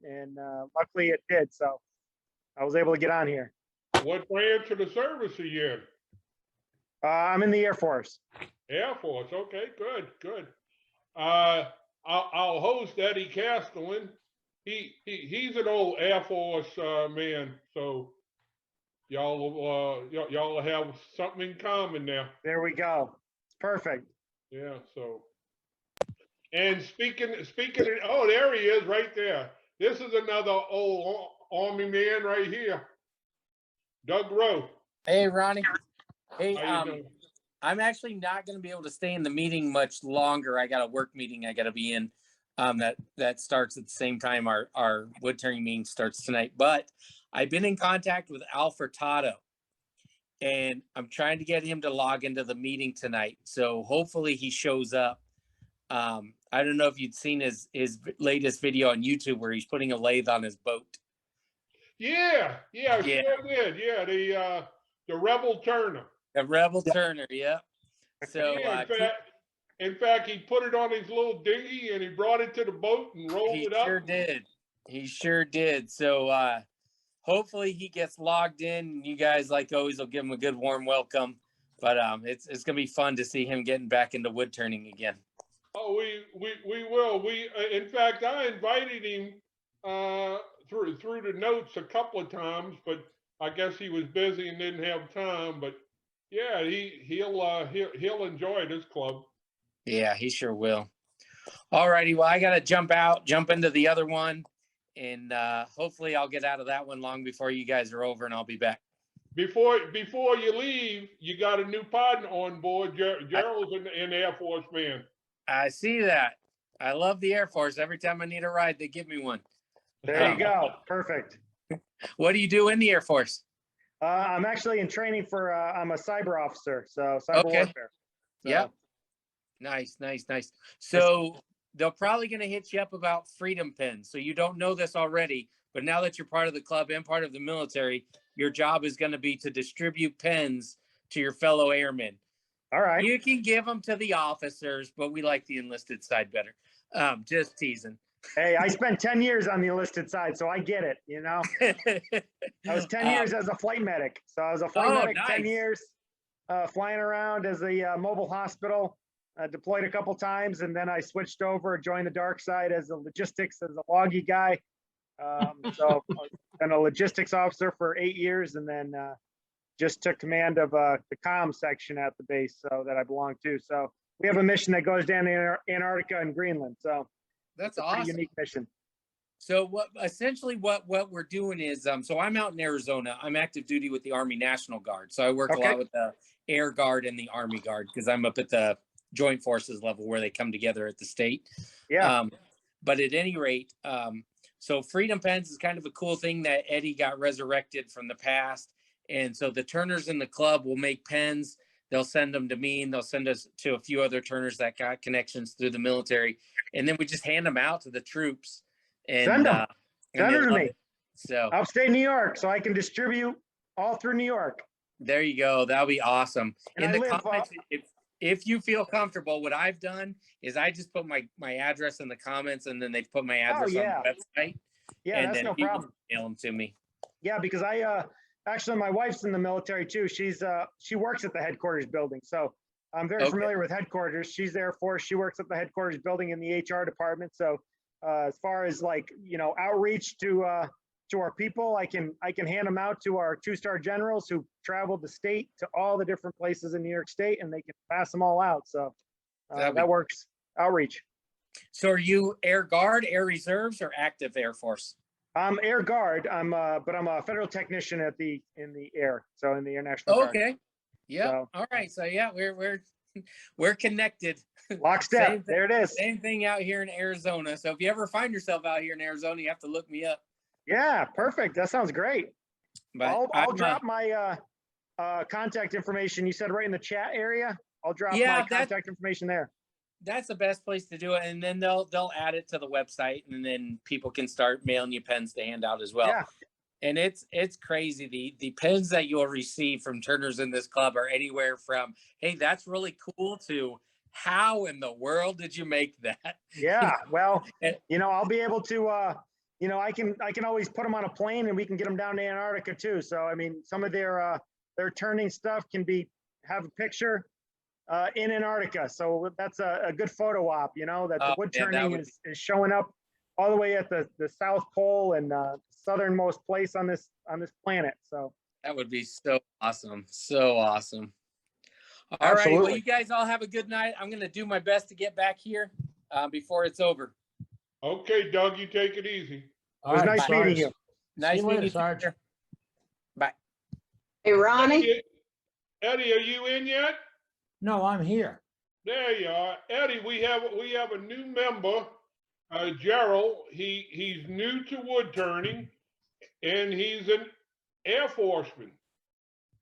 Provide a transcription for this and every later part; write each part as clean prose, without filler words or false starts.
and luckily it did. So I was able to get on here. What branch of the service are you in? I'm in the Air Force. Air Force. Okay, good. I'll host Eddie Castellan. He's an old Air Force man, so y'all have something in common now. There we go. It's perfect. Yeah. So, and speaking of, oh, there he is, right there. This is another old Army man right here, Doug Rowe. Hey, Ronnie. Hey, How you doing? I'm actually not going to be able to stay in the meeting much longer. I got a work meeting I got to be in that starts at the same time our wood turning meeting starts tonight. But I've been in contact with Al Furtado, and I'm trying to get him to log into the meeting tonight. So hopefully he shows up. I don't know if you'd seen his latest video on YouTube where he's putting a lathe on his boat. Yeah, sure did. Yeah, the Rebel Turner. The Rebel Turner, yeah. So yeah, in fact, he put it on his little dinghy and he brought it to the boat and rolled it up. He sure did. So hopefully he gets logged in. You guys, like always, will give him a good warm welcome. But it's gonna be fun to see him getting back into wood turning again. Oh, we will. In fact, I invited him through the notes a couple of times, but I guess he was busy and didn't have time. But yeah, he'll enjoy this club. Yeah, he sure will. All righty. Well, I gotta jump into the other one, and hopefully I'll get out of that one long before you guys are over, and I'll be back. Before you leave, you got a new partner on board. Gerald's an Air Force man. I see that. I love the Air Force. Every time I need a ride, they give me one. There you go. Perfect. What do you do in the Air Force? I'm actually in training for, I'm a cyber officer, so cyber warfare. So. Yeah. Nice. So they're probably going to hit you up about freedom pins. So you don't know this already, but now that you're part of the club and part of the military, your job is going to be to distribute pins to your fellow airmen. All right. You can give them to the officers, but we like the enlisted side better. Just teasing. Hey, I spent 10 years on the enlisted side, so I get it, you know. I was 10 years as a flight medic. So I was a flight medic, nice. 10 years, flying around as a mobile hospital, deployed a couple times, and then I switched over, joined the dark side as a logistics, as a loggy guy. So I've been a logistics officer for 8 years, and then just took command of the comm section at the base, so that I belong to. So we have a mission that goes down to Antarctica and Greenland. So that's awesome. Unique mission. So what we're doing is, so I'm out in Arizona. I'm active duty with the Army National Guard. So I work a lot with the Air Guard and the Army Guard because I'm up at the Joint Forces level where they come together at the state. Yeah. But at any rate, so Freedom Pens is kind of a cool thing that Eddie got resurrected from the past. And so the turners in the club will make pens. They'll send them to me, and they'll send us to a few other turners that got connections through the military. And then we just hand them out to the troops. And send them to me. So upstate New York, so I can distribute all through New York. There you go. That'll be awesome. And in the comments, if you feel comfortable, what I've done is I just put my address in the comments, and then they've put my address on the website. Yeah, and that's then no problem. Mail them to me. Yeah, because I actually, my wife's in the military too. She works at the headquarters building, so I'm very familiar with headquarters. She's Air Force. She works at the headquarters building in the HR department. So as far as like, you know, outreach to our people, I can hand them out to our 2-star generals who traveled the state to all the different places in New York State, and they can pass them all out. So that works. Outreach. So are you Air Guard, Air Reserves, or active Air Force? I'm Air Guard. But I'm a federal technician in the air, so in the Air National Guard. Okay. Yeah. So, all right. So yeah, we're connected. Lockstep. There it is. Same thing out here in Arizona. So if you ever find yourself out here in Arizona, you have to look me up. Yeah, perfect. That sounds great. But I'll drop my contact information. You said right in the chat area. I'll drop my contact information there. That's the best place to do it, and then they'll add it to the website, and then people can start mailing you pens to hand out as well. Yeah. And it's crazy. The pens that you'll receive from turners in this club are anywhere from, hey, that's really cool, to how in the world did you make that? Yeah, well, you know, I'll be able to you know, I can always put them on a plane and we can get them down to Antarctica too. So, I mean, some of their turning stuff can have a picture in Antarctica. So that's a good photo op, you know, that the wood turning is showing up all the way at the South Pole and southernmost place on this planet. So that would be so awesome. So awesome. All right. Well, you guys all have a good night. I'm going to do my best to get back here before it's over. Okay, Doug, you take it easy. It was nice meeting you. Nice meeting you, Sarge. Bye. Hey, Ronnie. Eddie, are you in yet? No, I'm here. There you are. Eddie, we have a new member, Gerald. He's new to wood turning, and he's an Air Forceman.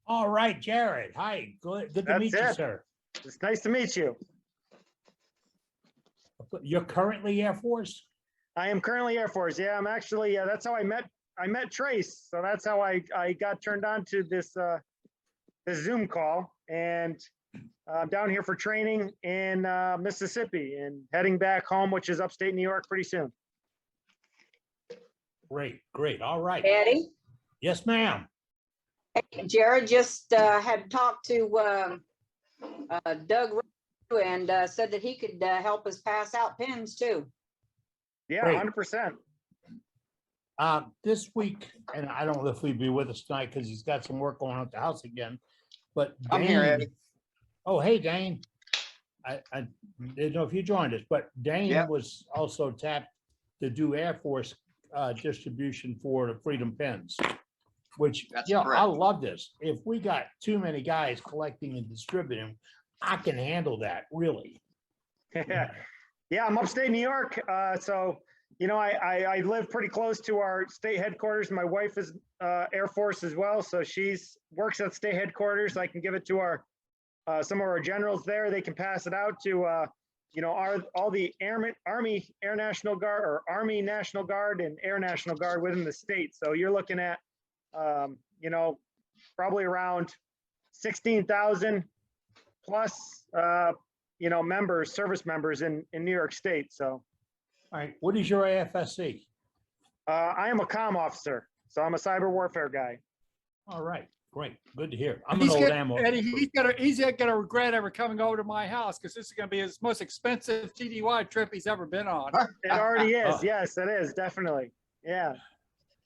All right, Jared. Hi. Good to meet you, sir. It's nice to meet you. You're currently Air Force? I am currently Air Force. Yeah, I'm actually, that's how I met Trace. So that's how I got turned on to this Zoom call. And I'm down here for training in Mississippi and heading back home, which is upstate New York, pretty soon. Great. All right. Eddie? Yes, ma'am. Jared just had talked to Doug and said that he could help us pass out pins too. Yeah, Great. 100%. This week, and I don't know if he'll be with us tonight because he's got some work going on at the house again. But Dane, I'm here, Eddie. Oh, hey, Dane. I didn't know if you joined us, but Dane was also tapped to do Air Force distribution for the Freedom Pins, which, I love this. If we got too many guys collecting and distributing, I can handle that, really. Yeah, I'm upstate New York. So, you know, I live pretty close to our state headquarters. My wife is Air Force as well. So works at state headquarters. I can give it to some of our generals there. They can pass it out to, you know, all the Army Air National Guard or Army National Guard and Air National Guard within the state. So you're looking at, you know, probably around 16,000 plus, you know, service members in New York State. So. All right. What is your AFSC? I am a comm officer. So I'm a cyber warfare guy. All right. Great. Good to hear. I'm an old ammo. Eddie, he's gonna regret ever coming over to my house because this is gonna be his most expensive TDY trip he's ever been on. It already is. Yes, it is. Definitely. Yeah.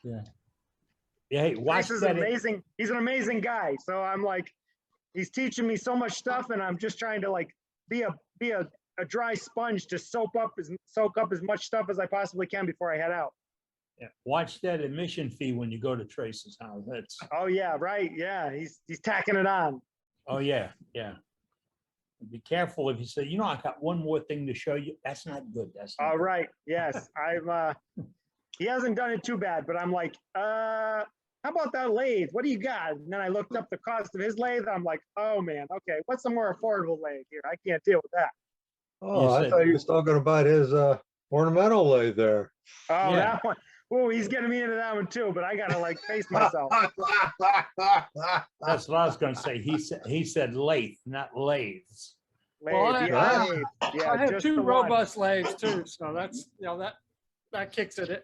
Yeah. Hey, watch This is that. amazing. He's an amazing guy. So I'm like, he's teaching me so much stuff, and I'm just trying to like be a dry sponge to soak up as much stuff as I possibly can before I head out. Yeah. Watch that admission fee when you go to Trace's house. That's. Oh yeah, right. Yeah, he's tacking it on. Oh yeah, yeah. Be careful if you say, you know, I got one more thing to show you. That's not good. That's not All good. right. Yes, he hasn't done it too bad, but I'm like, how about that lathe? What do you got? And then I looked up the cost of his lathe. I'm like, oh man, okay, what's a more affordable lathe here? I can't deal with that. Oh, I thought you were still going to buy his ornamental lathe there. Oh, Yeah. that one. Oh, he's getting me into that one too, but I gotta like face myself. That's what I was going to say. He said lathe, not lathes. Lathe, Well, yeah, lathe. Yeah, I have just two the one. robust lathes too, so that's, you know, that kicks it.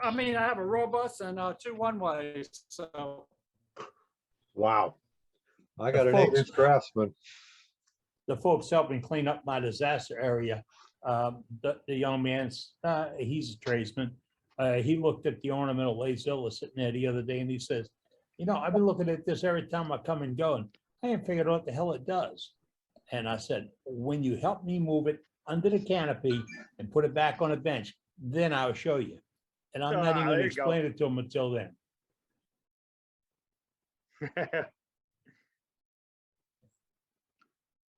I mean, I have a robust and two one-ways, so. Wow. I got an Folks. 8-inch Craftsman. The folks helping clean up my disaster area. The young man's, he's a tradesman. He looked at the ornamental lathe that was sitting there the other day, and he says, you know, I've been looking at this every time I come and go, and I haven't figured out what the hell it does. And I said, when you help me move it under the canopy and put it back on a bench, then I'll show you. And I'm not even there going to you go. explain it to him until then.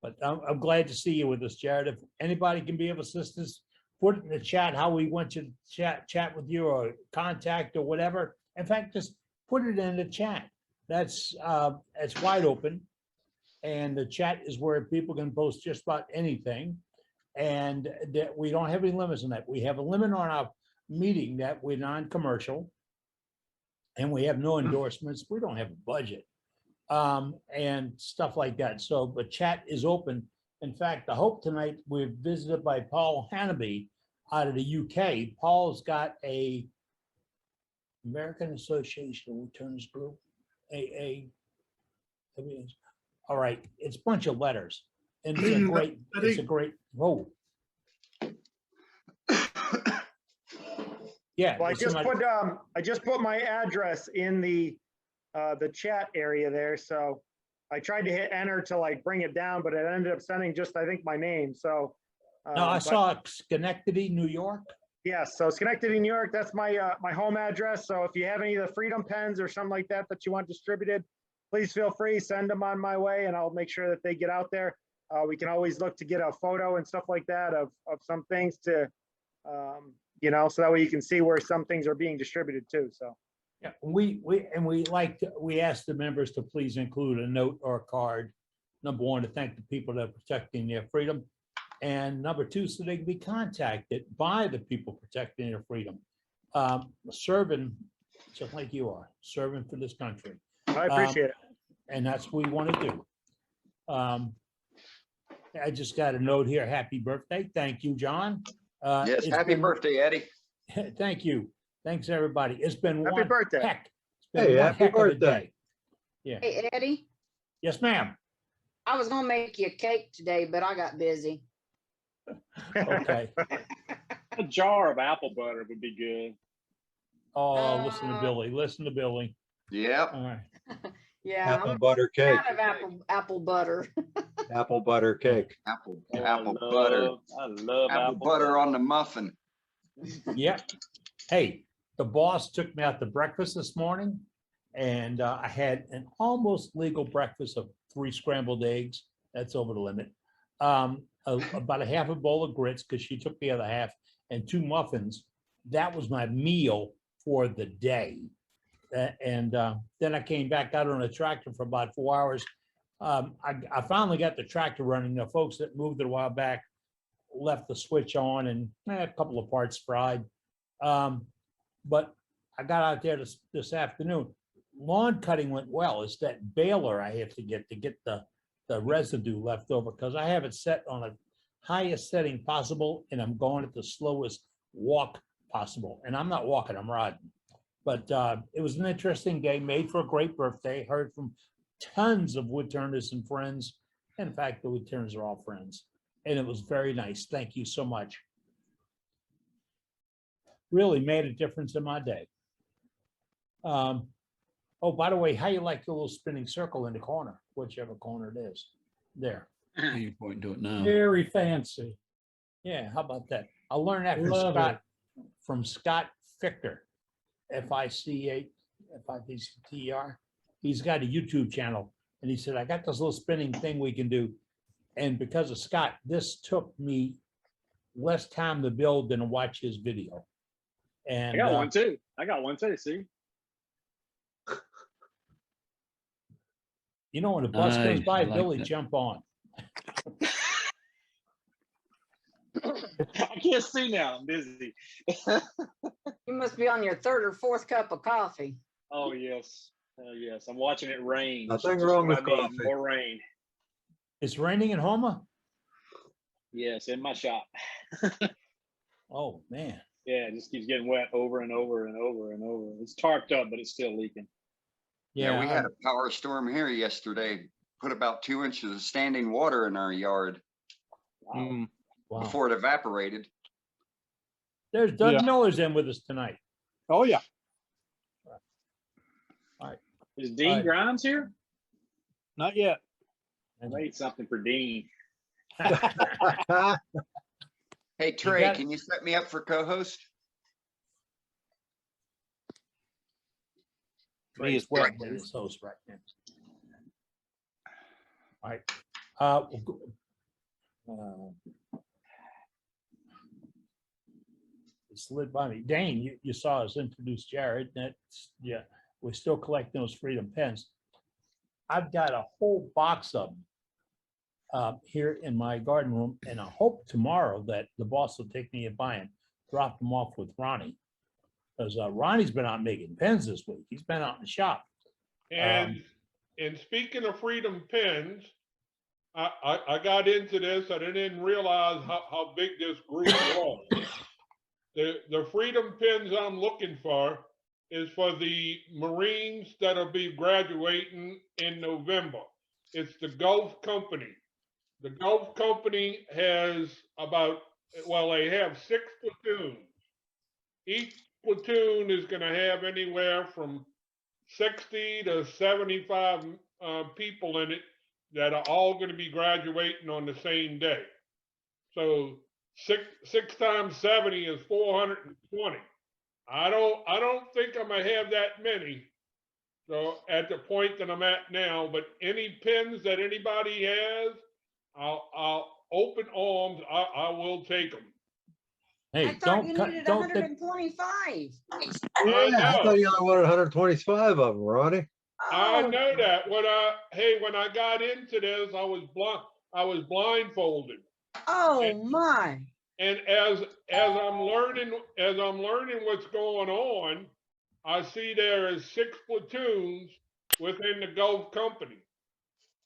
But I'm glad to see you with us, Jared. If anybody can be of assistance, put it in the chat how we want you to chat with you or contact or whatever. In fact, just put it in the chat. That's it's wide open. And the chat is where people can post just about anything. And that we don't have any limits on that. We have a limit on our meeting that we're non-commercial. And we have no endorsements. We don't have a budget. And stuff like that. So, but chat is open. In fact, I hope tonight we're visited by Paul Hannaby out of the UK. Paul's got a American Association of Woodturners Group, all right, it's a bunch of letters. And it's a great, whoa. Yeah. Well, somebody- I just put my address in the chat area there, so I tried to hit enter to like bring it down, but it ended up sending just, I think, my name, so. No, I but- saw Schenectady, New York. Yes, so Schenectady, New York, that's my, my home address, so if you have any of the Freedom Pens or something like that that you want distributed, please feel free, send them on my way, and I'll make sure that they get out there. We can always look to get a photo and stuff like that of some things to, you know, so that way you can see where some things are being distributed too, so. Yeah, we asked the members to please include a note or a card. Number one, to thank the people that are protecting their freedom. And number two, so they can be contacted by the people protecting their freedom. Serving, just like you are, serving for this country. I appreciate it. And that's what we want to do. I just got a note here. Happy birthday. Thank you, John. Yes, It's happy been- birthday, Eddie. Thank you. Thanks, everybody. It's been Happy one birthday. heck. It's been Hey, one happy heck of a birthday. day. Yeah. Hey, Eddie, Yes, ma'am. I was gonna make you a cake today, but I got busy. Okay. A jar of apple butter would be good. Oh, listen to Billy. Listen to Billy. Yep. All right. Yeah, Apple I'm butter cake, out of apple butter. apple butter cake. Apple Oh, apple butter. I love Apple butter on the muffin. Yep. Hey, the boss took me out to breakfast this morning and I had an almost legal breakfast of 3 scrambled eggs. That's over the limit. About a half a bowl of grits because she took the other half and 2 muffins. That was my meal for the day. Then I came back out on a tractor for about 4 hours. I finally got the tractor running. The folks that moved it a while back left the switch on and a couple of parts fried. But I got out there this afternoon. Lawn cutting went well. It's that baler I have to get the residue left over because I have it set on the highest setting possible and I'm going at the slowest walk possible. And I'm not walking, I'm riding. But it was an interesting day, made for a great birthday. Heard from tons of woodturners and friends. In fact, the woodturners are all friends. And it was very nice. Thank you so much. Really made a difference in my day. Oh, by the way, how you like the little spinning circle in the corner, whichever corner it is? There. You point to it now. Very fancy. Yeah, how about that? I'll learn that from Scott Fichter. F-I-C-H, F-I-C-T-E-R. He's got a YouTube channel and he said, I got this little spinning thing we can do. And because of Scott, this took me less time to build than to watch his video. And I got one too. I got one too. See, you know, when the bus goes Nice, by, I like Billy, that. jump on. I can't see now. I'm busy. You must be on your 3rd or 4th cup of coffee. Oh yes, yes. I'm watching it rain. Nothing Just wrong what with I need, coffee. More rain. It's raining in Houma? Yes, in my shop. Oh, man. Yeah, it just keeps getting wet over and over and over and over. It's tarped up, but it's still leaking. Yeah, we had a power storm here yesterday. Put about 2 inches of standing water in our yard Wow. Wow. before it evaporated. There's Doug Yeah. Miller's in with us tonight. Oh, yeah. Is Dean Right. Grimes here? Not yet. I made something for Dean. Hey, Trey, got it. can you set me up for co-host? Me as well. His host right now. All right. We'll go- It slid by me. Dane, you saw us introduce Jared. That's, yeah, we're still collecting those Freedom Pens. I've got a whole box of them here in my garden room, and I hope tomorrow that the boss will take me and buy them, drop them off with Ronnie. Because Ronnie's been out making pens this week. He's been out in the shop. And speaking of Freedom Pens, I got into this. I didn't realize how big this group was. The freedom pins I'm looking for is for the Marines that'll be graduating in November. It's the Gulf Company. The Gulf Company has they have 6 platoons. Each platoon is gonna have anywhere from 60 to 75 people in it that are all gonna be graduating on the same day. So six times 70 is 420. I don't think I'm gonna have that many. So at the point that I'm at now, but any pins that anybody has, I'll open arms. I will take them. Hey, I thought you don't cut, needed don't, hundred and twenty-five. I Yeah, I thought know. you only wanted 125 of them, Ronnie. I Oh, know that. When I got into this, I was blindfolded. oh, my. And as I'm learning what's going on, I see there is 6 platoons within the Gulf Company,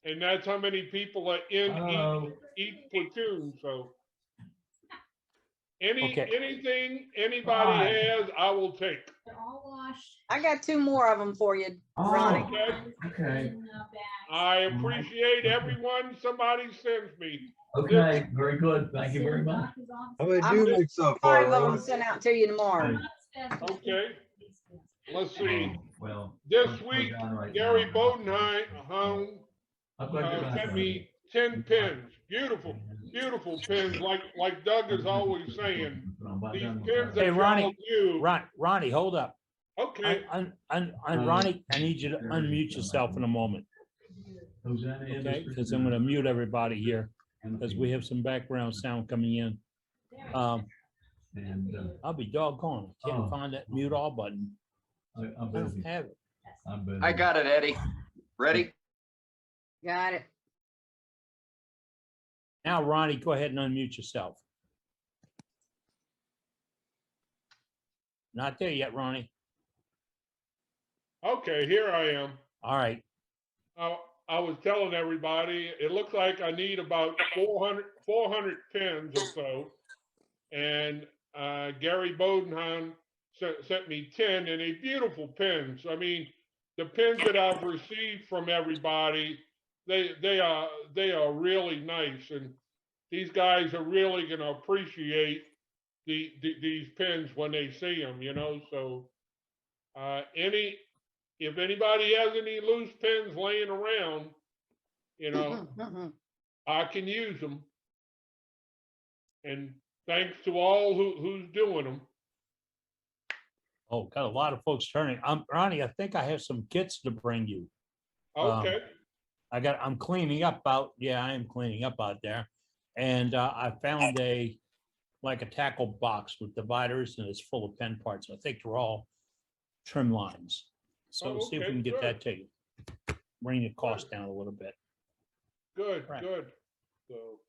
and that's how many people are in each platoon. So Okay. anything anybody has, I will take. I got 2 more of them for you, Ronnie. Okay. I appreciate everyone somebody sends me. Okay, very good. Thank you very much. How many I'm do you gonna make so 5 far, of them Ronnie? sent out to you tomorrow. Okay. Let's see. Well, This I'm week, down right Gary now. Bodenheim I've got your back, sent Ronnie. me 10 pins. Beautiful pins. Like Doug is always saying, these pins Hey, that Ronnie, y'all do. Ronnie, hold up. Okay. Ronnie, I need you to unmute yourself in a moment, Who's that? okay? Because I'm gonna mute everybody here, because we have some background sound coming in. And I'll be doggone, I can't find that mute all button. I'm I busy. don't have it. I'm busy. I got it, Eddie. Ready? Got it. Now, Ronnie, go ahead and unmute yourself. Not there yet, Ronnie. Okay, here I am. All right. I was telling everybody, it looks like I need about 400 pins or so. And Gary Bodenheim sent me 10, and they beautiful pins. I mean, the pins that I've received from everybody, they are really nice, and these guys are really going to appreciate these pins when they see them, you know. So if anybody has any loose pins laying around, you know, I can use them. And thanks to all who's doing them. Oh, got a lot of folks turning. Ronnie, I think I have some kits to bring you. Okay. I'm cleaning up out, yeah, I am cleaning up out there. And I found a tackle box with dividers, and it's full of pen parts. I think they're all trim lines. So see if we can get that to you. Bring the cost down a little bit. Good, Right. good. So,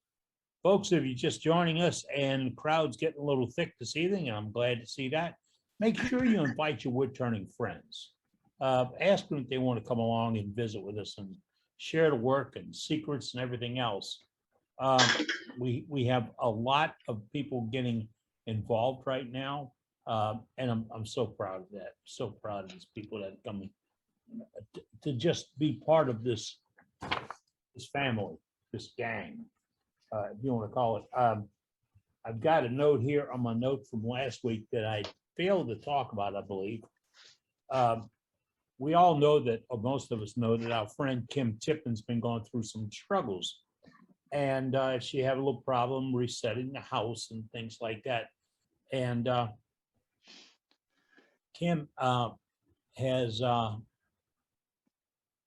Folks, if you're just joining us and the crowd's getting a little thick this evening, and I'm glad to see that, make sure you invite your wood turning friends. Ask them if they want to come along and visit with us and share the work and secrets and everything else. We have a lot of people getting involved right now, and I'm so proud of that. So proud of these people that are coming to just be part of this family, this gang, if you want to call it. I've got a note here on my note from last week that I failed to talk about, I believe. We all know that, or most of us know, that our friend Kim Tippin's been going through some struggles. And she had a little problem resetting the house and things like that. And Kim has, well,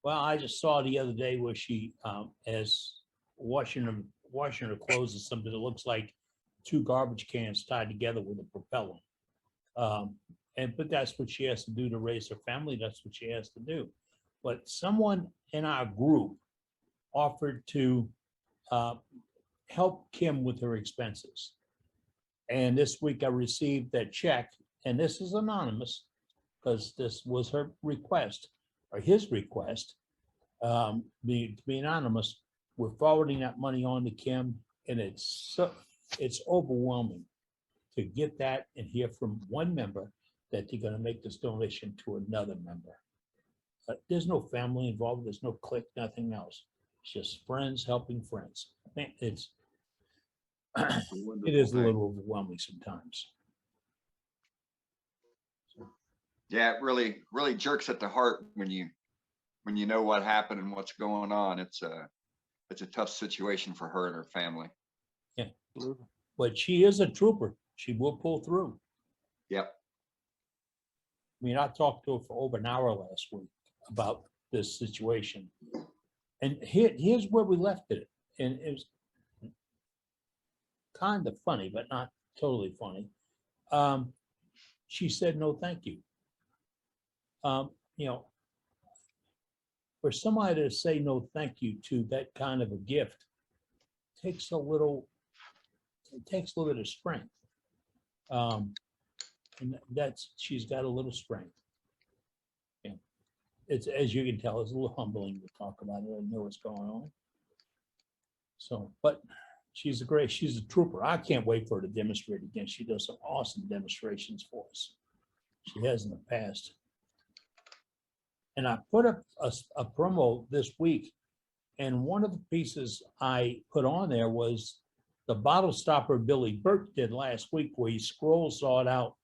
I just saw the other day where she is washing her clothes in something that looks like 2 garbage cans tied together with a propeller. But that's what she has to do to raise her family. That's what she has to do. But someone in our group offered to help Kim with her expenses. And this week I received that check, and this is anonymous because this was her request, or his request, to be anonymous. We're forwarding that money on to Kim, and it's overwhelming. to get that and hear from one member that they're gonna make this donation to another member. There's no family involved, there's no clique, nothing else. It's just friends helping friends. Man, it is a little overwhelming sometimes. Yeah, it really jerks at the heart when you know what happened and what's going on. It's a tough situation for her and her family. Yeah, but she is a trooper. She will pull through. Yep. I mean, I talked to her for over an hour last week about this situation. And here's where we left it. And it was kind of funny, but not totally funny. She said, no, thank you. You know, for somebody to say no, thank you to that kind of a gift takes a little bit of strength. And she's got a little strength. Yeah. It's, as you can tell, it's a little humbling to talk about it. I know what's going on. So, but she's a trooper. I can't wait for her to demonstrate again. She does some awesome demonstrations for us. She has in the past. And I put up a promo this week, and one of the pieces I put on there was the bottle stopper Billy Burt did last week, where he scroll sawed out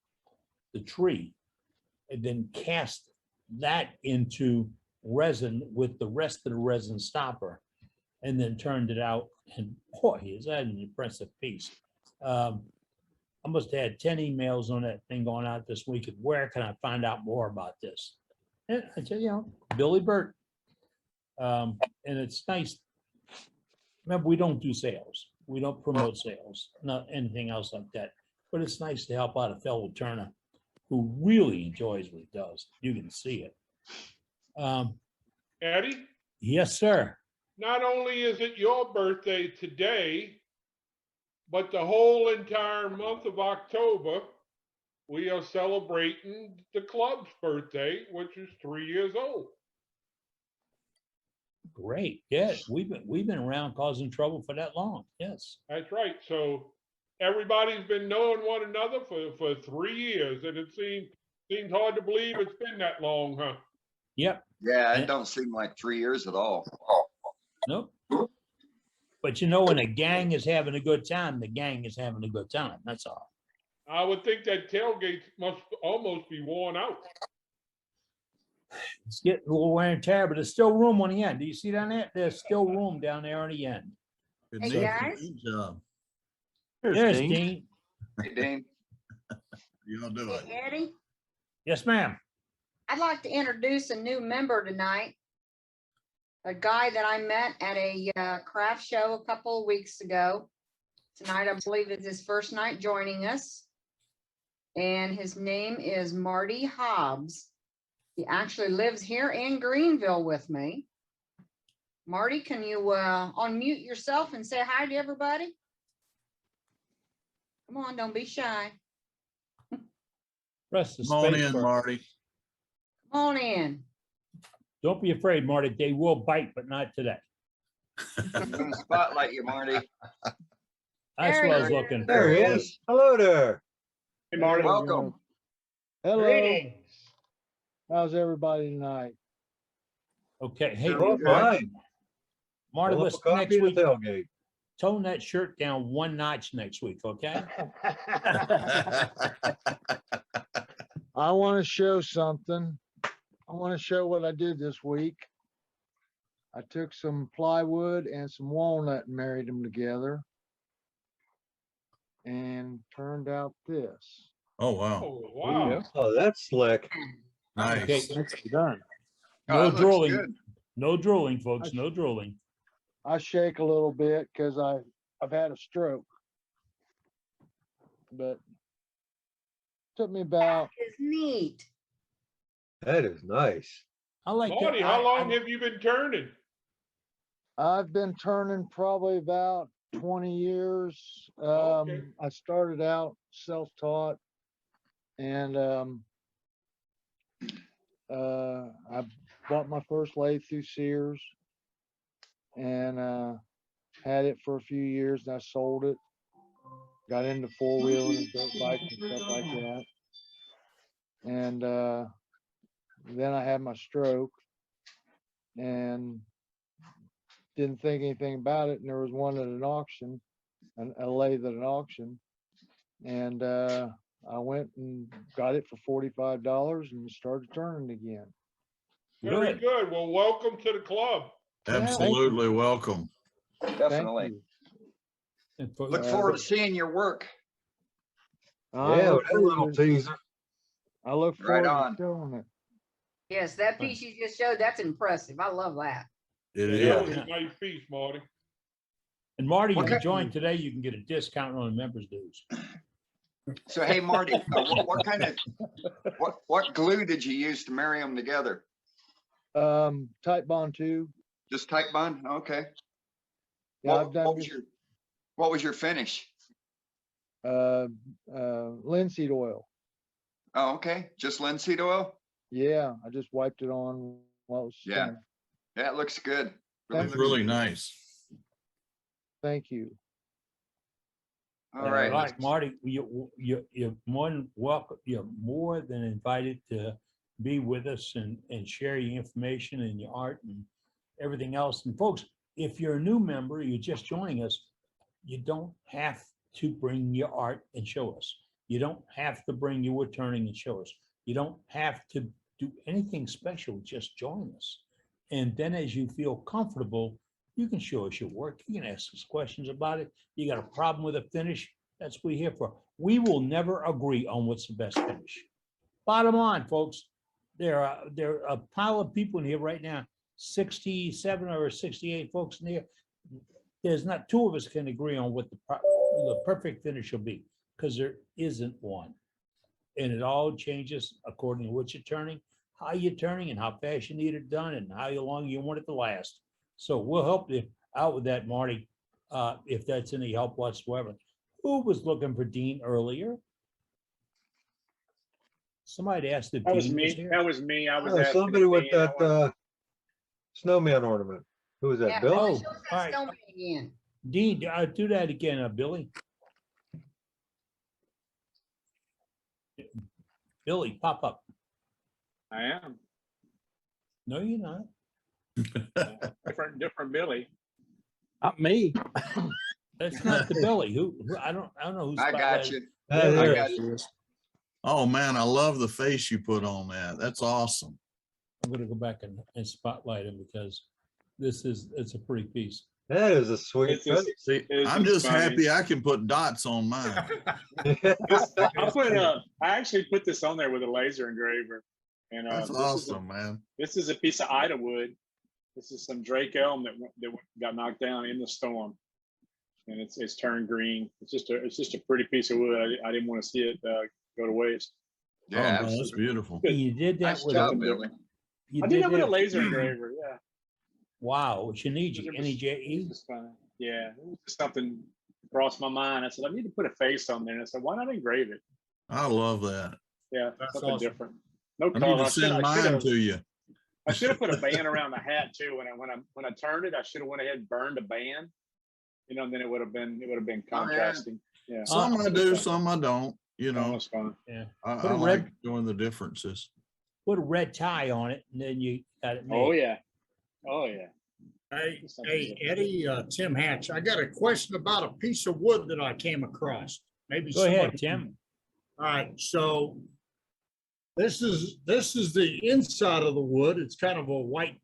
the tree and then cast that into resin with the rest of the resin stopper, and then turned it out. And boy, is that an impressive piece. I must have had 10 emails on that thing going out this week. And where can I find out more about this? And I tell you, Billy Burt. And it's nice. Remember, we don't do sales. We don't promote sales, not anything else like that. But it's nice to help out a fellow turner who really enjoys what he does. You can see it. Eddie, Yes, sir. not only is it your birthday today, but the whole entire month of October, we are celebrating the club's birthday, which is 3 years old. Great. Yes, we've been around causing trouble for that long. Yes. That's right. So everybody's been knowing one another for 3 years, and it seems hard to believe it's been that long, huh? Yep. Yeah, it don't seem like 3 years at all. Nope. But you know, when a gang is having a good time, the gang is having a good time. That's all. I would think that tailgate must almost be worn out. It's getting a little wear and tear, but there's still room on the end. Do you see down there? There's still room down there on the end. Hey, guys. There's Dean. Hey, Dane. You gonna do it? Hey, Eddie, Yes, ma'am. I'd like to introduce a new member tonight. A guy that I met at a craft show a couple of weeks ago. Tonight, I believe, is his first night joining us. And his name is Marty Hobbs. He actually lives here in Greenville with me. Marty, can you unmute yourself and say hi to everybody? Come on, don't be shy. Press the Come on space in, bar. Marty. Come on in. Don't be afraid, Marty. They will bite, but not today. I'm gonna spotlight you, Marty. That's There what I he was is. looking There for. he is. Hello there. Hey, Marty. Welcome. Hello, how's everybody tonight? Okay. Hey, Doing Marty. good. Marty, Fill up let's a copy next of the week tailgate. tone that shirt down one notch next week, okay? I want to show something. I want to show what I did this week. I took some plywood and some walnut and married them together. And turned out this. Oh, wow. Oh, wow. Oh, that's slick. Okay. Nice. That's done. Oh, No that looks drooling. good. No drooling, folks. No drooling. I shake a little bit because I've had a stroke. But took me about, That is neat. That is nice. I like that. Marty, how long have you been turning? I've been turning probably about 20 years. Okay. I started out self-taught and I bought my first lathe through Sears and had it for a few years and I sold it. got into four-wheeling and dirt bikes and stuff like that. And then I had my stroke and didn't think anything about it. And there was one at an auction, a lathe at an auction. And I went and got it for $45 and started turning again. Very good. Well, welcome to the club. Absolutely welcome. Definitely. Look forward to seeing your work. Yeah, with that little teaser. I look Right forward on. to showing it. Yes, that piece you just showed, that's impressive. I love that. It That was is. a nice piece, Marty. And Marty, if What you kind- join today, you can get a discount on the members dues. So, hey, Marty, what kind of, what glue did you use to marry them together? Type Bond 2. Just Type Bond? Okay. Yeah, I've done What was your finish? linseed oil. Oh, okay. Just linseed oil? Yeah, I just wiped it on while it was Yeah. spinning. Yeah, it looks good. It's really nice. Thank you. All right. All right, Marty, you're more than welcome, you're more than invited to be with us and share your information and your art and everything else. And folks, if you're a new member, you're just joining us, you don't have to bring your art and show us. You don't have to bring your wood turning and show us. You don't have to do anything special, just join us. And then as you feel comfortable, you can show us your work. You can ask us questions about it. You got a problem with a finish? That's what we're here for. We will never agree on what's the best finish. Bottom line, folks, there are a pile of people in here right now, 67 or 68 folks in here. There's not two of us can agree on what the perfect finish will be, because there isn't one. And it all changes according to what you're turning, how you're turning, and how fast you need it done, and how long you want it to last. So we'll help you out with that, Marty, if that's any help whatsoever. Who was looking for Dean earlier? Somebody asked if That was Dean was me. here. That was me. I was asking Somebody with Dean, I wanted- that snowman ornament. Who was that, Yeah, Bill? Billy, Oh, show us that all right. snowman again. Dean, do that again, Billy. Billy, pop up. I am. No, you're not. Different Billy. Not me. That's not the Billy. Who I don't know who's. I got you. There I it got is. you. Oh, man, I love the face you put on that. That's awesome. I'm gonna go back and spotlight him because it's a pretty piece. That is a sweet It's just- finish. See, It's I'm just funny. happy I can put dots on mine. I actually put this on there with a laser engraver. And That's awesome, man. this is a piece of Ida wood. This is some Drake elm that got knocked down in the storm, and it's turned green. It's just a pretty piece of wood. I didn't want to see it go to waste. Yeah, Oh, no, that's absolutely. beautiful. You did that Nice with job, a, Billy. you I did that with a that- laser engraver. Yeah. Wow, what you need, It you was NEJE. just fun. Yeah, it was just something crossed my mind. I said I need to put a face on there. And I said, why not engrave it? I love that. Yeah, That's something awesome. different. No I need color. to send mine to you. I should have put a band around the hat too. When I turned it, I should have went ahead and burned a band. You know, and then it would have been Oh, yeah. contrasting. Yeah. Some I do, some I don't, you That know. was fun. Yeah. I Put a like red- doing the differences. Put a red tie on it, and then you got it made. Oh yeah. Oh yeah. Hey, Eddie, Tim Hatch, I got a question about a piece of wood that I came across. Maybe. Go ahead, somebody- Tim. All right, so this is the inside of the wood. It's kind of a white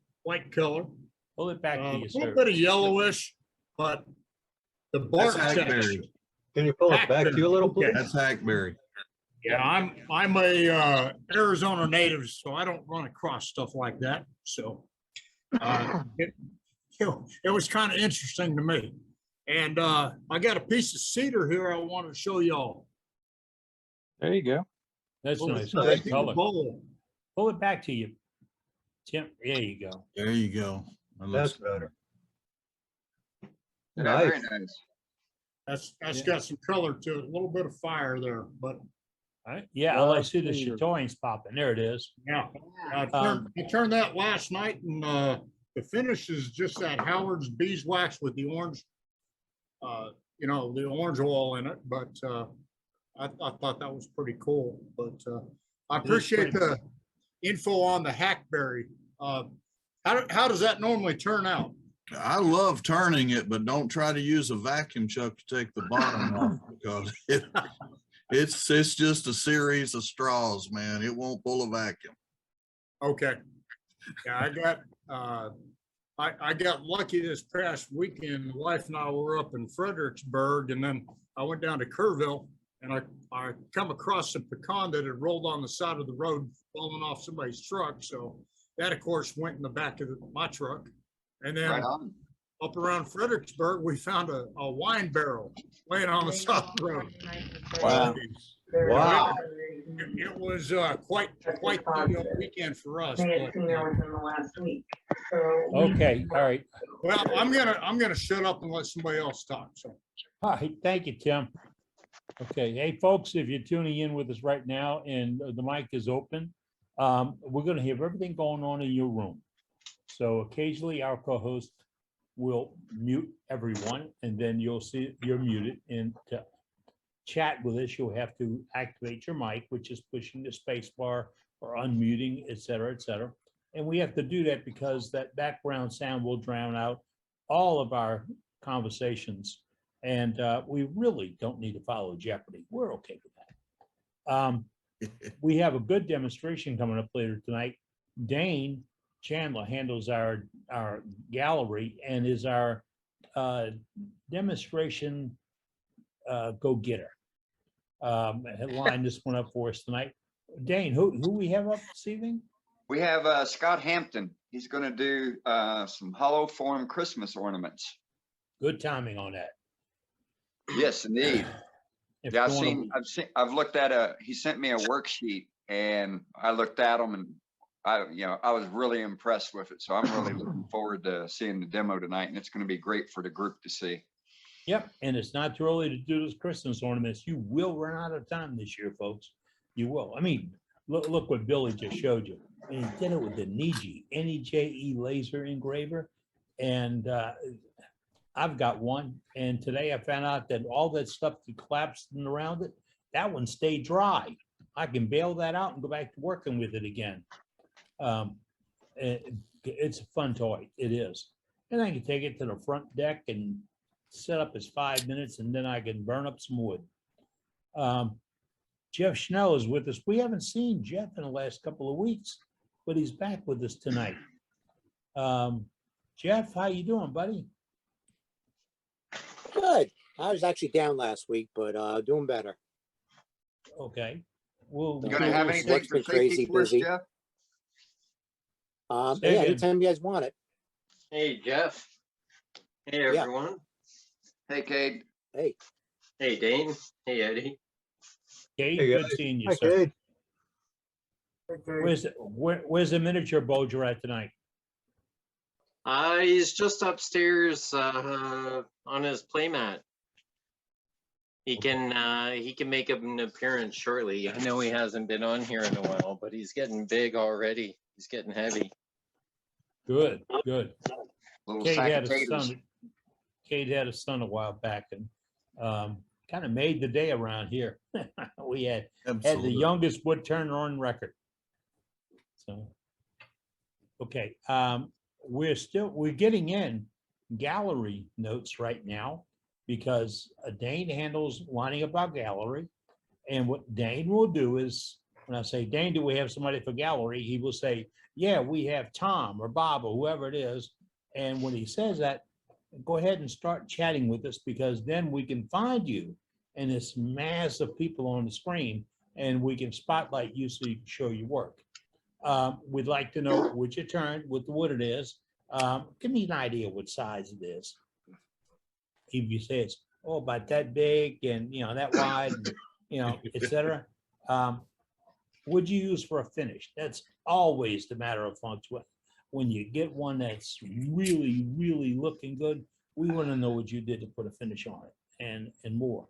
color. Pull it back to A you, little sir. bit of yellowish, but the bark That's section. hackberry. Can you pull it back to you a little, Okay. please? That's hackberry. Yeah, I'm a Arizona native, so I don't run across stuff like that. So it was kind of interesting to me. And I got a piece of cedar here I want to show y'all. There you go. That's Well, nice. it's a Great cedar color. bowl. Pull it back to you, Tim. There you go. There you go. That That's looks better. Yeah, Nice. very nice. That's Yeah. got some color to it, a little bit of fire there, but All right. Yeah, all I Love see the cedar. chatoyans popping. There it is. yeah. Yeah. I turned that last night and the finish is just that Howard's beeswax with the orange you know, the orange oil in it, but I thought that was pretty cool. But I appreciate the info on the hackberry. How does that normally turn out? I love turning it, but don't try to use a vacuum chuck to take the bottom off because it's just a series of straws, man. It won't pull a vacuum. Okay. Yeah, I got lucky this past weekend. The wife and I were up in Fredericksburg, and then I went down to Kerrville, and I come across a pecan that had rolled on the side of the road, falling off somebody's truck. So that, of course, went in the back of my truck. And then Right on. up around Fredericksburg, we found a wine barrel laying on the side of the road. Wow. Wow. It was quite the weekend for us. But, Okay, all right. well, I'm gonna shut up and let somebody else talk. So. All right, thank you, Tim. Okay, hey, folks, if you're tuning in with us right now and the mic is open, we're gonna have everything going on in your room. So occasionally our co-host will mute everyone, and then you'll see you're muted. And to chat with us, you'll have to activate your mic, which is pushing the space bar or unmuting, et cetera, et cetera. And we have to do that because that background sound will drown out all of our conversations. And we really don't need to follow Jeopardy. We're okay with that. We have a good demonstration coming up later tonight. Dane Chandler handles our gallery and is our demonstration go-getter. Line this one up for us tonight. Dane, who we have up this evening? We have Scott Hampton. He's going to do some hollow form Christmas ornaments. Good timing on that. Yes, indeed. If Yeah, you wanna- I've looked at he sent me a worksheet and I looked at them and I was really impressed with it. So I'm really looking forward to seeing the demo tonight, and it's going to be great for the group to see. Yep, and it's not too early to do those Christmas ornaments. You will run out of time this year, folks. You will. I mean, look what Billy just showed you. And he did it with the Neji, N-E-J-E laser engraver. And I've got one. And today I found out that all that stuff that collapsed around it, that one stayed dry. I can bail that out and go back to working with it again. It's a fun toy. It is. And I can take it to the front deck and set up as 5 minutes, and then I can burn up some wood. Jeff Schnell is with us. We haven't seen Jeff in the last couple of weeks, but he's back with us tonight. Jeff, how you doing, buddy? Good. I was actually down last week, but doing better. Okay. Well, You gonna have anything Work's for been safety crazy for us, busy. Jeff? Say Yeah, again. anytime you guys want it. Hey, Jeff. Hey, Yeah. everyone. Hey, Cade. Hey, Hey, Dane. Hey, Eddie. Kate, Hey, good guys. seeing you, Hi, sir. Cade. Where's the miniature Bolger at tonight? He's just upstairs on his playmat. He can make an appearance shortly. I know he hasn't been on here in a while, but he's getting big already. He's getting heavy. Good, good. Little Kate sack had of a taters. son. Kate had a son a while back, and kind of made the day around here. We had the Absolutely. youngest wood turner on record. So, okay, we're getting in gallery notes right now because Dane handles lining up our gallery. And what Dane will do is, when I say, Dane, do we have somebody for gallery? He will say, yeah, we have Tom or Bob or whoever it is. And when he says that, go ahead and start chatting with us, because then we can find you in this mass of people on the screen and we can spotlight you so you can show your work. We'd like to know what you turned, what the wood it is. Give me an idea what size it is. If you say it's about that big and that wide, and, et cetera. What'd you use for a finish? That's always the matter of function. When you get one that's really, really looking good, we want to know what you did to put a finish on it and more.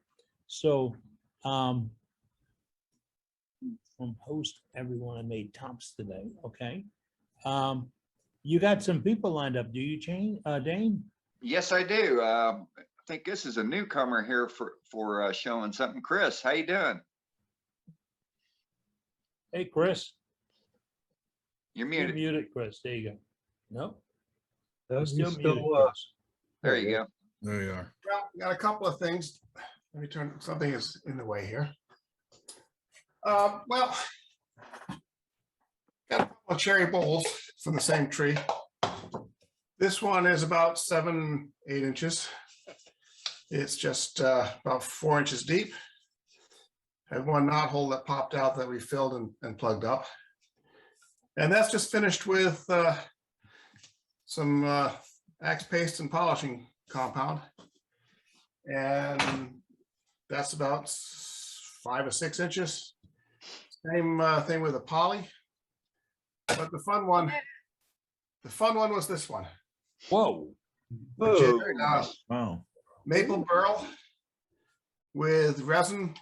So from host everyone, I made tops today. Okay. You got some people lined up, do you, Dane? Yes, I do. think this is a newcomer here for showing something. Chris, how you doing? Hey, Chris. You're You're muted. muted, Chris. There you go. No, He's still still, muted, Chris. There you go. There you are. Well, got a couple of things. Let me turn, something is in the way here. Well, got a couple of cherry bowls from the same tree. This one is about 7, 8 inches. It's just about 4 inches deep. Had one knot hole that popped out that we filled and plugged up. And that's just finished with some axe paste and polishing compound. And that's about 5 or 6 inches. Same thing with a poly. But the fun one was this one. Whoa. Wow. Maple burl with resin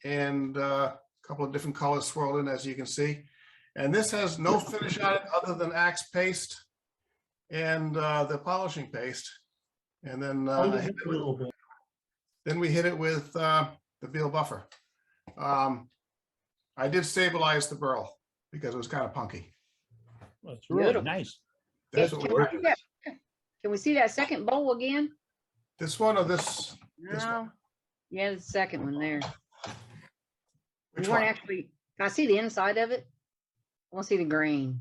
and a couple of different colors swirled in, as you can see. And this has no finish on it other than axe paste and the polishing paste. And then we hit it with the Beal buffer. I did stabilize the burl because it was kind of punky. That's really Beautiful. nice. That's what we're doing. Can we see that second bowl again? This one or this? This No. one? Yeah, the second one there. Which You weren't one? actually, can I see the inside of it? I want to see the grain.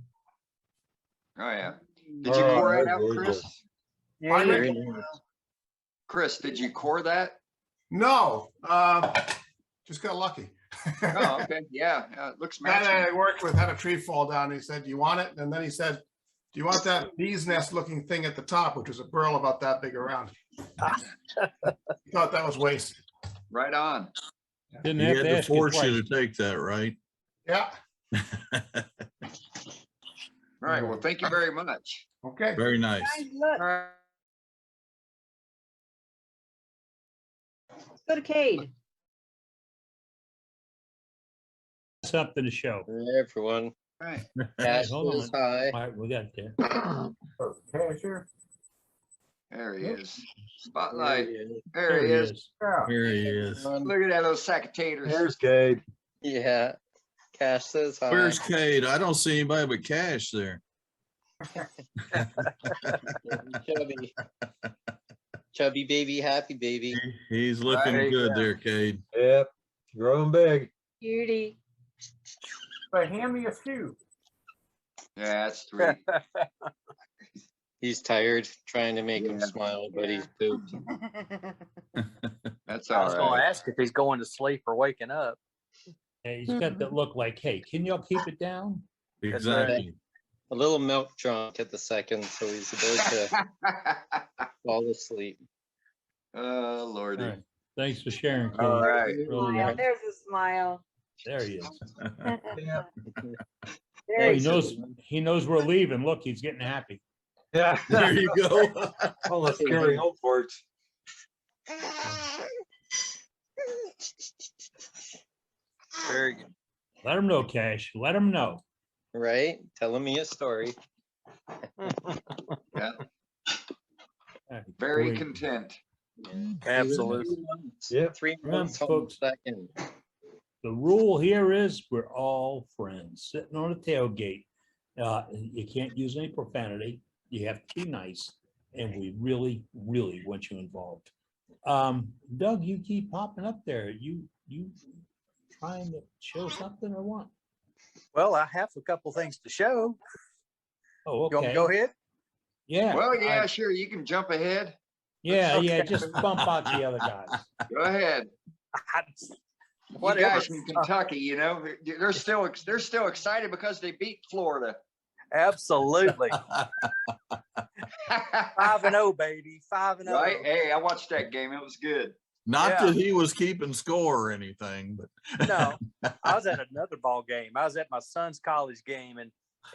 Oh, yeah. Did you core it out, Chris? There you go. Chris, did you core that? No, just got lucky. Oh, okay. Yeah, it looks Guy that matching. I worked with had a tree fall down. And he said, "Do you want it?" And then he said, "Do you want that bee's nest looking thing at the top, which was a burl about that big around?" He thought that was wasted. Right on. Didn't He have had to to ask you force you twice. to take that, right? Yeah. All right. Well, thank you very much. Okay. Very nice. Guys, look. Let's go to Cade. Something to show. Hey, everyone. All right. Cash hold is on. high. All right, we got it there. Cashier. There he is. Spotlight. There There he he is. is. Here he is. Look at that, those sack of taters. There's Cade. Yeah. Cash says hi. Where's Cade? I don't see anybody but Cash there. Chubby. Chubby baby, happy baby. He's looking Right. good there, Cade. Yep, growing big. Cutie. But hand me a few. Yeah, that's sweet. He's tired, trying to make him Yeah. smile, but he's pooped. That's I all was gonna right. ask if he's going to sleep or waking up. Yeah, he's got that look like, hey, can y'all keep it down? Exactly. A little milk drunk at the second, so he's about to fall asleep. Oh, Lordy. All right. Thanks for sharing, Cade. All right. Really Smile. nice. There's a smile. There he is. There Oh, he is. he knows we're leaving. Look, he's getting happy. Yeah. There you go. All the scary home ports. Very good. Let him know, Cash. Let him know. Right? Telling me a story. Yeah. All Very right, great. content. Absolutely. Yep. 3 Remember, months on folks. the second. The rule here is we're all friends, sitting on a tailgate. You can't use any profanity. You have to be nice. And we really, really want you involved. Doug, you keep popping up there. You trying to show something or what? Well, I have a couple things to show. Oh, You want me okay. to go ahead? Yeah. Well, yeah, I- sure. You can jump ahead. yeah, Okay. yeah. Just bump out the other guys. Go ahead. You Whatever. guys from Kentucky, you know, they're still excited because they beat Florida. Absolutely. 5-0, baby. 5-0. Right? Hey, I watched that game. It was good. Not Yeah. that he was keeping score or anything, but No, I was at another ball game. I was at my son's college game,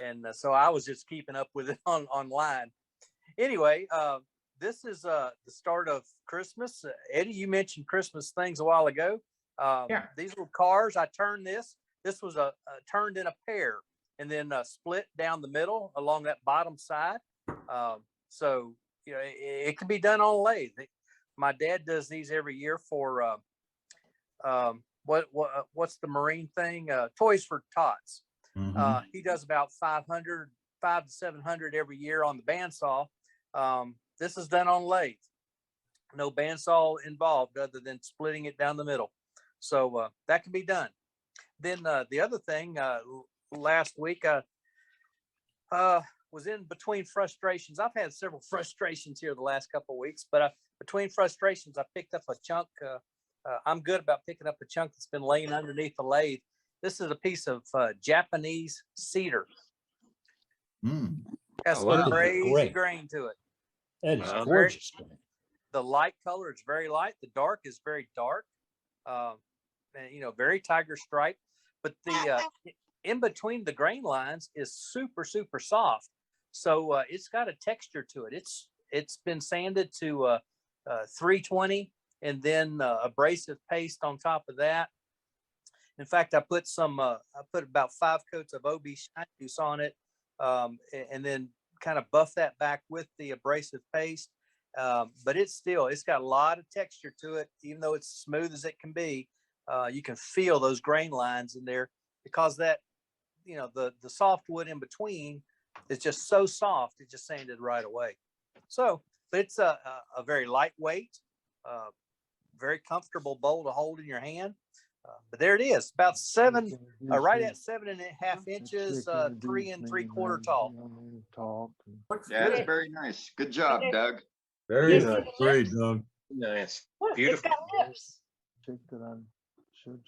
and so I was just keeping up with it online. Anyway, this is the start of Christmas. Eddie, you mentioned Christmas things a while ago. Yeah. These little cars, I turned this. This was turned in a pair and then split down the middle along that bottom side. So you know it can be done on a lathe. My dad does these every year for what's the marine thing? Toys for Tots. He does about 500 to 700 every year on the bandsaw. This is done on lathe. No bandsaw involved other than splitting it down the middle. So that can be done. Then the other thing, last week was in between frustrations. I've had several frustrations here the last couple of weeks, but between frustrations, I picked up a chunk. I'm good about picking up a chunk that's been laying underneath the lathe. This is a piece of Japanese cedar. Has some crazy grain to it. That is gorgeous. The light color is very light. The dark is very dark. And, you know, very tiger stripe. But the in between the grain lines is super, super soft. So it's got a texture to it. It's been sanded to 320 and then abrasive paste on top of that. In fact, I put about 5 coats of OB shine juice on it, and then kind of buff that back with the abrasive paste. But it's got a lot of texture to it, even though it's smooth as it can be. You can feel those grain lines in there because that, you know, the softwood in between is just so soft, it just sanded right away. So, but it's a very lightweight, very comfortable bowl to hold in your hand. But there it is, about right at 7.5 inches, 3 3/4 tall. Yeah, it's very nice. Good job, Doug. Very nice. Great, Doug. Nice. Look, Beautiful. It's got lips.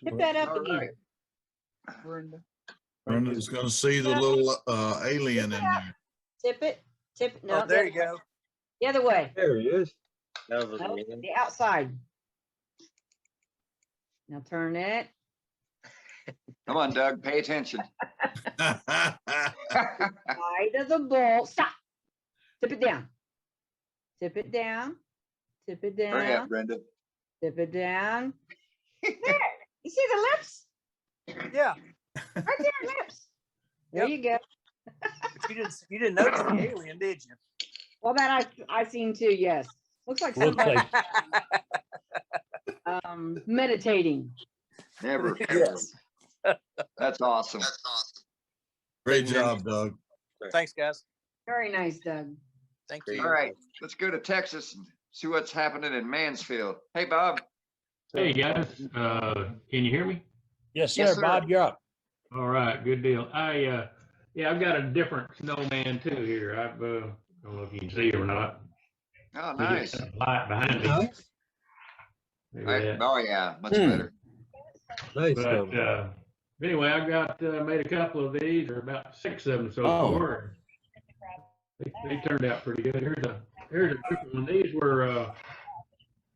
Put that up All again. right. Brenda. Brenda's gonna see the little alien in there. Tip it. No, Oh, there you go. The other way. There he is. That was No, amazing. the outside. Now turn it. Come on, Doug, pay attention. Side of the bowl. Stop. Tip it down. Tip it down. Tip it Hurry up, down. Brenda. Tip it down. There. You see the lips? Yeah. Right there, lips. There Yep. you go. But you didn't notice the alien, did you? Well, that I've seen too. Yes. Looks like Looks somebody like meditating. Never. Yes. That's awesome. Great job, Doug. Thanks, guys. Very nice, Doug. Thank you. All right, let's go to Texas and see what's happening in Mansfield. Hey, Bob. Hey, guys, can you hear me? yes, Yes, sir. sir. Bob, you're up. All right, good deal. I've got a different snowman too here. I don't know if you can see it or not. Oh, We nice. get some light behind me. Maybe that. Oh, yeah, much better. Nice. But anyway, I got made a couple of these, or about 6 of them so far. They turned out pretty good. Here's a different one. These were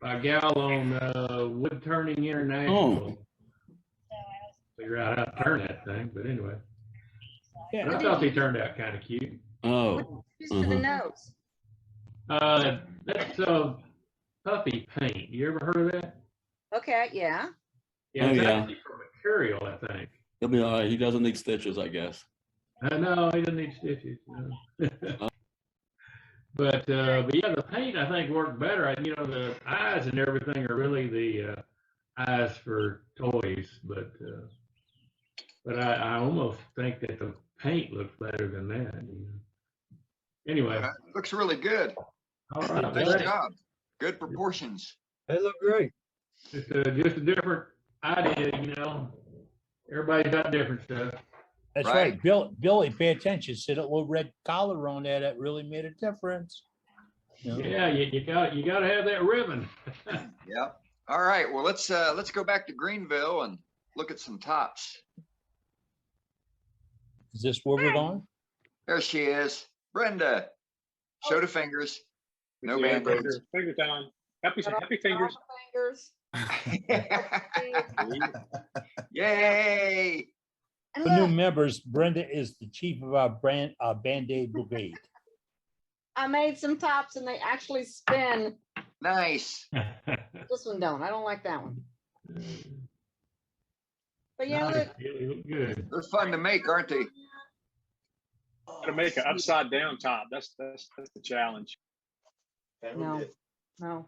by a gal on Wood Turning International. Figure out how to turn that thing, but anyway. Yeah. But I thought they turned out kind of cute. Just for the nose. That's puppy paint. You ever heard of that? Okay, yeah. Yeah, it's actually for material, I think. He'll be all right. He doesn't need stitches, I guess. No, he doesn't need stitches. No. But yeah, the paint I think worked better. You know, the eyes and everything are really the eyes for toys, but I almost think that the paint looks better than that. You know? Anyway, Looks really good. all right, Nice thanks. job. Good proportions. They look great. Just a different idea, you know. Everybody's got different stuff. That's Right. right. Billy, pay attention. See that little red collar on there? That really made a difference. You know? Yeah, you got to have that ribbon. Yeah. All right. Well, let's go back to Greenville and look at some tops. Is this where we're going? There she is, Brenda. Show the fingers. No Yeah, band-aids. finger time. Happy fingers. Fingers. Yay! And For new look, members, Brenda is the chief of our Band-Aid brigade. I made some tops and they actually spin. Nice. This one don't. I don't like that one. But yeah, Nice. look, You look good. They're fun to make, aren't they? To make an upside down top. That's the challenge. no, No.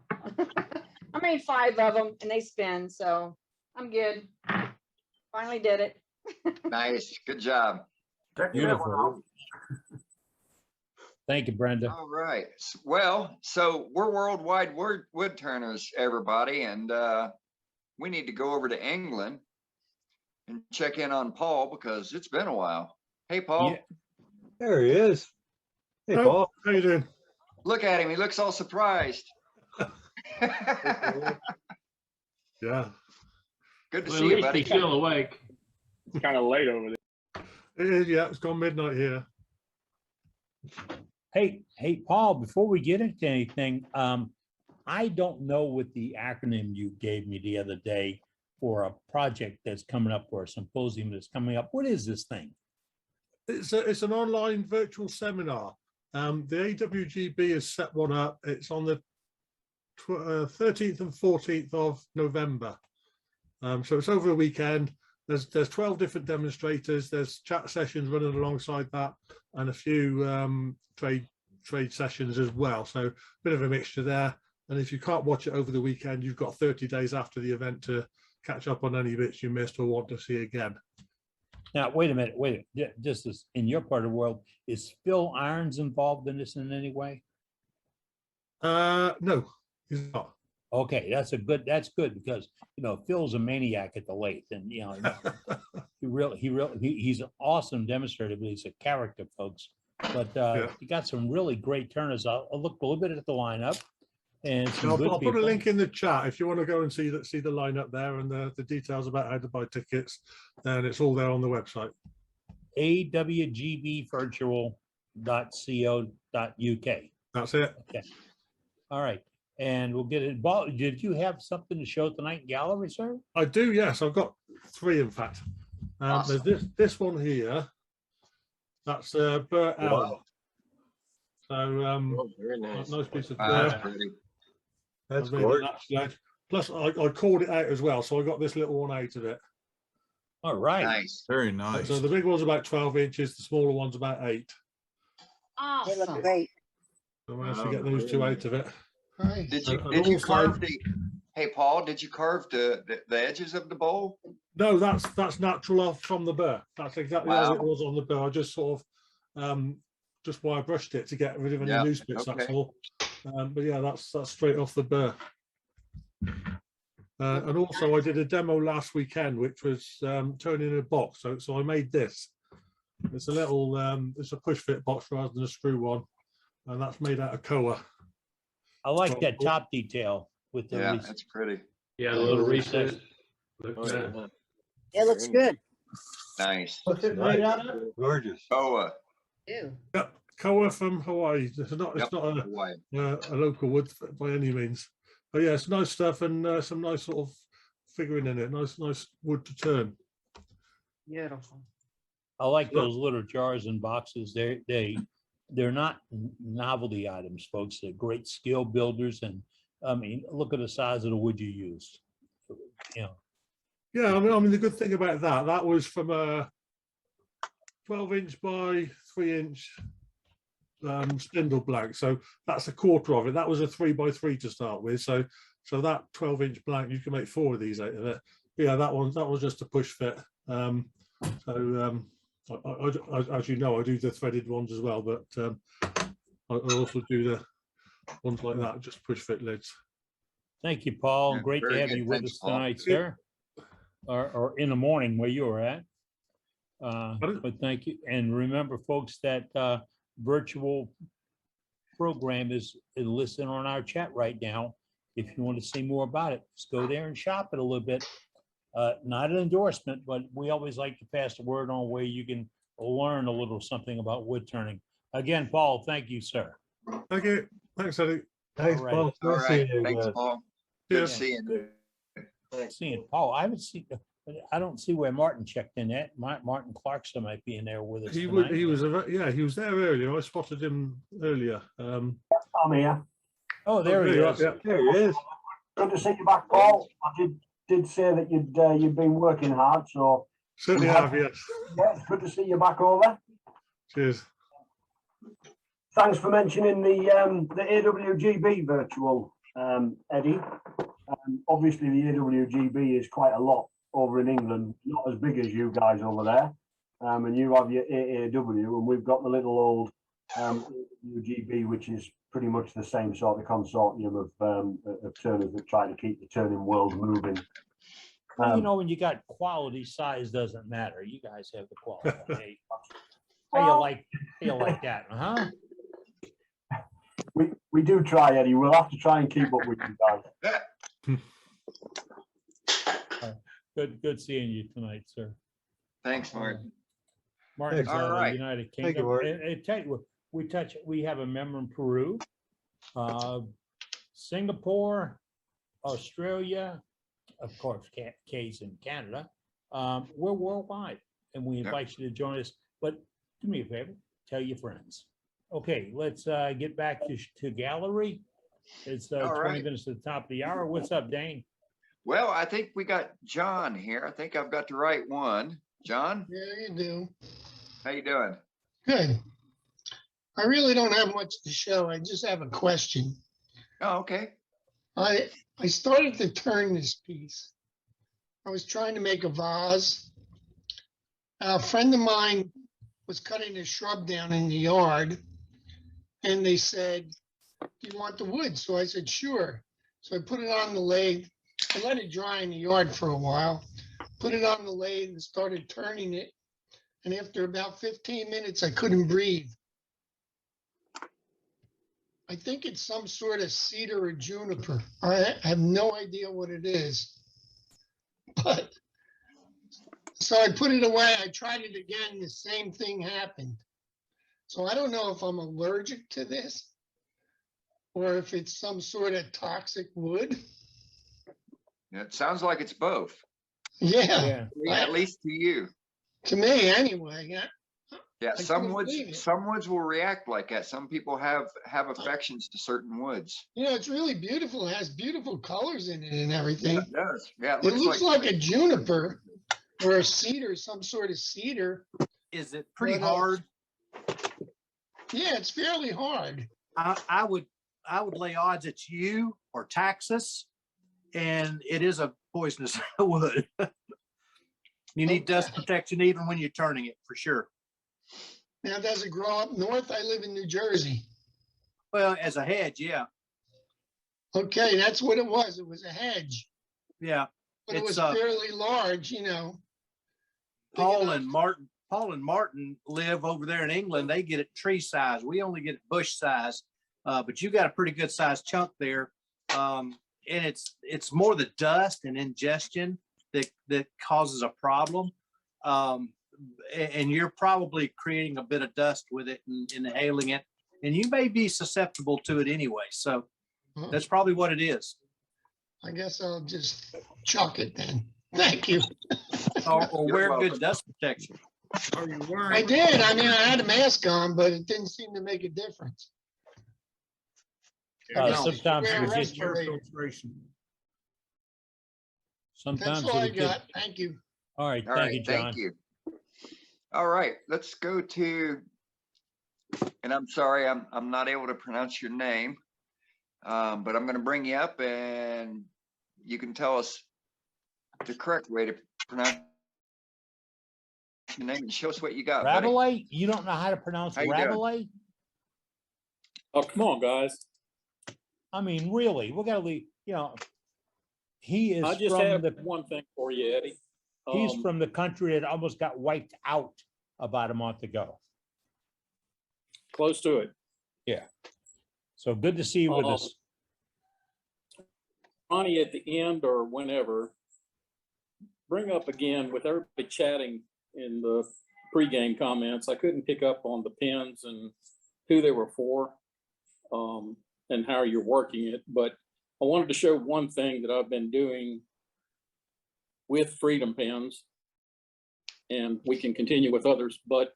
I made 5 of them and they spin, so I'm good. Finally did it. Nice, good job. Beautiful. Thank you, Brenda. All right. Well, so we're worldwide wood turners, everybody, and we need to go over to England and check in on Paul because it's been a while. Hey, Paul. Yeah. There he is. Hey, Oh, Paul. how you doing? Look at him. He looks all surprised. Yeah. Good to Well, see at you, least buddy. he's still awake. It's kind of late over there. It is, yeah, it's gone midnight here. Hey, Paul, before we get into anything, I don't know what the acronym you gave me the other day for a project that's coming up or a symposium that's coming up. What is this thing? It's an online virtual seminar. The AWGB has set one up. It's on the 13th and 14th of November. So it's over a weekend. There's 12 different demonstrators. There's chat sessions running alongside that, and a few trade sessions as well. So a bit of a mixture there. And if you can't watch it over the weekend, you've got 30 days after the event to catch up on any bits you missed or want to see again. Now, wait a minute. Just as in your part of the world, is Phil Irons involved in this in any way? No, he's not. Okay, that's good because, Phil's a maniac at the lathe and, he's an awesome demonstrator, but he's a character, folks. But he got some really great turners. I'll look a little bit at the lineup. And I'll put a link in the chat if you want to go and see the lineup there and the details about how to buy tickets. Then it's all there on the website. awgbvirtual.co.uk. That's it. Okay. All right. And we'll get it. Did you have something to show tonight in gallery, sir? I do, yes. I've got 3, in fact. Awesome. There's this one here. That's Burt Elm. Wow. So Very nice. nice piece of That's Burt. pretty. That's I've made gorgeous. that sledge. Plus, I called it out as well, so I got this little one out of it. All right. Nice. Very nice. So the big one's about 12 inches, the smaller one's about 8. Awesome. Great. So I managed to get those 2 out of it. Did you And also- carve the? Hey, Paul, did you carve the edges of the bowl? No, that's natural off from the burr. That's exactly as Wow. it was on the burr. I just sort of just wire brushed it to get rid of any loose bits. That's okay. all. But yeah, that's straight off the burr. And also, I did a demo last weekend, which was turning a box. So I made this. It's a little, it's a push fit box rather than a screw one, and that's made out of koa. I like that top detail with the Yeah, that's pretty. Yeah, a little reset. Look Oh, at yeah. that. It looks good. Nice. What's it made out of? Gorgeous. Koa. Ew. Yep, koa from Hawaii. It's not Yep, a Hawaii. local wood by any means. But yeah, it's nice stuff and some nice sort of figuring in it. Nice wood to turn. Beautiful. I like those little jars and boxes. They're not novelty items, folks. They're great skill builders. And I mean, look at the size of the wood you used. Yeah, I mean the good thing about that was from a 12-inch by 3-inch spindle blank. So that's a quarter of it. That was a 3x3 to start with. So that 12-inch blank, you can make 4 of these out of it. But yeah, that was just a push fit. As you know, I do the threaded ones as well, but I also do the ones like that, just push fit lids. Thank you, Paul. Yeah, Great to very have good. you with Thanks, us Paul. tonight, sir. Or in the morning where you were at. But thank you. And remember, folks, that virtual program is listed on our chat right now. If you want to see more about it, just go there and shop it a little bit. Not an endorsement, but we always like to pass the word on where you can learn a little something about wood turning. Again, Paul, thank you, sir. Thank you. Thanks, Eddie. Thanks, All right. Paul. All Nice seeing right. you Thanks, again. Paul. Yeah. Good seeing you. Seeing Paul, I haven't seen. I don't see where Martin checked in at. Martin Clarkson might be in there with us He tonight. was there earlier. I spotted him earlier. I'm here. Oh, there he is. Yeah. There he is. Good to see you back, Paul. I did say that you'd been working hard, so Certainly have, yes. yeah, it's good to see you back over. Cheers. Thanks for mentioning the AWGB virtual. Eddie. Obviously, the AWGB is quite a lot over in England, not as big as you guys over there. And you have your AAW, and we've got the little old AWGB, which is pretty much the same sort of consortium of turners that try to keep the turning world moving. You know, when you got quality, size doesn't matter. You guys have the quality. Hey, how you like that, huh? We do try, Eddie. We'll have to try and keep up with you guys. Good seeing you tonight, sir. Thanks, Martin. Martin's All out of the right. United Thank you, Kingdom. Martin. And tell you what, we have a member in Peru, Singapore, Australia, of course, Kay's in Canada. We're worldwide, and we invite you to join us. But do me a favor, tell your friends. Okay, let's get back to gallery. It's 20 minutes to the top of the hour. What's up, Dane? Well, I think we got John here. I think I've got the right one. John? Yeah, you do. How you doing? Good. I really don't have much to show. I just have a question. Oh, okay. I started to turn this piece. I was trying to make a vase. A friend of mine was cutting a shrub down in the yard, and they said, "Do you want the wood?" So I said, "Sure." So I put it on the lathe. I let it dry in the yard for a while, put it on the lathe and started turning it. And after about 15 minutes, I couldn't breathe. I think it's some sort of cedar or juniper. I have no idea what it is. But so I put it away. I tried it again. The same thing happened. So I don't know if I'm allergic to this or if it's some sort of toxic wood. It sounds like it's both. Yeah. At least to you. To me, anyway. Yeah, I some couldn't woods, believe it. some woods will react like that. Some people have affections to certain woods. You know, it's really beautiful. It has beautiful colors in it and everything. It does. Yeah, It looks like a juniper or a cedar, some sort of cedar. Is it pretty But, hard? Yeah, it's fairly hard. I would lay odds it's you or Taxus, and it is a poisonous wood. You need dust protection even when you're turning it, for sure. Now, does it grow up north? I live in New Jersey. Well, as a hedge, yeah. Okay, that's what it was. It was a hedge, Yeah. but it was It's, fairly large, you know. Paul and Martin live over there in England. They get it tree size. We only get it bush size, but you got a pretty good sized chunk there. And it's more the dust and ingestion that causes a problem. And you're probably creating a bit of dust with it and inhaling it, and you may be susceptible to it anyway. So that's probably what it is. I guess I'll just chalk it then. Thank you. Or wear good dust protection. Are you I wearing? did. I mean, I had a mask on, but it didn't seem to make a difference. Sometimes Wear a we just, respirator. sometimes. That's all I it'll get- got. Thank you. All right, All thank right, you, John. thank you. All right, let's go to, and I'm sorry, I'm not able to pronounce your name, but I'm going to bring you up and you can tell us the correct way to pronounce your name and show us what you got, buddy. Rabelais? You don't know how to pronounce How you doing? Rabelais? Oh, come on, guys. I mean, really, we gotta leave, he is I just from have the, one thing for you, Eddie. he's from the country that almost got wiped out about a month ago. Close to it. Yeah. So good to see you with us. Ronnie, at the end or whenever, bring up again with everybody chatting in the pregame comments. I couldn't pick up on the pins and who they were for, and how you're working it. But I wanted to show one thing that I've been doing with Freedom Pins, and we can continue with others. But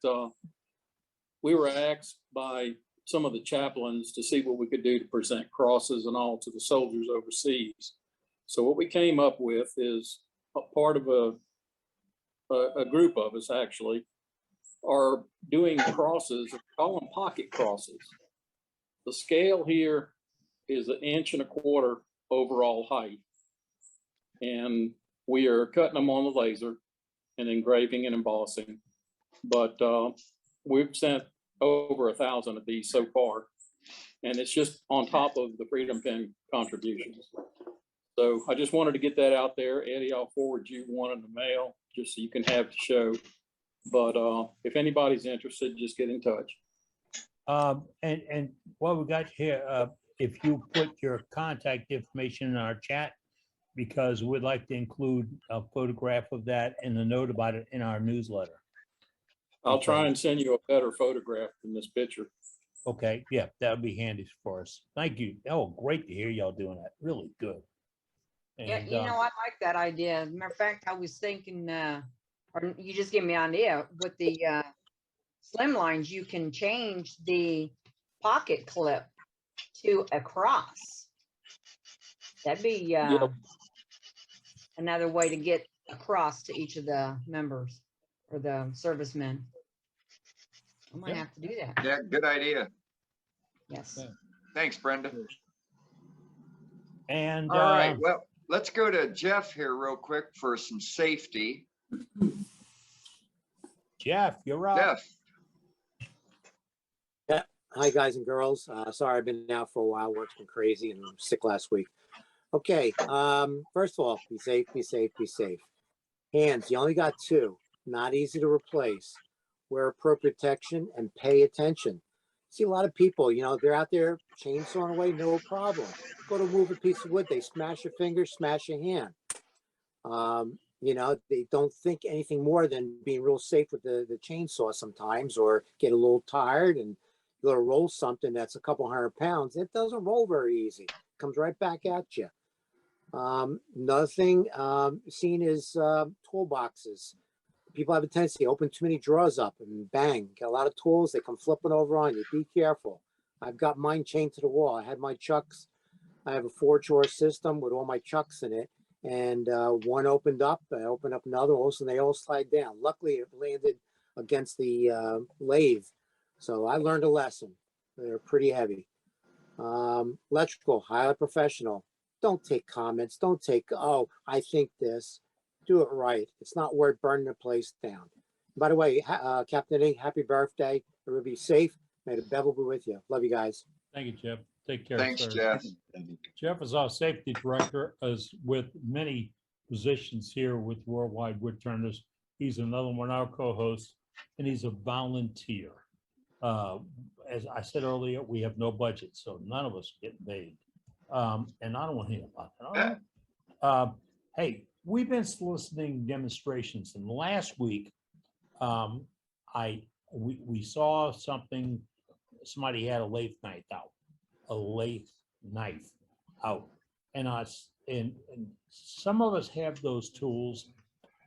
we were asked by some of the chaplains to see what we could do to present crosses and all to the soldiers overseas. So what we came up with is a part of a group of us actually are doing crosses, call them pocket crosses. The scale here is 1.25 inches overall height. And we are cutting them on the laser and engraving and embossing. But we've sent over 1,000 of these so far. And it's just on top of the Freedom Pen contributions. So I just wanted to get that out there. Eddie, I'll forward you one in the mail just so you can have the show. But if anybody's interested, just get in touch. And what we got here, if you put your contact information in our chat, because we'd like to include a photograph of that and a note about it in our newsletter. I'll try and send you a better photograph than this picture. Okay, yeah, that would be handy for us. Thank you. Oh, great to hear y'all doing that. Really good. Yeah, And, you know, I like that idea. As a matter of fact, I was thinking, or you just gave me an idea with the slim lines, you can change the pocket clip to a cross. That'd be another way to get across to each of the members or the servicemen. I might have to do that. Yeah, good idea. Yes. Thanks, Brenda. And all right, well, let's go to Jeff here real quick for some safety. Jeff, you're up. Jeff. Yeah. Hi, guys and girls. Sorry, I've been out for a while. Work's been crazy and I'm sick last week. Okay. First of all, be safe, be safe, be safe. Hands, you only got 2. Not easy to replace. Wear appropriate protection and pay attention. See a lot of people, you know, they're out there chainsawing away, no problem. Go to move a piece of wood, they smash your finger, smash your hand. You know, they don't think anything more than being real safe with the chainsaw sometimes, or get a little tired and go to roll something that's a couple 100 pounds. It doesn't roll very easy. It comes right back at you. Another thing seen is toolboxes. People have a tendency to open too many drawers up and bang, get a lot of tools, they come flipping over on you. Be careful. I've got mine chained to the wall. I had my chucks. I have a 4-drawer system with all my chucks in it. And one opened up, I opened up another, also they all slide down. Luckily it landed against the lathe. So I learned a lesson. They're pretty heavy. Electrical, highly professional. Don't take comments. Don't take, oh, I think this. Do it right. It's not worth burning the place down. By the way, Captain Eddie, happy birthday. Everybody be safe. May the devil be with you. Love you guys. Thank you, Jeff. Take care. Thanks, sir. Jeff. Jeff is our safety director, as with many positions here with Worldwide Woodturners. He's another one of our co-hosts, and he's a volunteer. As I said earlier, we have no budget, so none of us get paid. And I don't want to hear about that. Hey, we've been soliciting demonstrations, and last week, we saw something. Somebody had a lathe knife out, and some of us have those tools,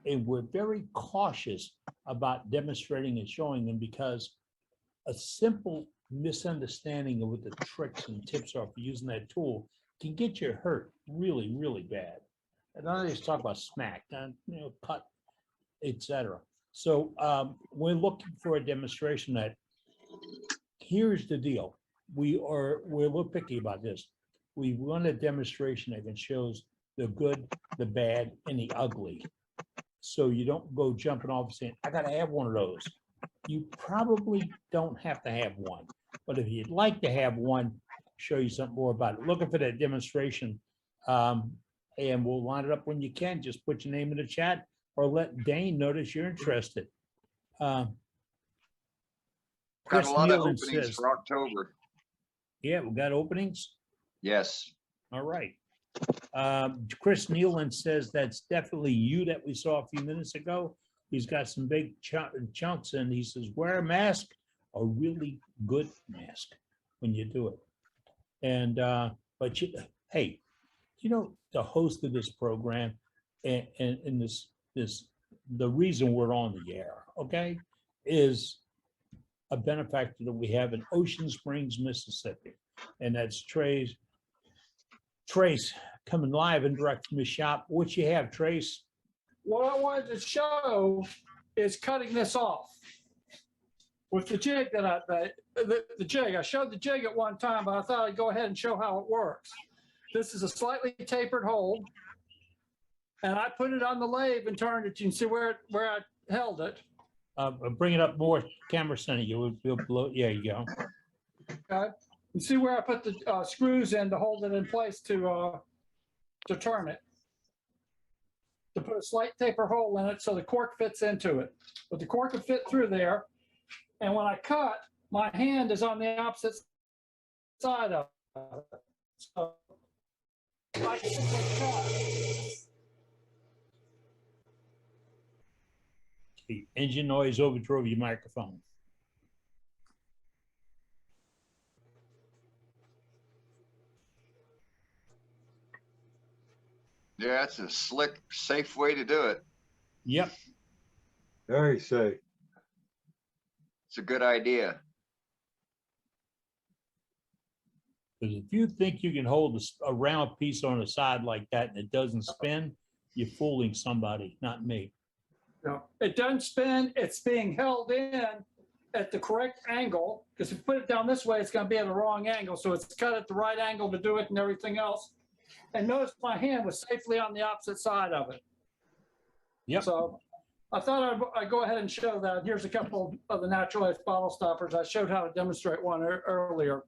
and we're very cautious about demonstrating and showing them, because a simple misunderstanding of what the tricks and tips are for using that tool can get you hurt really, really bad. And I just talk about smack, cut, etc. So we're looking for a demonstration that, here's the deal. We're a little picky about this. We want a demonstration that shows the good, the bad, and the ugly. So you don't go jumping off and saying, I gotta have one of those. You probably don't have to have one. But if you'd like to have one, show you something more about it. Looking for that demonstration. And we'll line it up when you can. Just put your name in the chat, or let Dane notice you're interested. Got Chris a lot of Nealon openings says, for October. yeah, we got openings. Yes. All right. Chris Nealon says that's definitely you that we saw a few minutes ago. He's got some big chunks, and he says, wear a mask, a really good mask when you do it. And but hey, the host of this program and the reason we're on the air, okay, is a benefactor that we have in Ocean Springs, Mississippi, and that's Trace coming live and direct from his shop. What you have, Trace? What I wanted to show is cutting this off. with the jig the jig. I showed the jig at one time, but I thought I'd go ahead and show how it works. This is a slightly tapered hole, and I put it on the lathe and turned it. You can see where I held it. Bring it up more, camera center. You will below. Yeah, you go. Okay. You see where I put the screws in to hold it in place to turn it. To put a slight taper hole in it so the cork fits into it. But the cork will fit through there. And when I cut, my hand is on the opposite side of it. So I can cut. The engine noise overdrove your microphone. Yeah, that's a slick, safe way to do it. Yep. Very safe. It's a good idea. Because if you think you can hold a round piece on the side like that and it doesn't spin, you're fooling somebody, not me. No, it doesn't spin. It's being held in at the correct angle, because if you put it down this way, it's going to be at the wrong angle. So it's cut at the right angle to do it and everything else. And notice my hand was safely on the opposite side of it. Yep. So I thought I'd go ahead and show that. Here's a couple of the natural ice bottle stoppers. I showed how to demonstrate one earlier.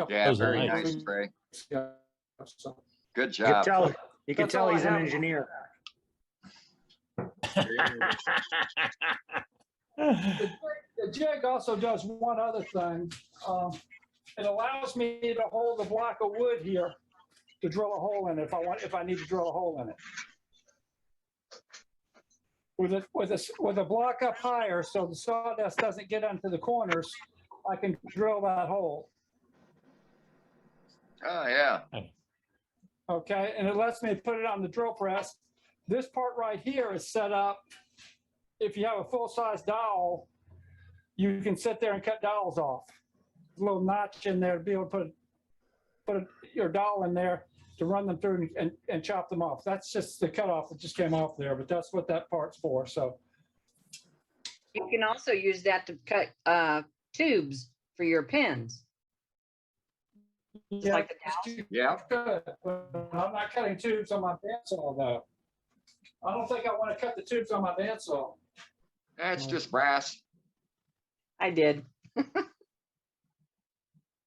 Yeah, very nice, Trey. So, Good job. You can tell he's an engineer. The jig also does one other thing. It allows me to hold a block of wood here to drill a hole in it if I need to drill a hole in it. With a block up higher, so the sawdust doesn't get onto the corners, I can drill that hole. Oh yeah. Okay, and it lets me put it on the drill press. This part right here is set up. If you have a full-size dowel, you can sit there and cut dowels off. A little notch in there to be able to put your dowel in there to run them through and chop them off. That's just the cutoff that just came off there, but that's what that part's for. So you can also use that to cut tubes for your pins. Yeah, like the yeah. I'm not cutting tubes on my bandsaw though. I don't think I want to cut the tubes on my bandsaw. That's just brass. I did.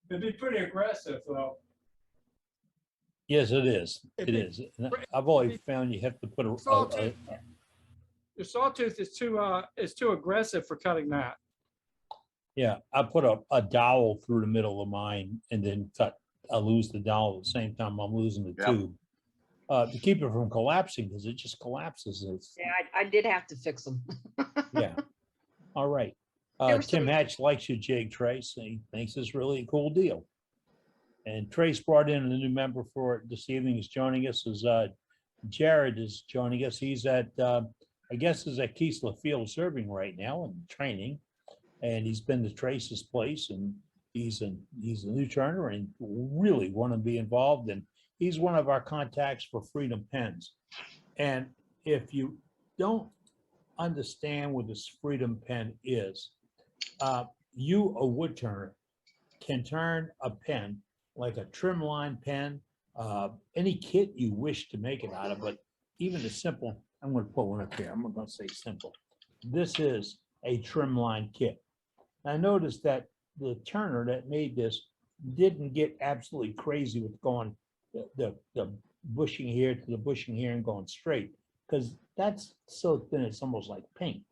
It'd be pretty aggressive though. Yes, it is. It is. And I've always found you have to put Your sawtooth is too aggressive for cutting that. yeah, I put a dowel through the middle of mine and then I lose the dowel at the same time I'm losing the tube. To keep it from collapsing, because it just collapses. Yeah, I did have to fix them. Yeah. All right. Tim Hatch likes your jig, Trace. And he thinks it's really a cool deal. And Trace brought in a new member for this evening. Is joining us as Jared is joining us. He's at, I guess, is at Keesler Field serving right now and training. And he's been to Trace's place, and he's a new turner and really want to be involved. And he's one of our contacts for Freedom Pens. And if you don't understand what this Freedom Pen is, you, a wood turner, can turn a pen like a trim line pen, any kit you wish to make it out of, but even a simple, I'm going to put one up here. I'm going to say simple. This is a trim line kit. I noticed that the turner that made this didn't get absolutely crazy with going the bushing here to the bushing here and going straight, because that's so thin it's almost like paint.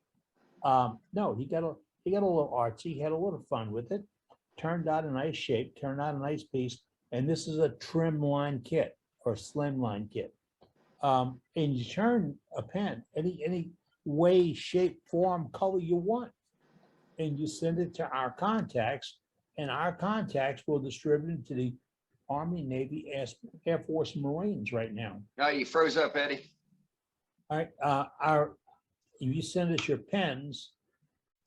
No, he got a little artsy. He had a little fun with it. Turned out a nice shape. Turned out a nice piece. And this is a trim line kit or slim line kit. And you turn a pen any way, shape, form, color you want, and you send it to our contacts, and our contacts will distribute it to the Army, Navy, Air Force, Marines right now. Oh, you froze up, Eddie. All right. If you send us your pens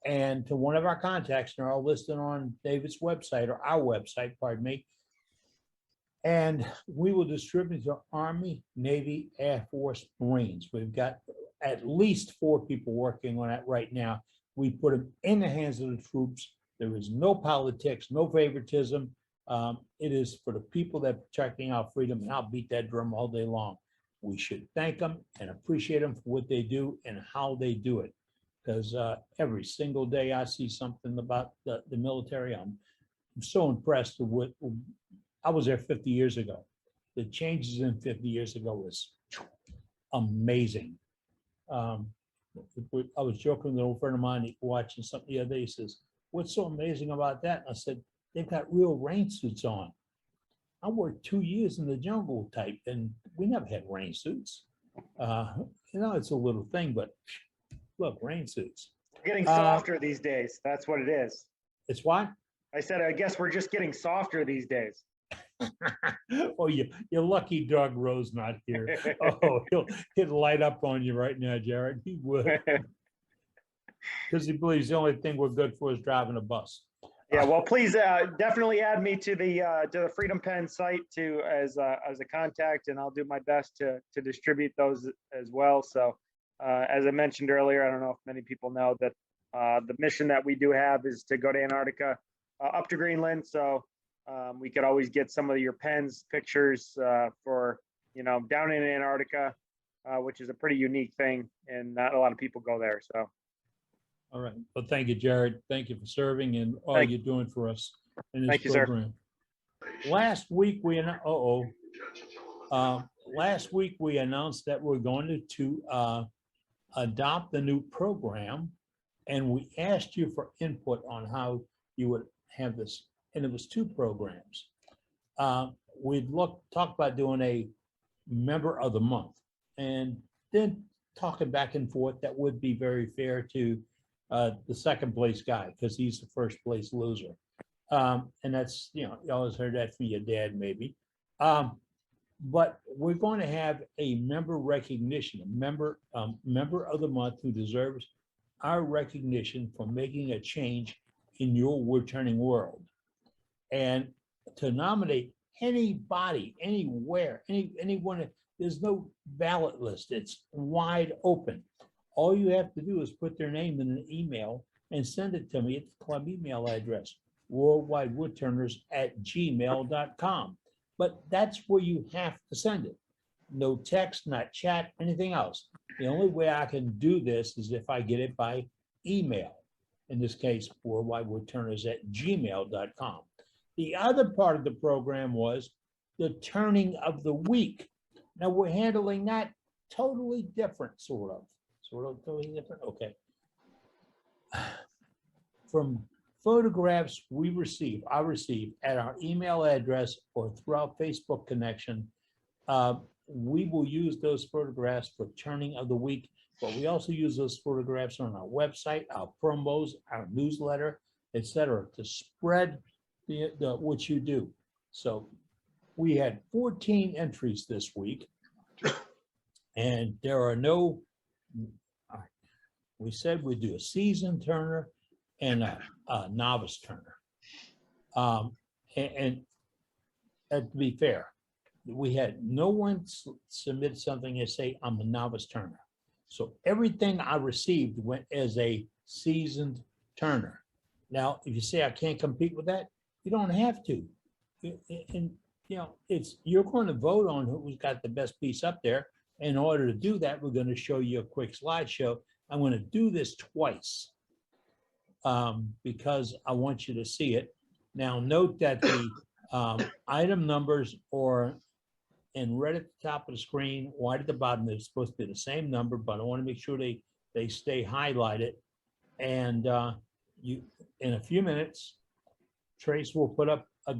and to one of our contacts, and they're all listed on David's website or our website, pardon me, and we will distribute to Army, Navy, Air Force, Marines. We've got at least 4 people working on that right now. We put them in the hands of the troops. There is no politics, no favoritism. It is for the people that are protecting our freedom, and I'll beat that drum all day long. We should thank them and appreciate them for what they do and how they do it. Because every single day I see something about the military, I'm so impressed with what I was there 50 years ago. The changes in 50 years ago was amazing. I was joking with an old friend of mine watching something the other day. He says, "What's so amazing about that?" And I said, "They've got real rain suits on." I worked 2 years in the jungle type, and we never had rain suits. It's a little thing, but look, rain suits. Getting softer these days. That's what it is. It's what? I said, I guess we're just getting softer these days. Oh, you're lucky Doug Rose not here. Oh, he'd light up on you right now, Jared. He would. Because he believes the only thing we're good for is driving a bus. Yeah, well, please definitely add me to the Freedom Pen site as a contact, and I'll do my best to distribute those as well. So, as I mentioned earlier, I don't know if many people know that the mission that we do have is to go to Antarctica, up to Greenland. So we could always get some of your pens, pictures for down in Antarctica, which is a pretty unique thing, and not a lot of people go there. So. All right. Well, thank you, Jared. Thank you for serving and all you're doing for us in this program. Last week we announced that we're going to adopt the new program, and we asked you for input on how you would have this, and it was 2 programs. We'd talk about doing a member of the month, and then talking back and forth. That would be very fair to the second place guy, because he's the first place loser. And that's, you always heard that from your dad, maybe. But we're going to have a member recognition, a member of the month who deserves our recognition for making a change in your wood-turning world. And to nominate anybody, anywhere, anyone, there's no ballot list. It's wide open. All you have to do is put their name in an email and send it to me at the club email address, worldwidewoodturners@gmail.com. But that's where you have to send it. No text, not chat, anything else. The only way I can do this is if I get it by email. In this case, worldwidewoodturners@gmail.com. The other part of the program was the turning of the week. Now we're handling that totally different, sort of totally different. Okay. From photographs I receive at our email address or through our Facebook connection, we will use those photographs for turning of the week, but we also use those photographs on our website, our promos, our newsletter, etc., to spread what you do. So we had 14 entries this week, and there are no. We said we'd do a seasoned turner and a novice turner. And to be fair, we had no one submit something and say, "I'm a novice turner." So everything I received went as a seasoned turner. Now, if you say I can't compete with that, you don't have to. And you're going to vote on who's got the best piece up there. In order to do that, we're going to show you a quick slideshow. I'm going to do this twice because I want you to see it. Now, note that the item numbers are in red at the top of the screen, white at the bottom. They're supposed to be the same number, but I want to make sure they stay highlighted. And in a few minutes, Trace will put up a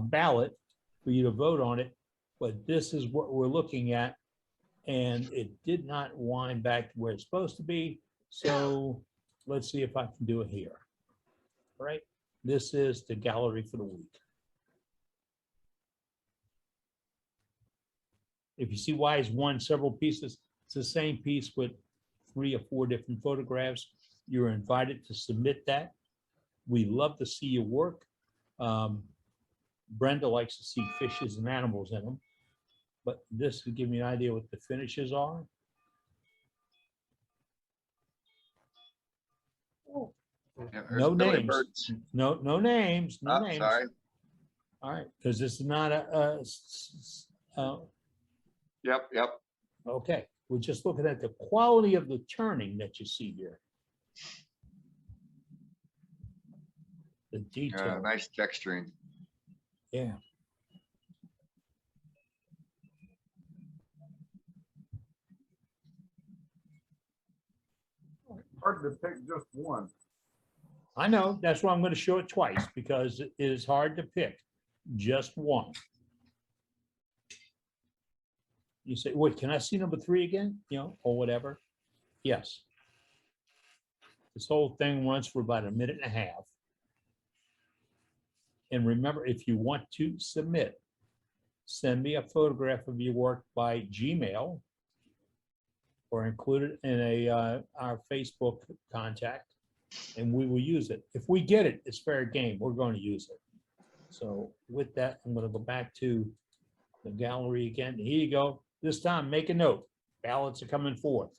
ballot for you to vote on it. But this is what we're looking at. And it did not wind back to where it's supposed to be. So let's see if I can do it here. All right. This is the gallery for the week. If you see why it's won several pieces, it's the same piece with 3 or 4 different photographs. You're invited to submit that. We love to see your work. Brenda likes to see fishes and animals in them. But this will give me an idea what the finishes are. Yeah, there's No Billy names. Bird's. No names, no Oh, names. sorry. All right, because this is not Yep. okay. We're just looking at the quality of the turning that you see here. The detail. Nice texturing. Yeah. Hard to pick just one. I know, that's why I'm going to show it twice, because it is hard to pick just one. You say, wait, can I see number 3 again? You know, or whatever. Yes. This whole thing runs for about a minute and a half. And remember, if you want to submit, send me a photograph of your work by Gmail or include it in our Facebook contact, and we will use it. If we get it, it's fair game. We're going to use it. So with that, I'm going to go back to the gallery again. Here you go. This time, make a note. Ballots are coming forth.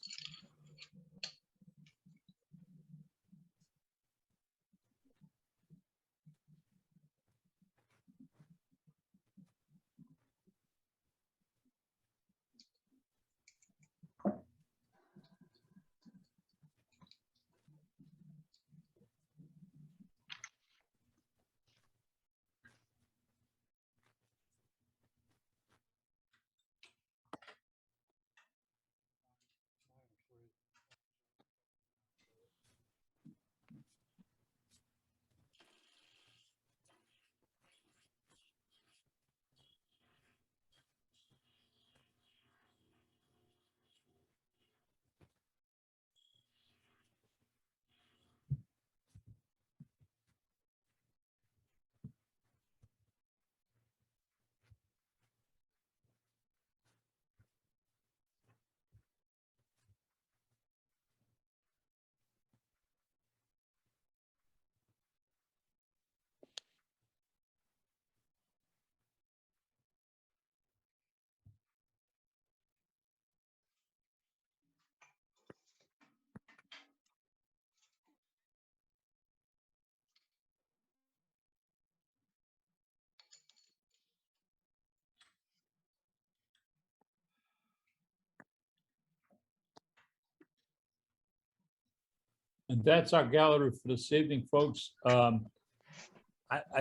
And that's our gallery for this evening, folks. I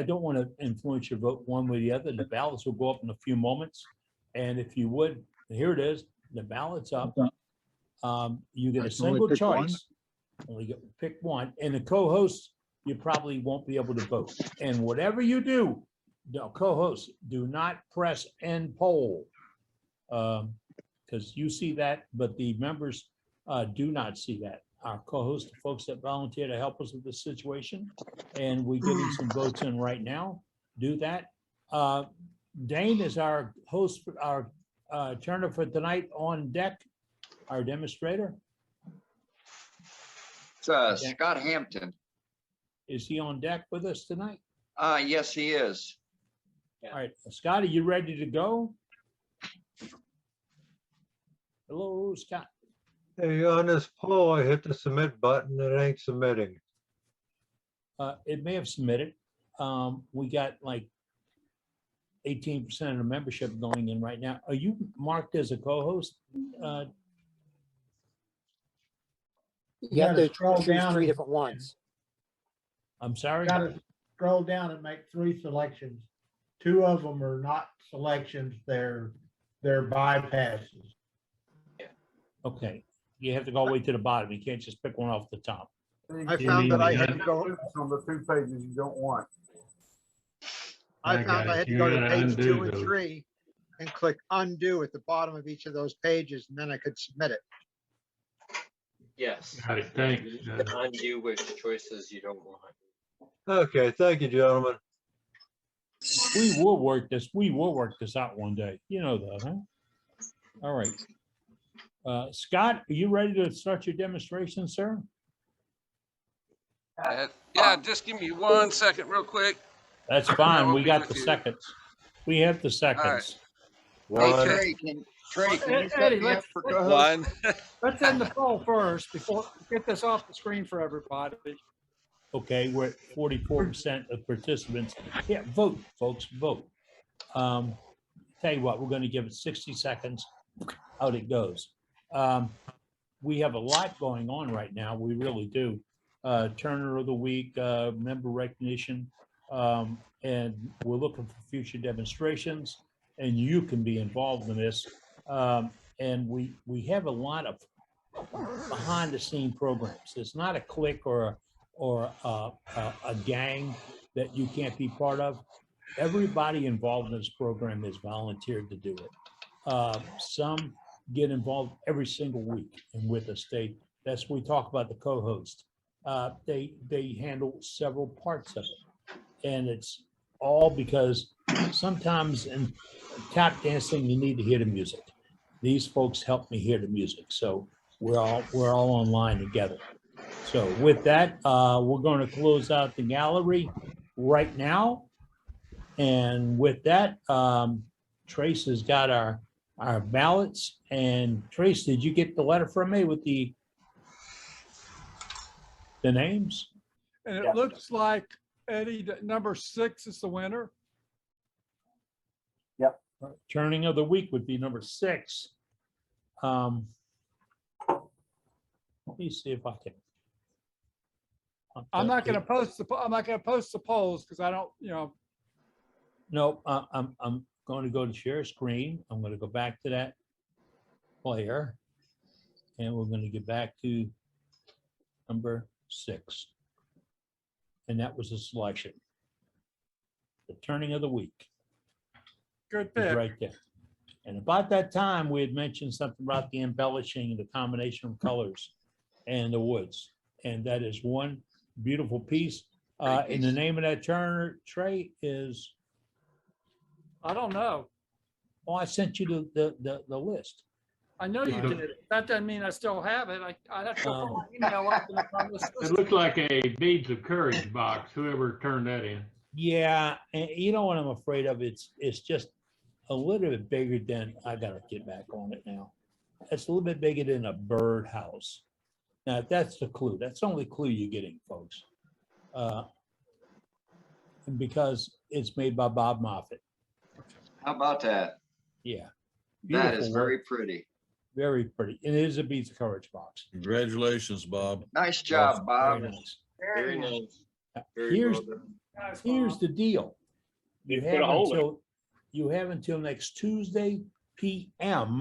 don't want to influence your vote one way or the other. The ballots will go up in a few moments. And if you would, here it is, the ballot's up. You get a single choice. Only pick one. And the co-hosts, you probably won't be able to vote. And whatever you do, the co-hosts, do not press end poll. Because you see that, but the members do not see that. Our co-host, the folks that volunteer to help us with this situation, and we're getting some votes in right now. Do that. Dane is our host, our turner for tonight on deck, our demonstrator. It's Scott Hampton. Is he on deck with us tonight? Yes, he is. All right, Scott, are you ready to go? Hello, Scott. Hey, on this poll, I hit the submit button, it ain't submitting. It may have submitted. We got like 18% of the membership going in right now. Are you marked as a co-host? You have to scroll choose down 3 and- different ones. I'm sorry? Got to scroll down and make 3 selections. 2 of them are not selections, they're bypasses. Okay, you have to go all the way to the bottom. You can't just pick one off the top. I found that I had to go on the 2 pages you don't want. I found I had to go to page 2 and those. 3 and click undo at the bottom of each of those pages, and then I could submit it. Yes. Got it, thanks. Undo which choices you don't want. Okay, thank you, gentlemen. We will work this out one day. You know that, huh? All right. Scott, are you ready to start your demonstration, sir? Yeah, just give me 1 second real quick. That's fine. I'll We be got with the you. seconds. We have the seconds. Hey, Trey, can you set Eddie, me up let's, for co-host? One. let's end the poll first before get this off the screen for everybody. Okay, we're at 44% of participants. Yeah, vote, folks, vote. Tell you what, we're going to give it 60 seconds. Out it goes. We have a lot going on right now. We really do. Turner of the Week, member recognition, and we're looking for future demonstrations. And you can be involved in this. And we have a lot of behind the scene programs. It's not a clique or a gang that you can't be part of. Everybody involved in this program is volunteered to do it. Some get involved every single week and with us. That's what we talk about the co-host. They handle several parts of it. And it's all because sometimes in tap dancing, you need to hear the music. These folks help me hear the music. So we're all online together. So with that, we're going to close out the gallery right now. And with that, Trace has got our ballots. And Trace, did you get the letter from me with the names? And it looks like, Eddie, that number 6 is the winner. Yep. Turning of the week would be number 6. Let me see if I can. I'm not going to post the polls because I don't, No, I'm going to go to share screen. I'm going to go back to that player, and we're going to get back to number 6. And that was a selection. The turning of the week. Good is pick. right there. And about that time, we had mentioned something about the embellishing and the combination of colors and the woods. And that is one beautiful piece. And the name of that Turner tray is? I don't know. Oh, I sent you the list. I know you did. That doesn't mean I still have it. I have to go find my email up and on this It list. looks like a Beads of Courage box, whoever turned that in. Yeah, and you know what I'm afraid of? It's just a little bit bigger than, I gotta get back on it now. It's a little bit bigger than a birdhouse. Now, that's the clue. That's the only clue you're getting, folks. And because it's made by Bob Moffett. How about that? Yeah. That is Beautiful very work. pretty. Very pretty. It is a Beats of Courage box. Congratulations, Bob. Nice job, Bob. Very nice. Very nice. Very Here's well done. here's the deal. You put a hole in it. You have until next Tuesday PM,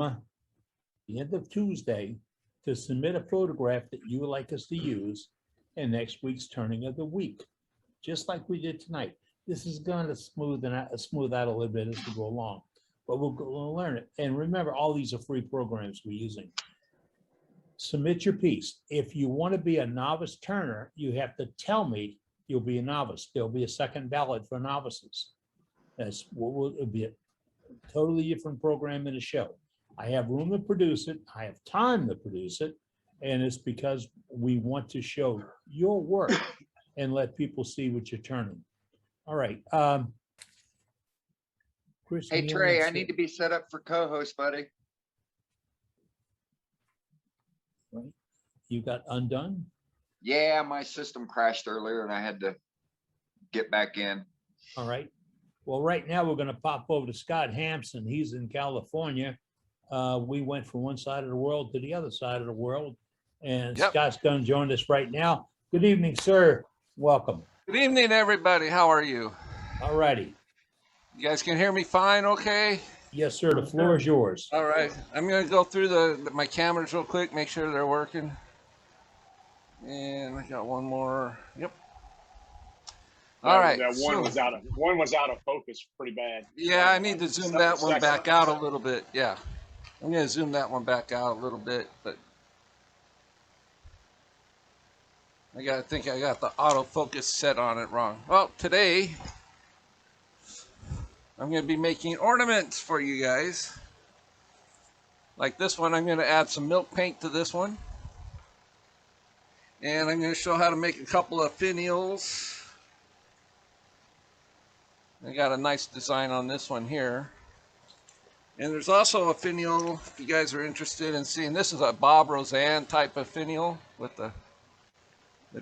the end of Tuesday, to submit a photograph that you would like us to use in next week's turning of the week, just like we did tonight. This is going to smooth out a little bit as we go along, but we'll learn it. And remember, all these are free programs we're using. Submit your piece. If you want to be a novice turner, you have to tell me you'll be a novice. There'll be a second ballot for novices. That's what will be a totally different program in a show. I have room to produce it. I have time to produce it. And it's because we want to show your work and let people see what you're turning. All right. Chris, Hey, Trey, I need to be set up for co-host, buddy. Right. You got undone? Yeah, my system crashed earlier and I had to get back in. All right. Well, right now we're going to pop over to Scott Hampton. He's in California. We went from one side of the world to the other side of the world. And Scott's going to join us right now. Good evening, sir. Welcome. Good evening, everybody. How are you? All righty. You guys can hear me fine, okay? Yes, sir. The floor is yours. All right. I'm going to go through my cameras real quick, make sure they're working. And I got one more. Yep. All right. That one was out of focus pretty bad. Yeah, I need to zoom that one back out a little bit. Yeah. I'm going to zoom that one back out a little bit, but I think I got the autofocus set on it wrong. Well, today I'm going to be making ornaments for you guys. Like this one, I'm going to add some milk paint to this one. And I'm going to show how to make a couple of finials. I got a nice design on this one here. And there's also a finial, if you guys are interested in seeing. This is a Bob Roseanne type of finial with the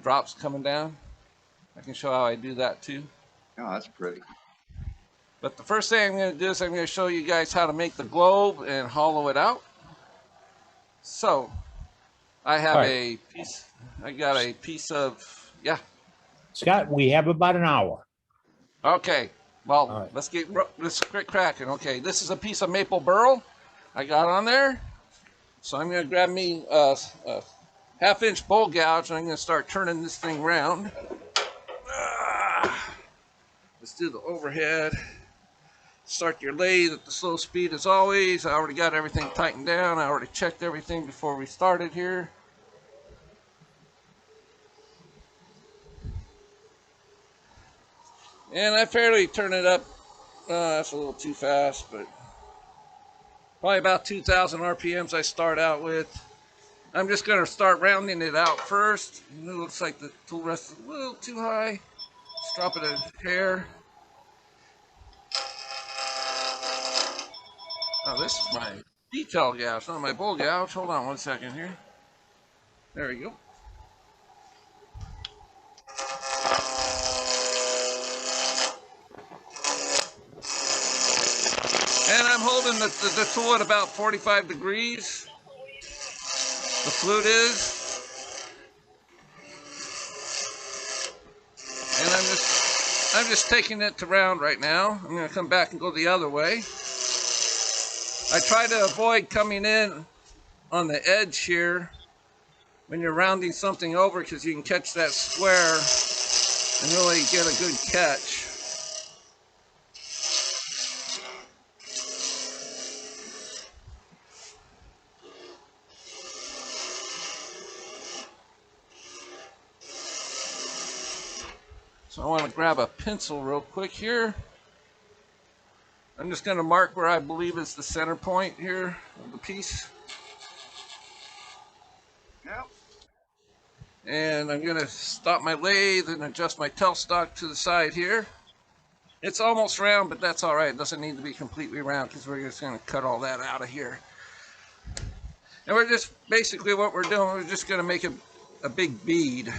drops coming down. I can show how I do that too. Oh, that's pretty. But the first thing I'm going to do is I'm going to show you guys how to make the globe and hollow it out. So I have a piece, I got a piece of, yeah. Scott, we have about an hour. Okay, well, let's get cracking. Okay, this is a piece of maple burl I got on there. So I'm going to grab me a half-inch bowl gouge and I'm going to start turning this thing around. Let's do the overhead. Start your lathe at the slow speed as always. I already got everything tightened down. I already checked everything before we started here. And I fairly turn it up. That's a little too fast, but probably about 2,000 RPMs I start out with. I'm just going to start rounding it out first. It looks like the tool rest is a little too high. Let's drop it a hair. Oh, this is my detail gouge, not my bowl gouge. Hold on one second here. There we go. And I'm holding the tool at about 45 degrees. The flute is. And I'm just taking it to round right now. I'm going to come back and go the other way. I try to avoid coming in on the edge here when you're rounding something over because you can catch that square and really get a good catch. So I want to grab a pencil real quick here. I'm just going to mark where I believe is the center point here of the piece. Yep. And I'm going to stop my lathe and adjust my tailstock to the side here. It's almost round, but that's all right. It doesn't need to be completely round because we're just going to cut all that out of here. And we're just, basically what we're doing, we're just going to make a big bead.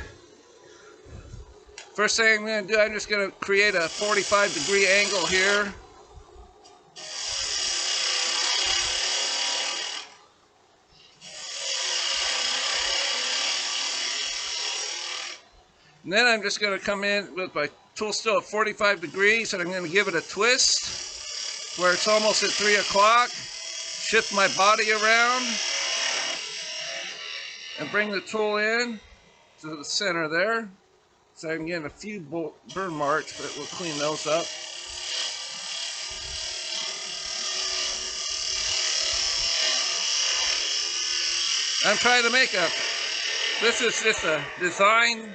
First thing I'm going to do, I'm just going to create a 45-degree angle here. And then I'm just going to come in with my tool still at 45 degrees and I'm going to give it a twist where it's almost at 3 o'clock. Shift my body around and bring the tool in to the center there. So I'm getting a few burn marks, but we'll clean those up. I'm trying to make this is just a design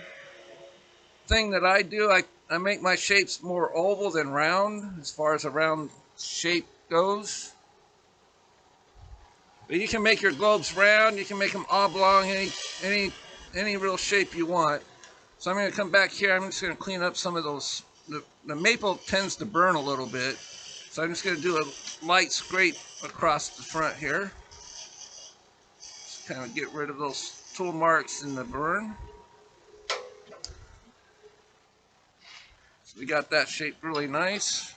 thing that I do. I make my shapes more oval than round as far as a round shape goes. But you can make your globes round, you can make them oblong, any real shape you want. So I'm going to come back here, I'm just going to clean up some of those. The maple tends to burn a little bit, so I'm just going to do a light scrape across the front here. Just kind of get rid of those tool marks in the burn. So we got that shape really nice.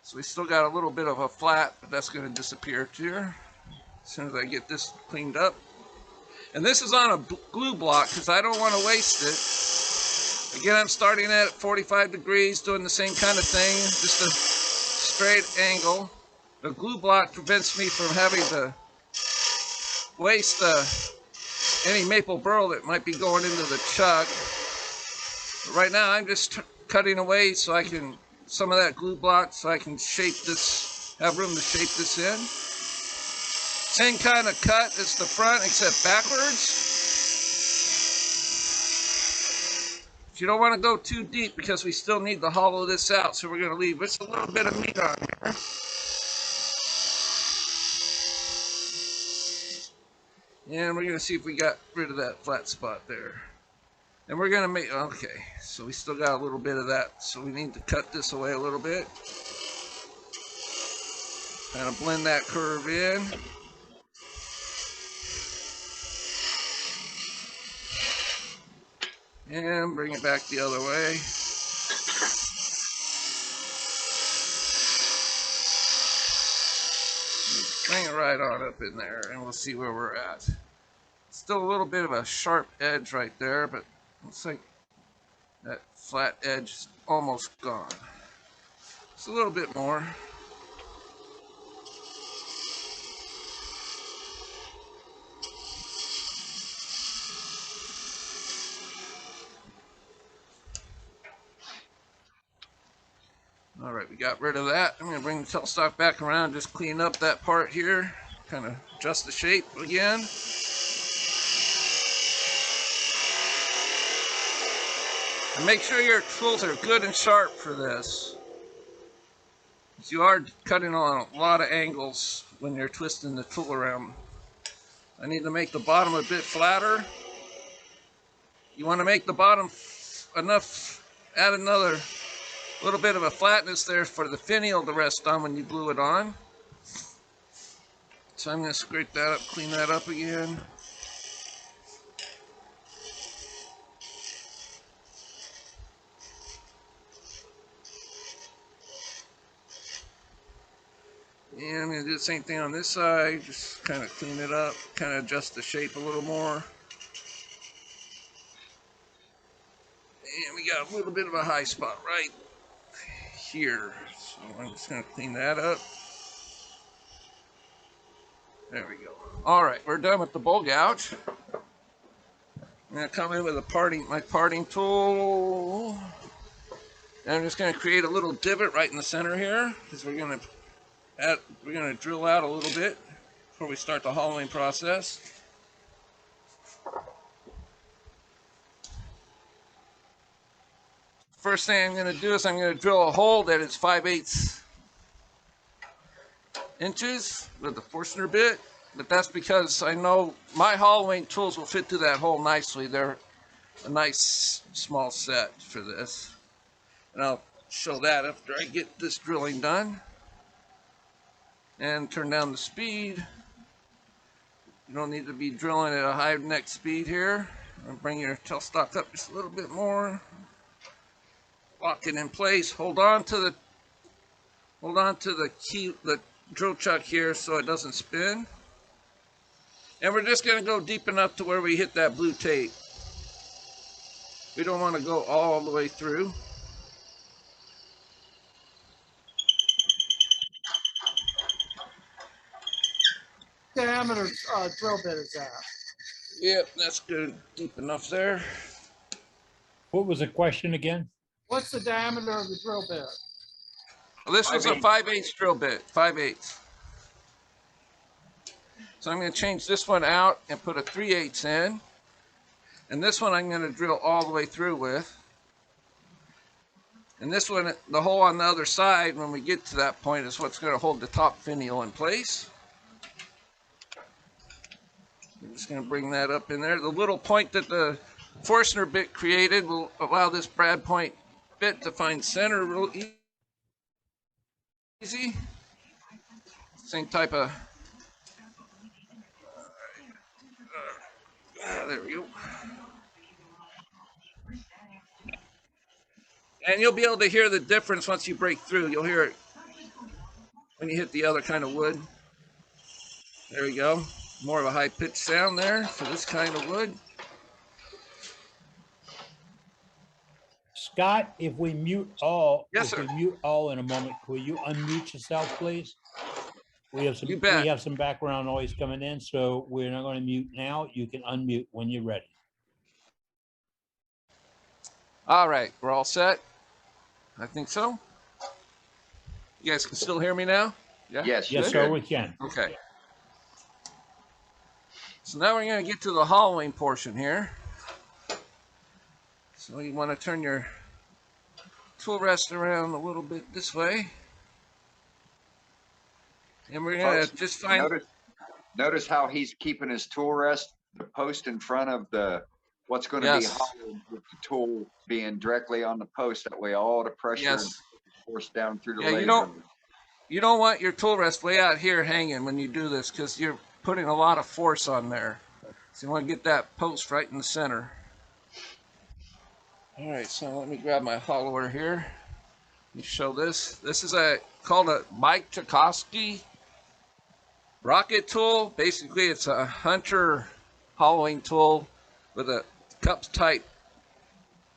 So we still got a little bit of a flat, but that's going to disappear here as soon as I get this cleaned up. And this is on a glue block because I don't want to waste it. Again, I'm starting at 45 degrees, doing the same kind of thing, just a straight angle. The glue block prevents me from having to waste any maple burl that might be going into the chuck. But right now, I'm just cutting away so I can, some of that glue block, so I can shape this, have room to shape this in. Same kind of cut as the front, except backwards. But you don't want to go too deep because we still need to hollow this out, so we're going to leave just a little bit of meat on here. And we're going to see if we got rid of that flat spot there. And we're going to make, okay, so we still got a little bit of that, so we need to cut this away a little bit. Kind of blend that curve in. And bring it back the other way. Bring it right on up in there, and we'll see where we're at. Still a little bit of a sharp edge right there, but looks like that flat edge is almost gone. Just a little bit more. All right, we got rid of that. I'm gonna bring the tailstock back around, just clean up that part here, kind of adjust the shape again. And make sure your tools are good and sharp for this. Because you are cutting on a lot of angles when you're twisting the tool around. I need to make the bottom a bit flatter. You want to make the bottom enough, add another little bit of a flatness there for the finial to rest on when you glue it on. So I'm going to scrape that up, clean that up again. And I'm going to do the same thing on this side, just kind of clean it up, kind of adjust the shape a little more. And we got a little bit of a high spot right here. So I'm just going to clean that up. There we go. All right, we're done with the bowl gouge. I'm going to come in with my parting tool. And I'm just going to create a little divot right in the center here, because we're going to drill out a little bit before we start the hollowing process. First thing I'm going to do is I'm going to drill a hole that is 5/8 inches with the Forstner bit, but that's because I know my hollowing tools will fit through that hole nicely. They're a nice small set for this, and I'll show that after I get this drilling done. And turn down the speed. You don't need to be drilling at a high neck speed here. Bring your tailstock up just a little bit more. Lock it in place. Hold on to the key, the drill chuck here, so it doesn't spin. And we're just going to go deep enough to where we hit that blue tape. We don't want to go all the way through. Diameter drill bit is that? Yep, that's good. Deep enough there. What was the question again? What's the diameter of the drill bit? Well, this was a 5/8 drill bit, 5/8. So I'm going to change this one out and put a 3/8 in. And this one I'm going to drill all the way through with. And this one, the hole on the other side, when we get to that point, is what's going to hold the top finial in place. I'm just going to bring that up in there. The little point that the Forstner bit created will allow this brad point bit to find center real easy. Same type of, there we go. And you'll be able to hear the difference once you break through. You'll hear it when you hit the other kind of wood. There we go. More of a high-pitched sound there for this kind of wood. Scott, if we mute all, yes, sir. We mute all in a moment, will you unmute yourself, please? We have some background noise coming in, so we're not going to mute now. You can unmute when you're ready. All right, we're all set. I think so. You guys can still hear me now? Yeah? Yes, yes, sir, we can. Okay. So now we're going to get to the hollowing portion here. So you want to turn your tool rest around a little bit this way. And we're going to just find... Notice how he's keeping his tool rest, the post in front of the what's going to be hollowed with the tool being directly on the post. That way all the pressure and force down through the laser. You don't want your tool rest way out here hanging when you do this, because you're putting a lot of force on there. So you want to get that post right in the center. All right, so let me grab my hollower here. Let me show this. This is called a Mike Tchaikovsky rocket tool. Basically, it's a hunter hollowing tool with a cup type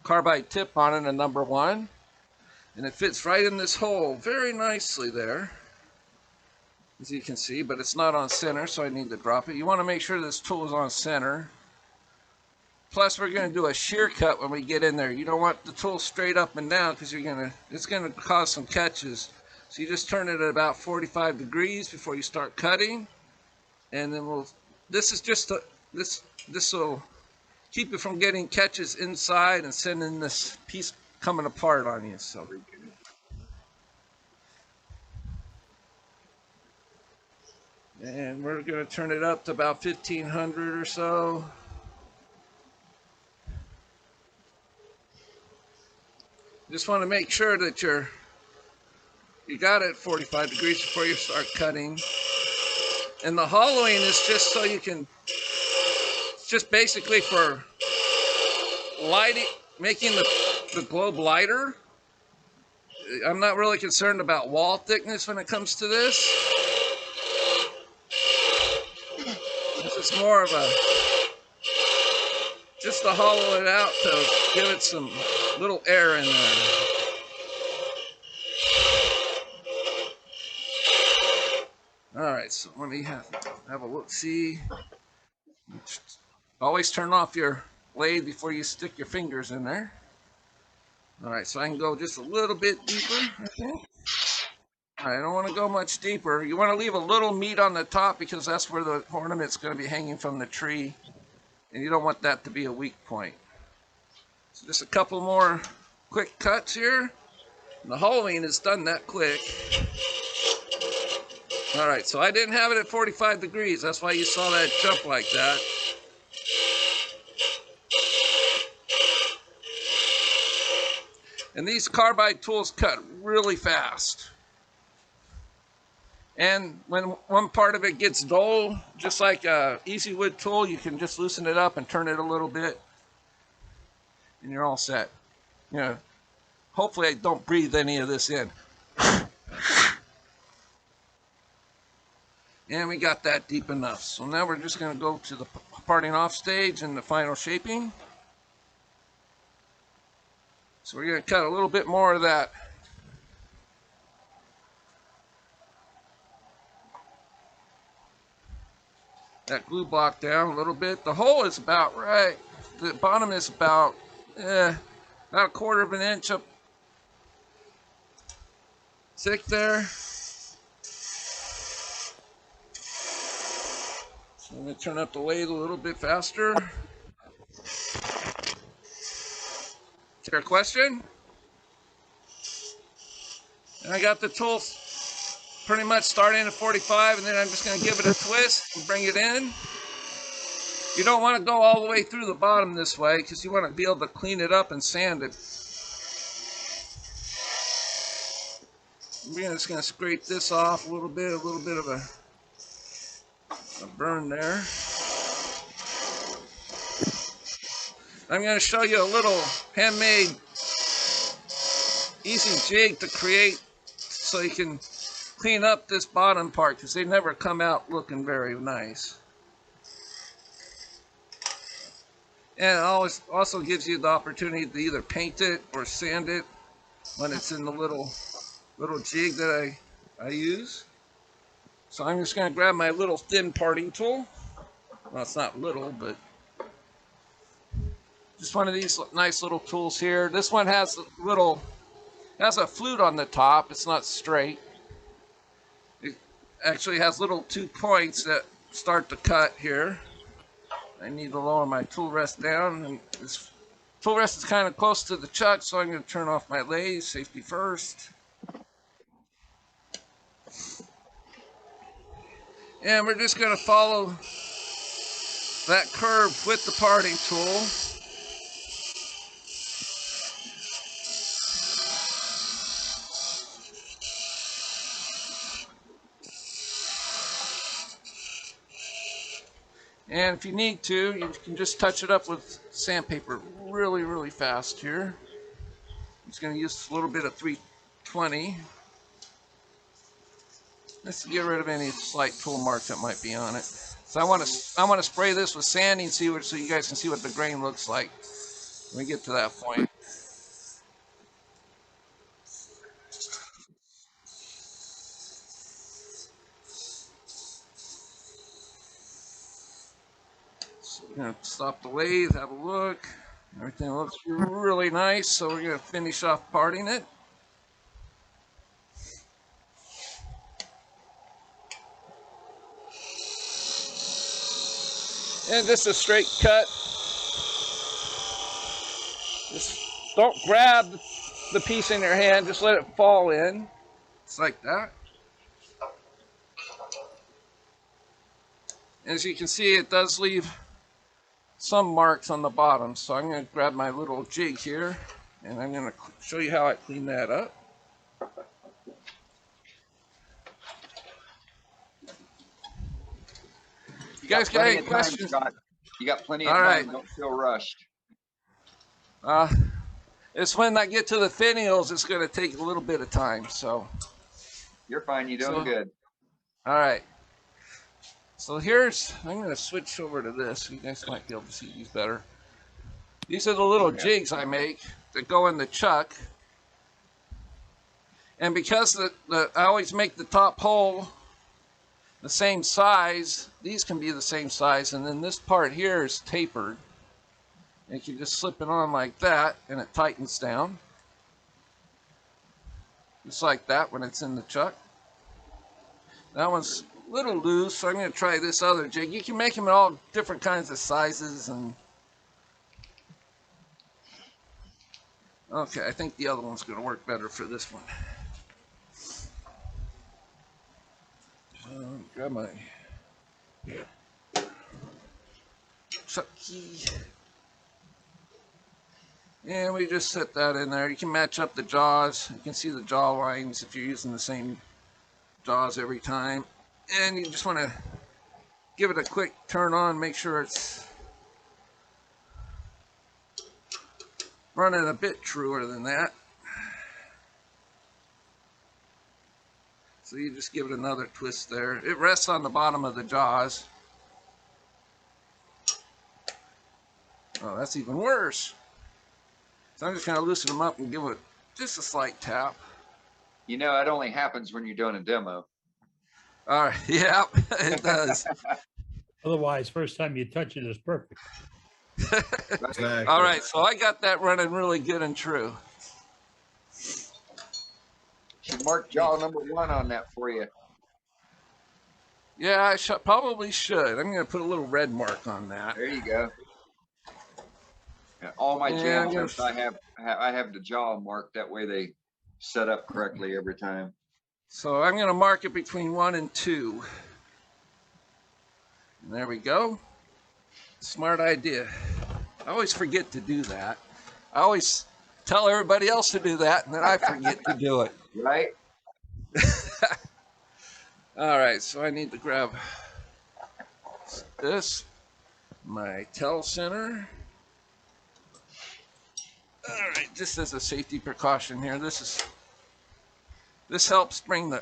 carbide tip on it, a number 1. And it fits right in this hole very nicely there, as you can see, but it's not on center, so I need to drop it. You want to make sure this tool is on center. Plus, we're going to do a shear cut when we get in there. You don't want the tool straight up and down because it's going to cause some catches. So you just turn it at about 45 degrees before you start cutting. And then this is just this will keep it from getting catches inside and sending this piece coming apart on you. So. And we're going to turn it up to about 1500 or so. Just want to make sure that you got it 45 degrees before you start cutting. And the hollowing is just so you can, just basically for lighting, making the globe lighter. I'm not really concerned about wall thickness when it comes to this. This is more of just to hollow it out to give it some little air in there. All right, so let me have a look. See, always turn off your blade before you stick your fingers in there. All right, so I can go just a little bit deeper, I think. All right, I don't want to go much deeper. You want to leave a little meat on the top because that's where the ornament's going to be hanging from the tree. And you don't want that to be a weak point. So just a couple more quick cuts here. And the hollowing is done that quick. All right, so I didn't have it at 45 degrees. That's why you saw that jump like that. And these carbide tools cut really fast. And when one part of it gets dull, just like a easy wood tool, you can just loosen it up and turn it a little bit. And you're all set. You know, hopefully I don't breathe any of this in. And we got that deep enough. So now we're just going to go to the parting off stage and the final shaping. So we're going to cut a little bit more of that glue block down a little bit. The hole is about right. The bottom is about a 1/4 inch up thick there. So I'm going to turn up the lathe a little bit faster. Is there a question? And I got the tool pretty much starting at 45, and then I'm just going to give it a twist and bring it in. You don't want to go all the way through the bottom this way because you want to be able to clean it up and sand it. We're just going to scrape this off a little bit of a burn there. I'm going to show you a little handmade easy jig to create so you can clean up this bottom part because they never come out looking very nice. And it always also gives you the opportunity to either paint it or sand it when it's in the little jig that I use. So I'm just going to grab my little thin parting tool. Well, it's not little, but just one of these nice little tools here. This one has a flute on the top. It's not straight. It actually has little 2 points that start to cut here. I need to lower my tool rest down, and this tool rest is kind of close to the chuck, so I'm going to turn off my lathe, safety first. And we're just going to follow that curve with the parting tool. And if you need to, you can just touch it up with sandpaper really, really fast here. I'm just going to use a little bit of 320. Just to get rid of any slight tool marks that might be on it. So I want to spray this with sanding so you guys can see what the grain looks like when we get to that point. So we're going to stop the lathe, have a look. Everything looks really nice, so we're going to finish off parting it. And just a straight cut. Just don't grab the piece in your hand, just let it fall in. It's like that. As you can see, it does leave some marks on the bottom. So I'm going to grab my little jig here and I'm going to show you how I clean that up. You guys got any questions? Scott. You got plenty of All time. right. Don't feel rushed. It's when I get to the finials, it's going to take a little bit of time. So you're fine. You're doing good. All right. So I'm going to switch over to this. You guys might be able to see these better. These are the little jigs I make that go in the chuck. And because I always make the top hole the same size, these can be the same size. And then this part here is tapered. And you can just slip it on like that and it tightens down. Just like that when it's in the chuck. That one's a little loose, so I'm going to try this other jig. You can make them in all different kinds of sizes. And okay, I think the other one's going to work better for this one. Grab my chuck key. And we just set that in there. You can match up the jaws. You can see the jaw lines if you're using the same jaws every time. And you just want to give it a quick turn on, make sure it's running a bit truer than that. So you just give it another twist there. It rests on the bottom of the jaws. Oh, that's even worse. So I'm just going to loosen them up and give it just a slight tap. You know, it only happens when you're doing a demo. All right, yeah, it does. Otherwise, first time you touch it is perfect. Exactly. All right, so I got that running really good and true. Should mark jaw number 1 on that for you. Yeah, I probably should. I'm going to put a little red mark on that. There you go. Yeah, all my jam tips, I have the jaw marked. That way they set up correctly every time. So I'm going to mark it between 1 and 2. And there we go. Smart idea. I always forget to do that. I always tell everybody else to do that, and then I forget to do it. Right? All right, so I need to grab this, my tell center. All right, just as a safety precaution here, this helps bring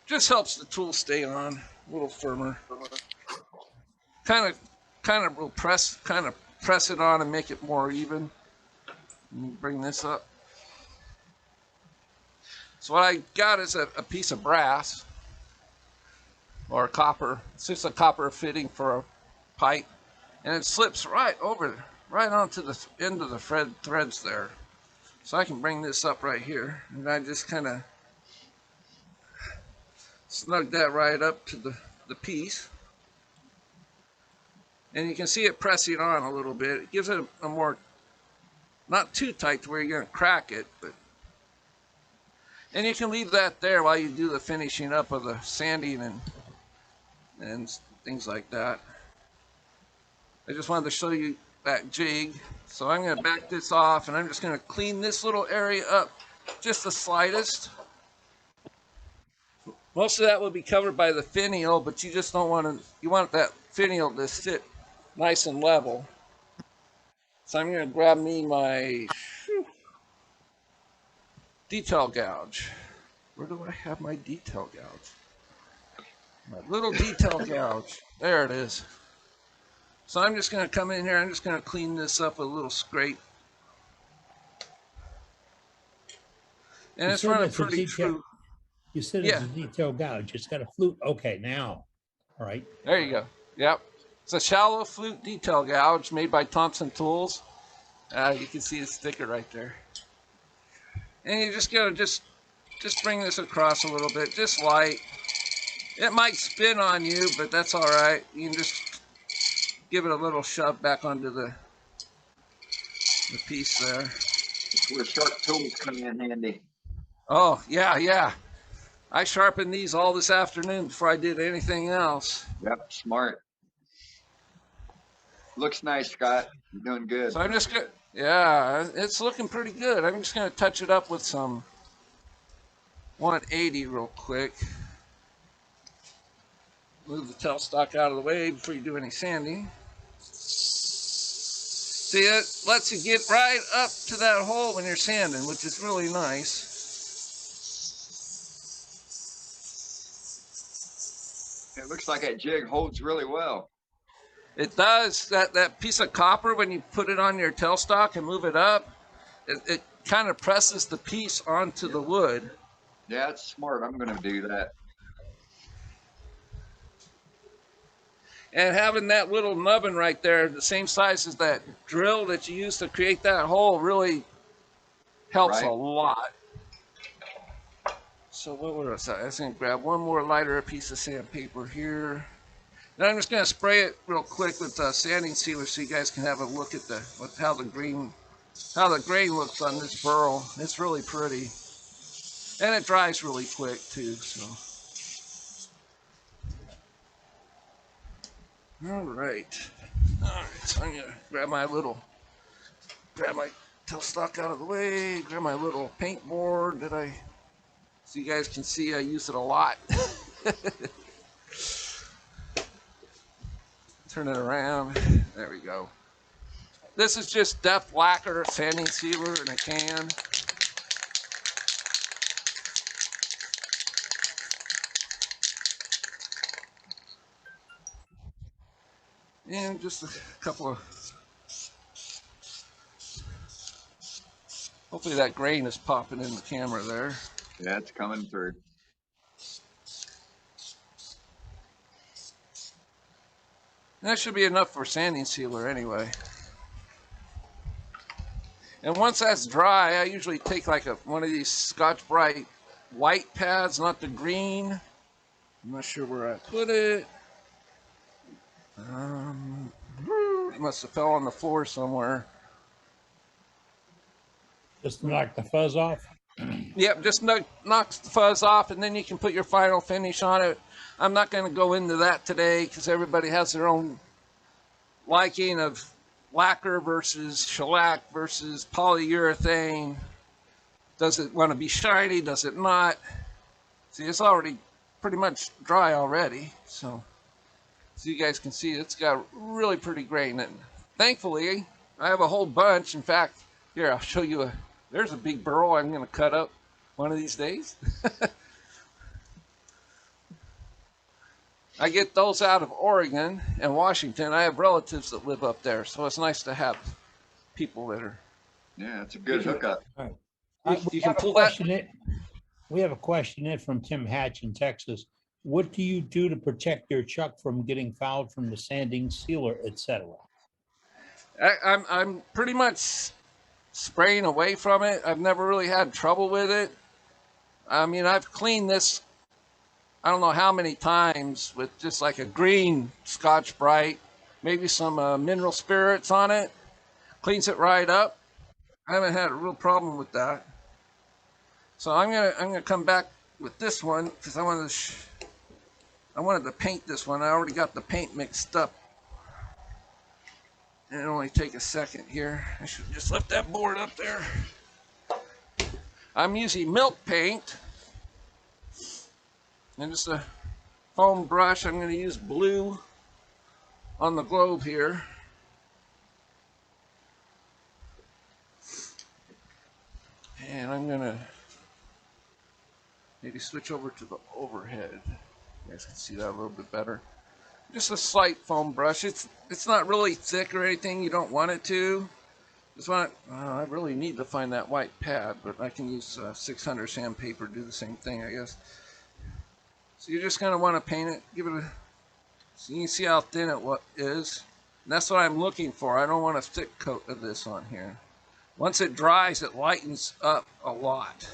just helps the tool stay on a little firmer. Kind of will press it on and make it more even. Bring this up. So what I got is a piece of brass or copper. It's just a copper fitting for a pipe, and it slips right onto the end of the threads there. So I can bring this up right here, and I just kind of snug that right up to the piece. And you can see it pressing on a little bit. It gives it a more, not too tight to where you're going to crack it, but. And you can leave that there while you do the finishing up of the sanding and things like that. I just wanted to show you that jig. So I'm going to back this off, and I'm just going to clean this little area up just the slightest. Most of that will be covered by the finial, but you just don't want to, you want that finial to sit nice and level. So I'm going to grab me my detail gouge. Where do I have my detail gouge? My little detail gouge. There it is. So I'm just going to come in here. I'm just going to clean this up with a little scrape. And You it's said running it's a pretty detail. true. You said it's a detail gouge. It's got a flute. Okay, now. All right. There you go. Yep. It's a shallow flute detail gouge made by Thompson Tools. You can see the sticker right there. And you're just going to just bring this across a little bit, just light. It might spin on you, but that's all right. You can just give it a little shove back onto the piece there. That's where sharp tools come in handy. Oh, yeah, yeah. I sharpened these all this afternoon before I did anything else. Yep, smart. Looks nice, Scott. You're doing good. So I'm just going to, yeah, it's looking pretty good. I'm just going to touch it up with some 180 real quick. Move the tailstock out of the way before you do any sanding. See, it lets you get right up to that hole when you're sanding, which is really nice. It looks like that jig holds really well. It does. That piece of copper, when you put it on your tailstock and move it up, it kind of presses the piece onto the wood. Yeah, it's smart. I'm going to do that. And having that little nubbin right there, the same size as that drill that you use to create that hole, really helps a lot. So what was I? I was going to grab one more lighter piece of sandpaper here. Then I'm just going to spray it real quick with sanding sealer so you guys can have a look at how the grain looks on this burl. It's really pretty. And it dries really quick too, so. All right, so I'm gonna grab my tailstock out of the way, grab my little paint board so you guys can see I use it a lot. Turn it around, there we go. This is just depth lacquer, sanding sealer in a can. And just a couple of, hopefully that grain is popping in the camera there. Yeah, it's coming through. And that should be enough for sanding sealer anyway. And once that's dry, I usually take like one of these Scotch-Brite white pads, not the green. I'm not sure where I put it. It must have fell on the floor somewhere. Just to knock the fuzz off? Yep, just knocks the fuzz off, and then you can put your final finish on it. I'm not going to go into that today because everybody has their own liking of lacquer versus shellac versus polyurethane. Does it want to be shiny? Does it not? See, it's already pretty much dry already, so you guys can see it's got really pretty grain. And thankfully, I have a whole bunch. In fact, here, I'll show you there's a big burl I'm going to cut up one of these days. I get those out of Oregon and Washington. I have relatives that live up there, so it's nice to have people that are. Yeah, it's a good hookup. All right. You can pull that. We have a question in from Tim Hatch in Texas. What do you do to protect your chuck from getting fouled from the sanding sealer, etc.? I'm pretty much spraying away from it. I've never really had trouble with it. I mean, I've cleaned this, I don't know how many times with just like a green Scotch-Brite, maybe some mineral spirits on it. Cleans it right up. I haven't had a real problem with that. So I'm gonna come back with this one because I wanted to paint this one. I already got the paint mixed up. And it'll only take a second here. I should just left that board up there. I'm using milk paint. And just a foam brush. I'm going to use blue. on the globe here. And I'm gonna maybe switch over to the overhead. You guys can see that a little bit better. Just a slight foam brush. It's not really thick or anything. You don't want it to. Just want I really need to find that white pad, but I can use 600 sandpaper to do the same thing, I guess. So you just kind of want to paint it, give it a, so you can see how thin it is. And that's what I'm looking for. I don't want a thick coat of this on here. Once it dries, it lightens up a lot.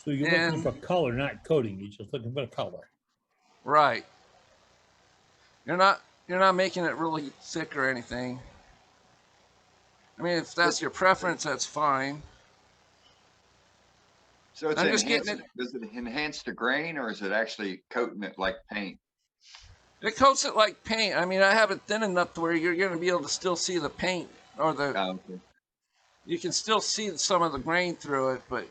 So you're looking for color, not coating. You're just looking for the color. Right. You're not making it really thick or anything. I mean, if that's your preference, that's fine. So it's I'm just getting enhanced, does it enhance the grain or is it actually coating it like paint? It coats it like paint. I mean, I have it thin enough to where you're going to be able to still see the paint or the. Oh, okay. You can still see some of the grain through it, but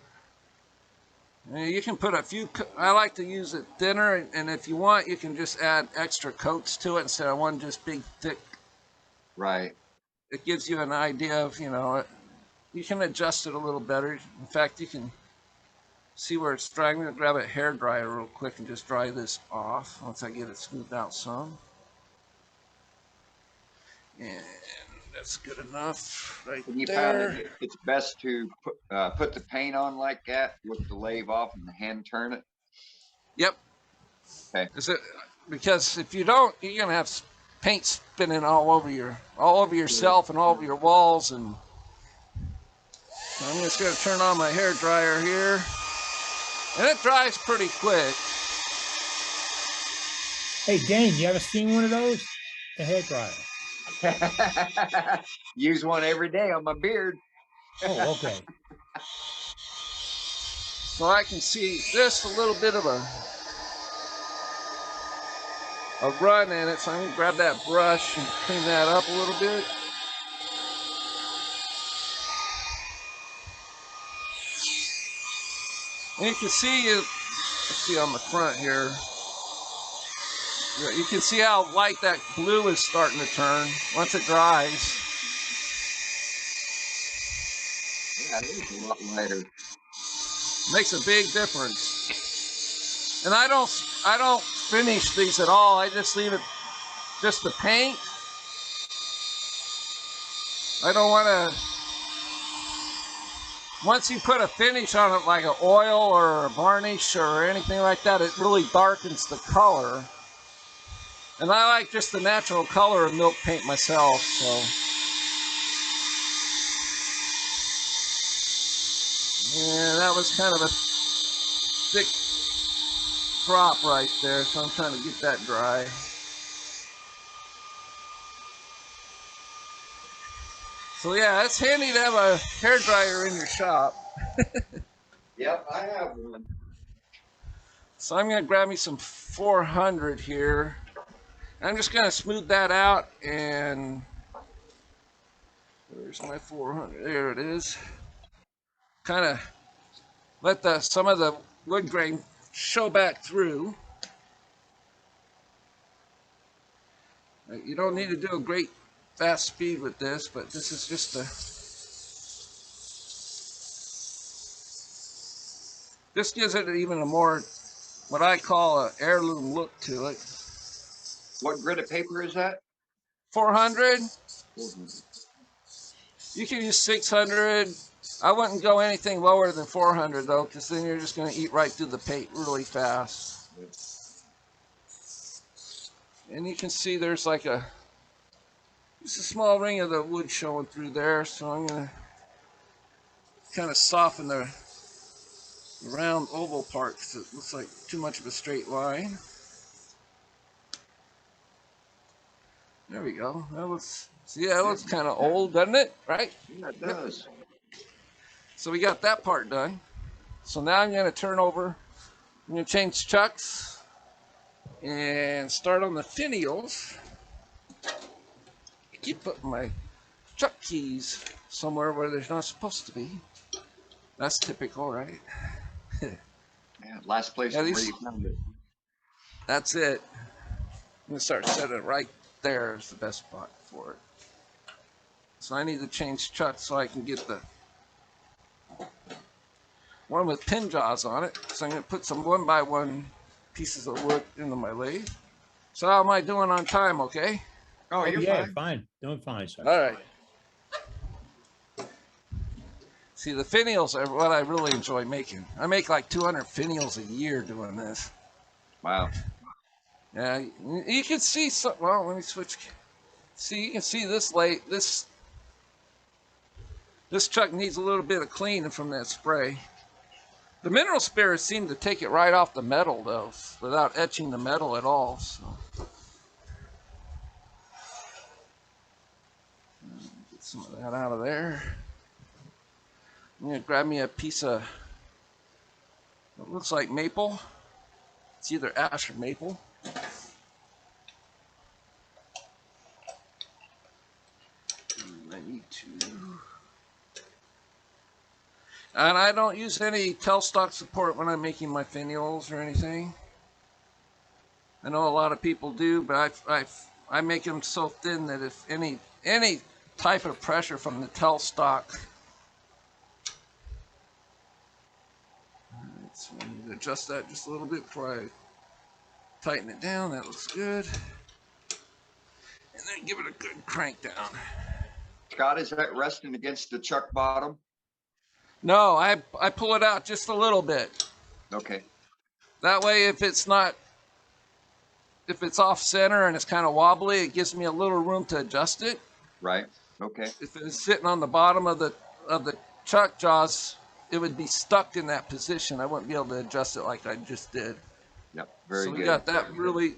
you can put a few. I like to use it thinner, and if you want, you can just add extra coats to it instead of one just big thick. Right. It gives you an idea of, you can adjust it a little better. In fact, you can see where it's dry. I'm going to grab a hair dryer real quick and just dry this off once I get it smoothed out some. And that's good enough right And you there. found it's best to put the paint on like that with the lathe off and hand turn it? Yep. Okay. Because if you don't, you're going to have paint spinning all over yourself and all over your walls. And I'm just going to turn on my hair dryer here. And it dries pretty quick. Hey, Dane, you ever seen one of those? The hair dryer. Use one every day on my beard. Oh, okay. So I can see just a little bit of a run in it. So I'm going to grab that brush and clean that up a little bit. And you can see let's see on the front here. You can see how light that blue is starting to turn once it dries. Yeah, it is a lot lighter. Makes a big difference. And I don't finish these at all. I just leave it just the paint. I don't want to. Once you put a finish on it, like an oil or a varnish or anything like that, it really darkens the color. And I like just the natural color of milk paint myself, so. Yeah, that was kind of a thick drop right there, so I'm trying to get that dry. So yeah, it's handy to have a hairdryer in your shop. Yep, I have one. So I'm gonna grab me some 400 here. I'm just gonna smooth that out, and where's my 400? There it is. Kind of let some of the wood grain show back through. You don't need to do a great fast speed with this, but this is just this gives it even a more, what I call an heirloom look to it. What grit of paper is that? 400. 400. You can use 600. I wouldn't go anything lower than 400 though, because then you're just going to eat right through the paint really fast. And you can see there's like just a small ring of the wood showing through there. So I'm going to kind of soften the round oval part because it looks like too much of a straight line. There we go. That looks kind of old, doesn't it? Right? Yeah, it does. So we got that part done. So now I'm going to turn over. I'm going to change chucks and start on the finials. I keep putting my chuck keys somewhere where they're not supposed to be. That's typical, right? Yeah, last place where you found it. That's it. I'm gonna start setting it right there is the best spot for it. So I need to change chucks so I can get the one with pin jaws on it. So I'm gonna put some 1x1 pieces of wood into my lathe. So how am I doing on time? Okay. Oh, you're Yeah, fine. fine. Doing fine, sir. All right. See, the finials are what I really enjoy making. I make like 200 finials a year doing this. Wow. Yeah, you can see some. Well, let me switch. See, you can see this this chuck needs a little bit of cleaning from that spray. The mineral spirits seem to take it right off the metal though, without etching the metal at all. So get some of that out of there. I'm gonna grab me a piece of what looks like maple. It's either ash or maple. I need to. And I don't use any tailstock support when I'm making my finials or anything. I know a lot of people do, but I make them so thin that if any type of pressure from the tailstock. Alright, so I need to adjust that just a little bit before I tighten it down. That looks good. And then give it a good crank down. Scott, is that resting against the chuck bottom? No, I pull it out just a little bit. Okay. That way, if it's off center and it's kind of wobbly, it gives me a little room to adjust it. Right. Okay. If it's sitting on the bottom of the chuck jaws, it would be stuck in that position. I wouldn't be able to adjust it like I just did. Yep. Very good. So we good. got that really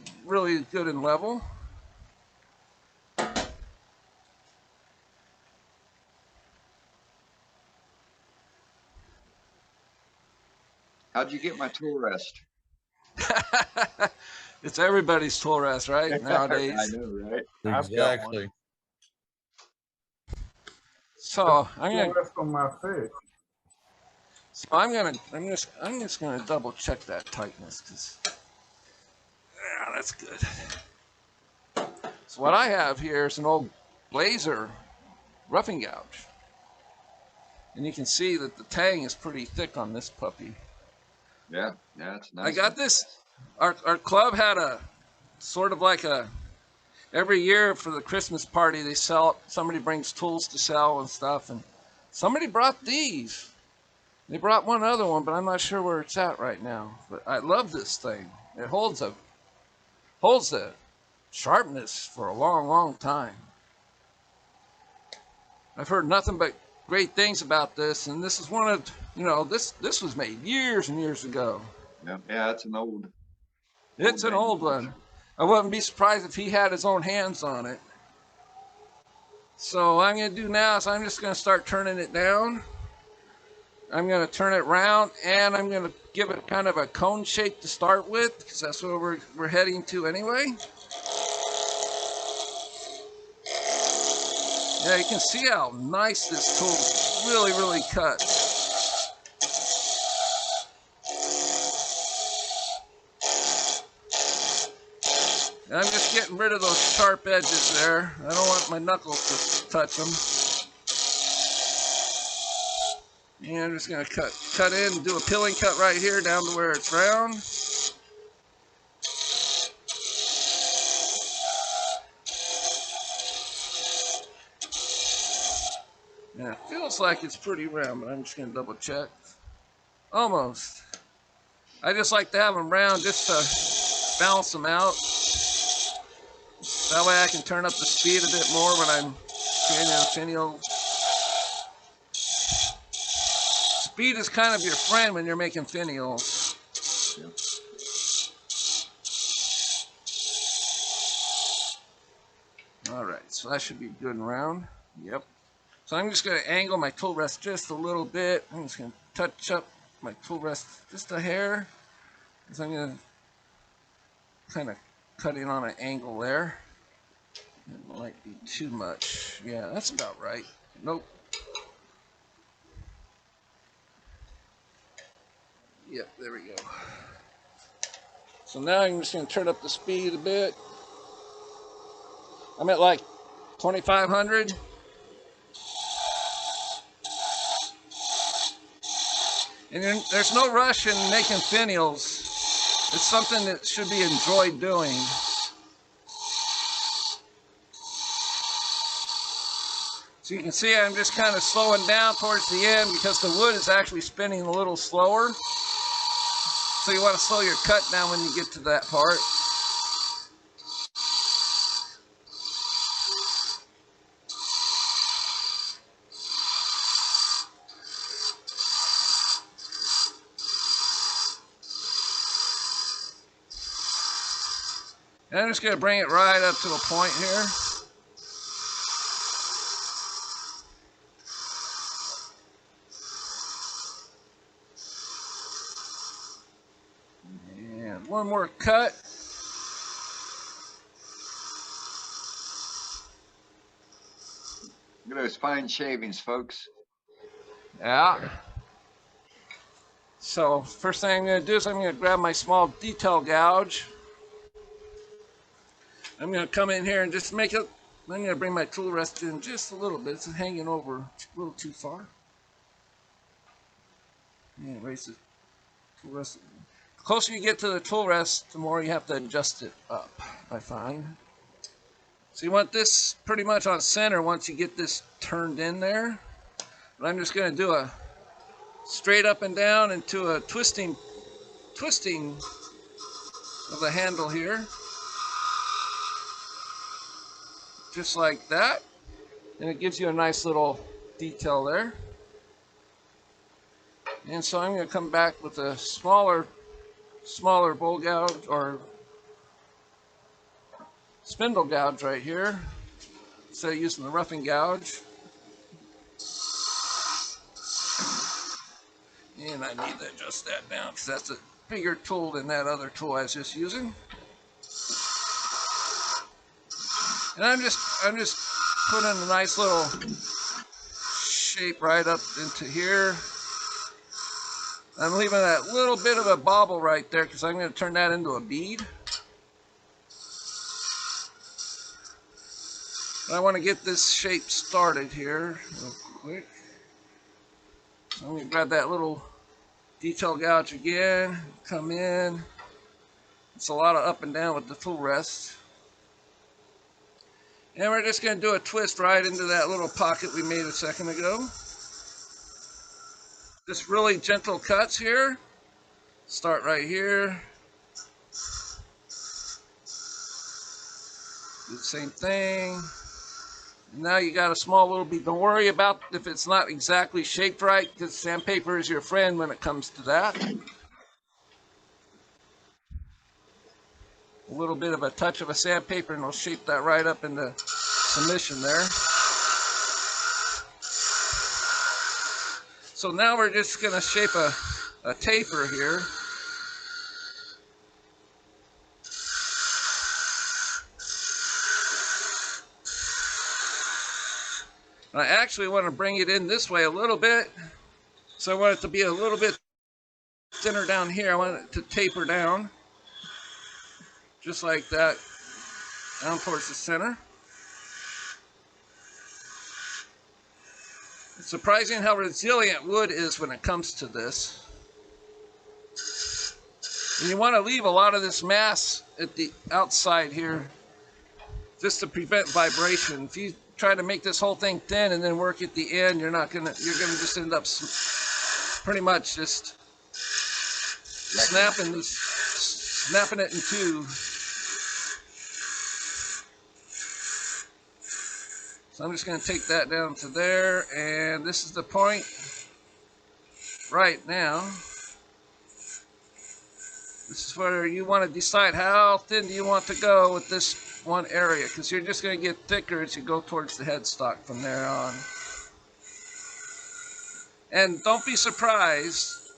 good and level. How'd you get my tool rest? It's everybody's tool rest, right? Nowadays. I know, right? Exactly. So I'm gonna. On my fish. So I'm just gonna double check that tightness because yeah, that's good. So what I have here is an old Blazer roughing gouge, and you can see that the tang is pretty thick on this puppy. Yeah, it's nice. I got this. Our club had a sort of like a every year for the Christmas party they sell. Somebody brings tools to sell and stuff, and somebody brought these. They brought one other one, but I'm not sure where it's at right now. But I love this thing. It holds the sharpness for a long time. I've heard nothing but great things about this, and this is one of this was made years and years ago. Yeah, it's an old. It's an old one. I wouldn't be surprised if he had his own hands on it. So what I'm going to do now is I'm just going to start turning it down. I'm going to turn it round, and I'm going to give it kind of a cone shape to start with, because that's where we're heading to anyway. Yeah, you can see how nice this tool really cuts. And I'm just getting rid of those sharp edges there. I don't want my knuckles to touch them. And I'm just going to cut in and do a pilling cut right here down to where it's round. Yeah, it feels like it's pretty round, but I'm just going to double check. Almost. I just like to have them round just to balance them out. That way I can turn up the speed a bit more when I'm creating a finial. Speed is kind of your friend when you're making finials. All right, so that should be good and round. Yep. So I'm just going to angle my tool rest just a little bit. I'm just going to touch up my tool rest just a hair. So I'm going to kind of cut in on an angle there. It might be too much. Yeah, that's about right. Nope. Yep, there we go. So now I'm just going to turn up the speed a bit. I'm at like 2,500. And there's no rush in making finials. It's something that should be enjoyed doing. So you can see I'm just kind of slowing down towards the end because the wood is actually spinning a little slower. So you want to slow your cut down when you get to that part. And I'm just going to bring it right up to a point here. And one more cut. Look at those fine shavings, folks. Yeah. So first thing I'm going to do is I'm going to grab my small detail gouge. I'm going to come in here and just make it. I'm going to bring my tool rest in just a little bit. It's hanging over a little too far. And raise the tool rest. The closer you get to the tool rest, the more you have to adjust it up, I find. So you want this pretty much on center once you get this turned in there. But I'm just going to do a straight up and down into a twisting of the handle here. Just like that. And it gives you a nice little detail there. And so I'm going to come back with a smaller bowl gouge or spindle gouge right here instead of using the roughing gouge. And I need to adjust that down because that's a bigger tool than that other tool I was just using. And I'm just putting a nice little shape right up into here. I'm leaving that little bit of a bobble right there because I'm going to turn that into a bead. And I want to get this shape started here real quick. So I'm going to grab that little detail gouge again, come in. It's a lot of up and down with the tool rest. And we're just going to do a twist right into that little pocket we made a second ago. Just really gentle cuts here. Start right here. Do the same thing. And now you got a small little bead. Don't worry about if it's not exactly shaped right because sandpaper is your friend when it comes to that. A little bit of a touch of a sandpaper and it'll shape that right up into submission there. So now we're just going to shape a taper here. And I actually want to bring it in this way a little bit. So I want it to be a little bit thinner down here. I want it to taper down. Just like that, down towards the center. It's surprising how resilient wood is when it comes to this. And you want to leave a lot of this mass at the outside here just to prevent vibration. If you try to make this whole thing thin and then work at the end, you're gonna just end up pretty much just snapping it in two. So I'm just going to take that down to there, and this is the point right now. This is where you want to decide how thin do you want to go with this one area, because you're just going to get thicker as you go towards the headstock from there on. And don't be surprised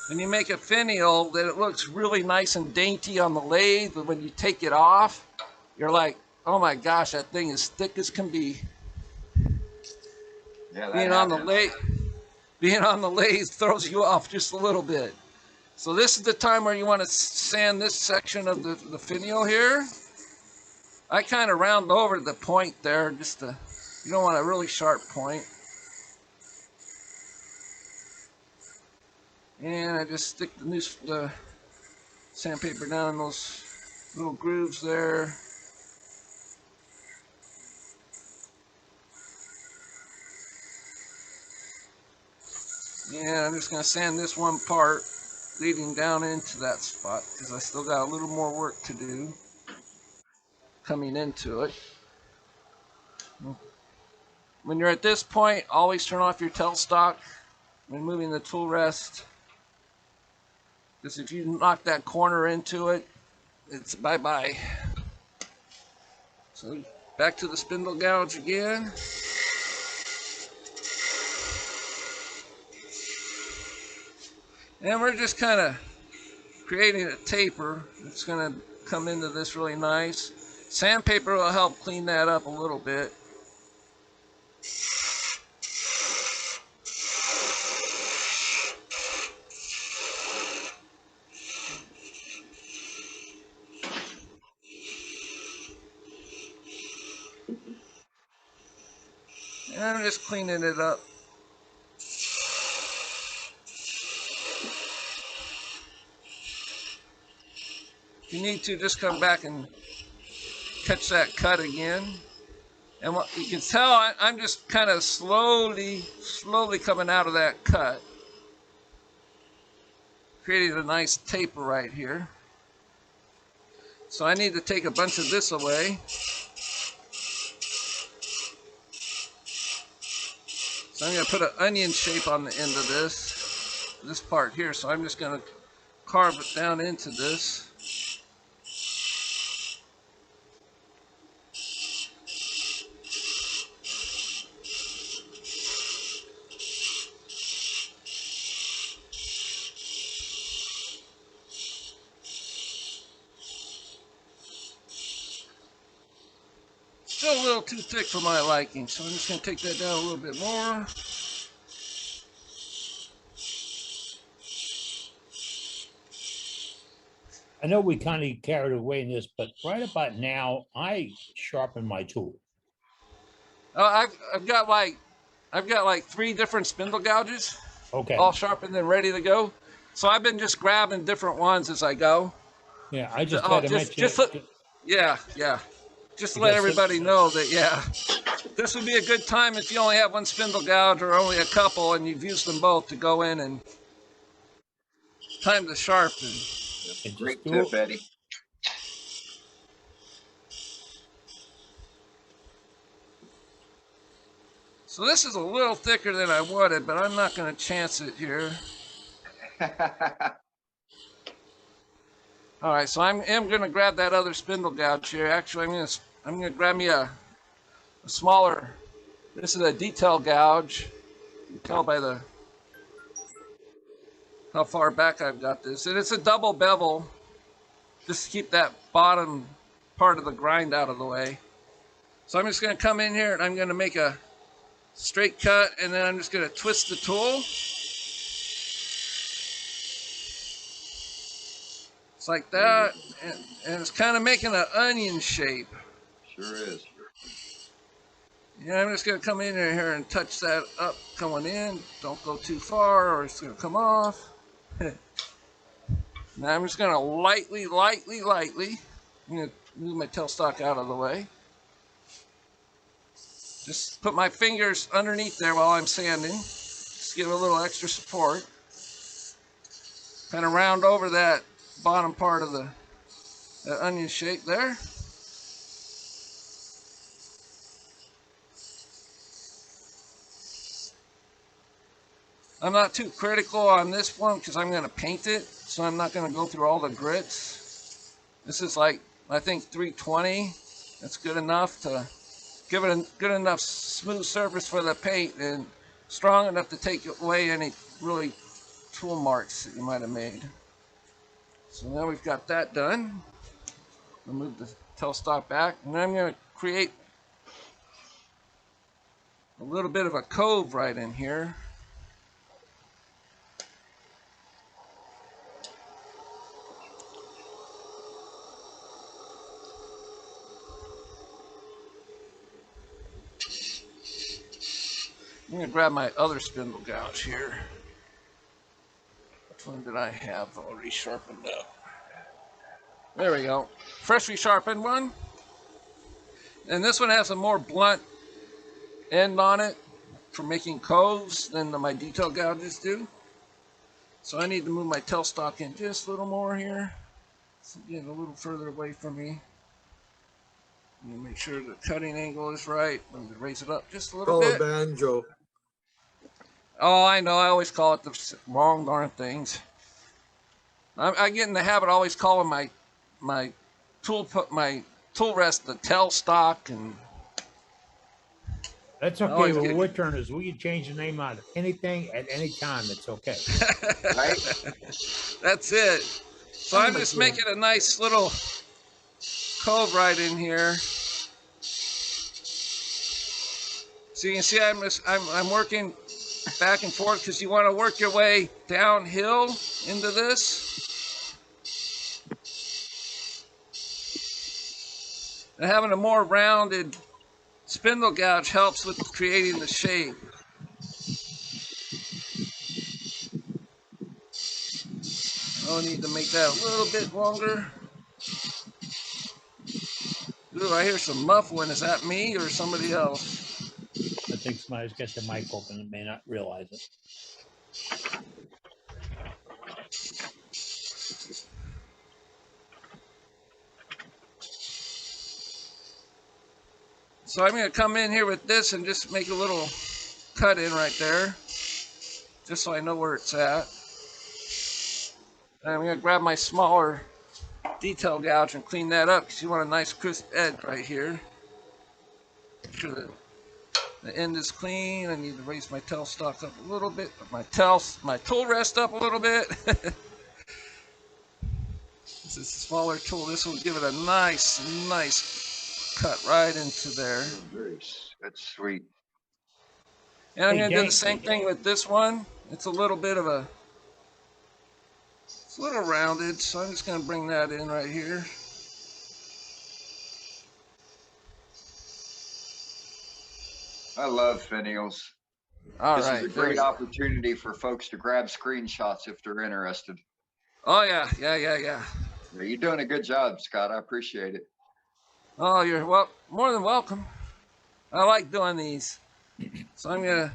when you make a finial that it looks really nice and dainty on the lathe, but when you take it off, you're like, oh my gosh, that thing is thick as can be. Yeah, being on the lathe throws you off just a little bit. So this is the time where you want to sand this section of the finial here. I kind of round over the point there, just to, you don't want a really sharp point. And I just stick the sandpaper down in those little grooves there. And I'm just going to sand this one part leading down into that spot because I still got a little more work to do coming into it. When you're at this point, always turn off your tailstock when moving the tool rest, because if you knock that corner into it, it's bye-bye. So back to the spindle gouge again. And we're just kind of creating a taper. It's going to come into this really nice. Sandpaper will help clean that up a little bit. And I'm just cleaning it up. If you need to, just come back and catch that cut again. And what you can tell, I'm just kind of slowly coming out of that cut. Creating a nice taper right here. So I need to take a bunch of this away. So I'm going to put an onion shape on the end of this part here. So I'm just going to carve it down into this. Still a little too thick for my liking, so I'm just going to take that down a little bit more. I know we kind of carried away in this, but right about now, I sharpen my tool. I've got like 3 different spindle gouges, Okay. all sharpened and ready to go. So I've been just grabbing different ones as I go. Yeah, I just had to mention. Yeah. Just to let everybody know that, yeah, this would be a good time if you only have one spindle gouge or only a couple and you've used them both to go in and time to sharpen. Great tip, Eddie. So this is a little thicker than I wanted, but I'm not going to chance it here. All right, so I am going to grab that other spindle gouge here. Actually, I'm going to grab me a smaller. This is a detail gouge. You can tell by how far back I've got this. And it's a double bevel, just to keep that bottom part of the grind out of the way. So I'm just going to come in here and I'm going to make a straight cut, and then I'm just going to twist the tool. It's like that, and it's kind of making an onion shape. Sure is. Yeah, I'm just going to come in here and touch that up going in. Don't go too far or it's going to come off. Now I'm just going to lightly, I'm going to move my tailstock out of the way. Just put my fingers underneath there while I'm sanding. Just give it a little extra support. Kind of round over that bottom part of the onion shape there. I'm not too critical on this one because I'm going to paint it, so I'm not going to go through all the grits. This is like, I think 320. That's good enough to give it a good enough smooth surface for the paint and strong enough to take away any really tool marks that you might have made. So now we've got that done. I'll move the tailstock back, and then I'm going to create a little bit of a cove right in here. gonna grab my other spindle gouge here. Which one did I have already sharpened up? There we go. Freshly sharpened one. And this one has a more blunt end on it for making coves than my detail gouges do. So I need to move my tailstock in just a little more here. So get a little further away from me. And make sure the cutting angle is right. I'm going to raise it up just a little Call bit. it banjo. Oh, I know. I always call it the wrong darn things. I get in the habit of always calling my tool rest the tailstock, and That's okay with wood turners. We can change the name out of anything at any time. It's okay. Right? That's it. So I'm just making a nice little cove right in here. So you can see I'm working back and forth because you want to work your way downhill into this. And having a more rounded spindle gouge helps with creating the shape. I'll need to make that a little bit longer. Ooh, I hear some muffling. Is that me or somebody else? I think somebody's got the mic open and may not realize it. So I'm going to come in here with this and just make a little cut in right there, just so I know where it's at. And I'm going to grab my smaller detail gouge and clean that up because you want a nice crisp edge right here. Make sure that the end is clean. I need to raise my tailstock up a little bit, my tool rest up a little bit. This is a smaller tool. This will give it a nice cut right into there. That's sweet. And I'm going to do the same thing with this one. It's a little bit of it's a little rounded, so I'm just going to bring that in right here. I love finials. This is a great opportunity for folks to grab screenshots if they're interested. Oh, yeah. You're doing a good job, Scott. I appreciate it. Oh, you're more than welcome. I like doing these. So I'm gonna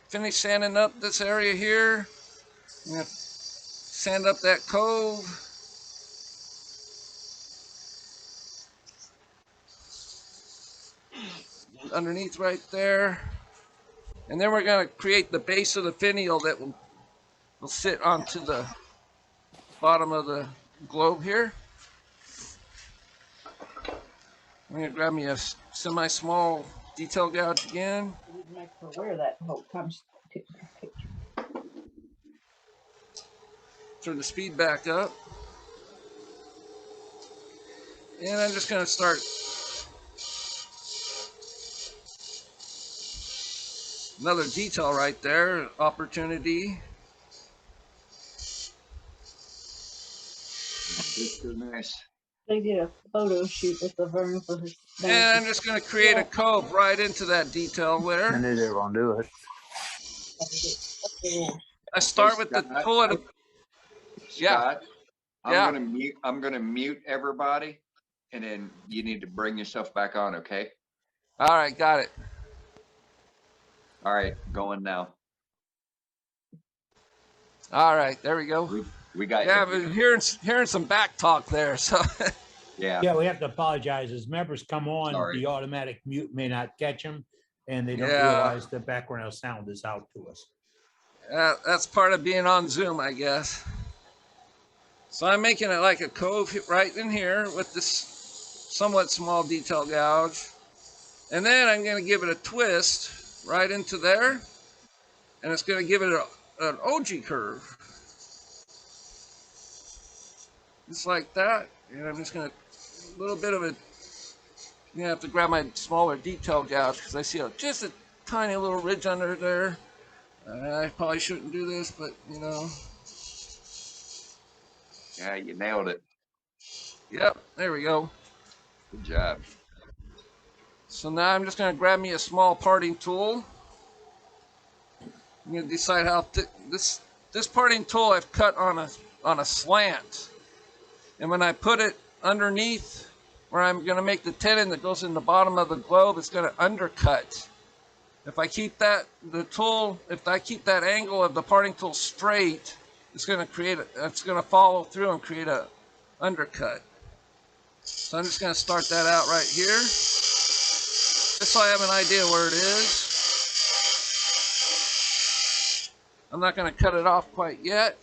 finish sanding up this area here. I'm gonna sand up that cove. Underneath right there. And then we're gonna create the base of the finial that will sit onto the bottom of the globe here. I'm gonna grab me a semi-small detail gouge again. Where that boat comes to. Turn the speed back up. And I'm just gonna start another detail right there, opportunity. Nice. They did a photo shoot with the Vern for his. And I'm just going to create a cove right into that detail there. I knew they were going to do it. I start with the tool at a. Scott, I'm gonna mute everybody, and then you need to bring yourself back on, okay? All right, got it. All right, going now. All right, there we go. We got. Yeah, but hearing some back talk there, so. Yeah, we have to apologize. As members come on, the automatic mute may not catch them, and they don't realize the background sound is out to us. That's part of being on Zoom, I guess. So I'm making it like a cove right in here with this somewhat small detail gouge. And then I'm going to give it a twist right into there. And it's going to give it an OG curve. Just like that. And I'm just going to, a little bit of a, you have to grab my smaller detail gouge because I see just a tiny little ridge under there. I probably shouldn't do this, but you know. Yeah, you nailed it. Yep, there we go. Good job. So now I'm just going to grab me a small parting tool. I'm gonna decide how thick this parting tool I've cut on a slant. And when I put it underneath where I'm gonna make the tenon that goes in the bottom of the globe, it's gonna undercut. If I keep that angle of the parting tool straight, it's gonna follow through and create a undercut. So I'm just gonna start that out right here, just so I have an idea where it is. I'm not gonna cut it off quite yet,